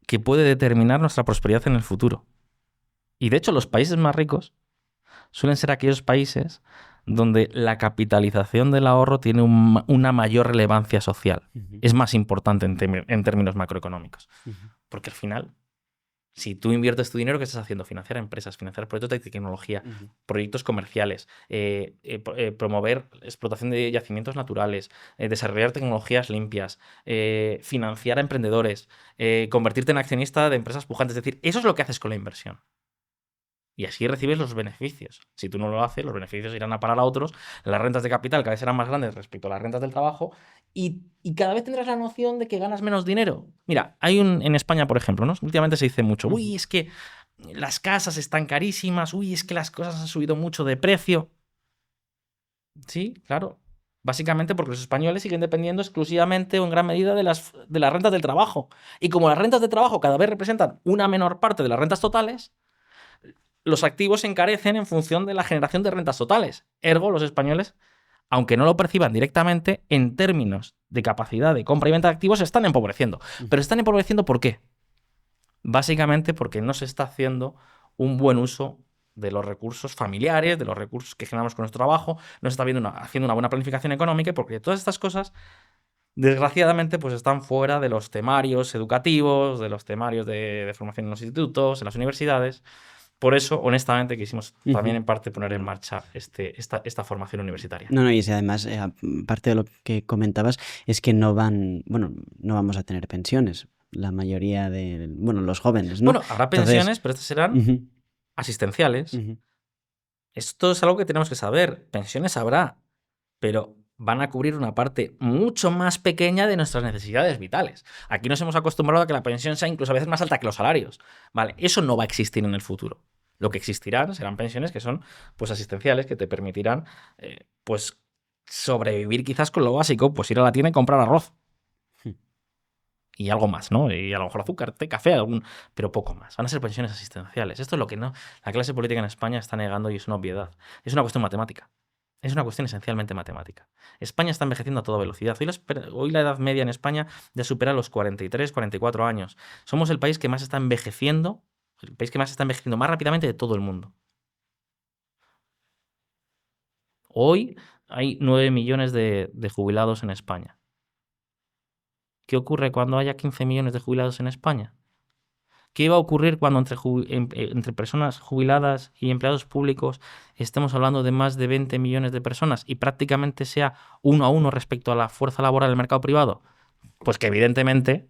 que puede determinar nuestra prosperidad en el futuro. Y de hecho, los países más ricos suelen ser aquellos países donde la capitalización del ahorro tiene una mayor relevancia social. Es más importante en términos macroeconómicos. Porque al final, si tú inviertes tu dinero, ¿qué estás haciendo? Financiar empresas, financiar proyectos de tecnología, proyectos comerciales, promover explotación de yacimientos naturales, desarrollar tecnologías limpias, financiar a emprendedores, convertirte en accionista de empresas pujantes. Es decir, eso es lo que haces con la inversión. Y así recibes los beneficios. Si tú no lo haces, los beneficios irán a parar a otros. Las rentas de capital cada vez serán más grandes respecto a las rentas del trabajo y cada vez tendrás la noción de que ganas menos dinero. Mira, en España, por ejemplo, ¿no? Últimamente se dice mucho, uy, es que las casas están carísimas, uy, es que las cosas han subido mucho de precio. Sí, claro. Básicamente porque los españoles siguen dependiendo exclusivamente o en gran medida de las rentas del trabajo. Y como las rentas de trabajo cada vez representan una menor parte de las rentas totales, los activos se encarecen en función de la generación de rentas totales. Ergo, los españoles, aunque no lo perciban directamente, en términos de capacidad de compra y venta de activos, se están empobreciendo. Pero se están empobreciendo ¿por qué? Básicamente porque no se está haciendo un buen uso de los recursos familiares, de los recursos que generamos con nuestro trabajo, no se está haciendo una buena planificación económica, porque todas estas cosas, desgraciadamente, pues están fuera de los temarios educativos, de los temarios de formación en los institutos, en las universidades. Por eso, honestamente, quisimos también en parte poner en marcha esta formación universitaria. No, y además, parte de lo que comentabas, es que no vamos a tener pensiones. La mayoría de, los jóvenes, ¿no? Bueno, habrá pensiones, pero estas serán asistenciales. Esto es algo que tenemos que saber. Pensiones habrá, pero van a cubrir una parte mucho más pequeña de nuestras necesidades vitales. Aquí nos hemos acostumbrado a que la pensión sea incluso a veces más alta que los salarios. Vale, eso no va a existir en el futuro. Lo que existirán serán pensiones que son pues asistenciales, que te permitirán pues sobrevivir quizás con lo básico, pues ir a la tienda y comprar arroz. Y algo más, ¿no? Y a lo mejor azúcar, té, café, pero poco más. Van a ser pensiones asistenciales. Esto es lo que no la clase política en España está negando y es una obviedad. Es una cuestión matemática. Es una cuestión esencialmente matemática. España está envejeciendo a toda velocidad. Hoy la edad media en España ya supera los 43, 44 años. Somos el país que más está envejeciendo, más rápidamente de todo el mundo. Hoy hay 9 millones de jubilados en España. ¿Qué ocurre cuando haya 15 millones de jubilados en España? ¿Qué va a ocurrir cuando entre personas jubiladas y empleados públicos estemos hablando de más de 20 millones de personas y prácticamente sea 1 a 1 respecto a la fuerza laboral del mercado privado? Pues que evidentemente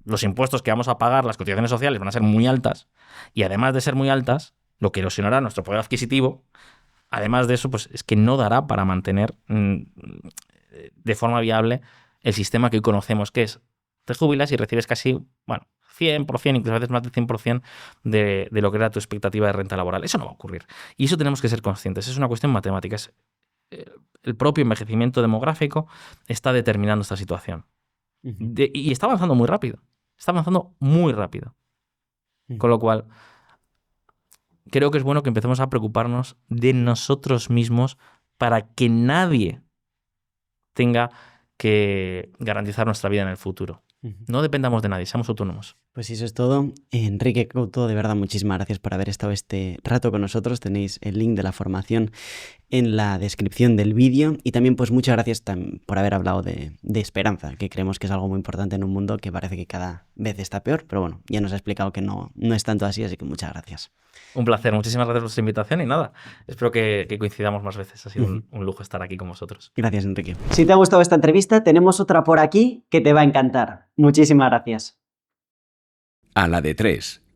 los impuestos que vamos a pagar, las cotizaciones sociales van a ser muy altas, y además de ser muy altas, lo que erosionará nuestro poder adquisitivo, además de eso, pues es que no dará para mantener de forma viable el sistema que hoy conocemos, que es te jubilas y recibes casi, bueno, 100%, incluso a veces más del 100% de lo que era tu expectativa de renta laboral. Eso no va a ocurrir. Y eso tenemos que ser conscientes. Es una cuestión matemática. El propio envejecimiento demográfico está determinando esta situación. Y está avanzando muy rápido. Está avanzando muy rápido. Con lo cual, creo que es bueno que empecemos a preocuparnos de nosotros mismos para que nadie tenga que garantizar nuestra vida en el futuro. No dependamos de nadie, seamos autónomos. Pues eso es todo. Enrique Couto, de verdad, muchísimas gracias por haber estado este rato con nosotros. Tenéis el link de la formación en la descripción del vídeo. Y también, pues, muchas gracias por haber hablado de esperanza, que creemos que es algo muy importante en un mundo que parece que cada vez está peor. Pero bueno, ya nos ha explicado que no es tanto así, así que muchas gracias. Un placer, muchísimas gracias por vuestra invitación y nada, espero que coincidamos más veces. Ha sido un lujo estar aquí con vosotros. Gracias, Enrique. Si te ha gustado esta entrevista, tenemos otra por aquí que te va a encantar. Muchísimas gracias. A la de 3.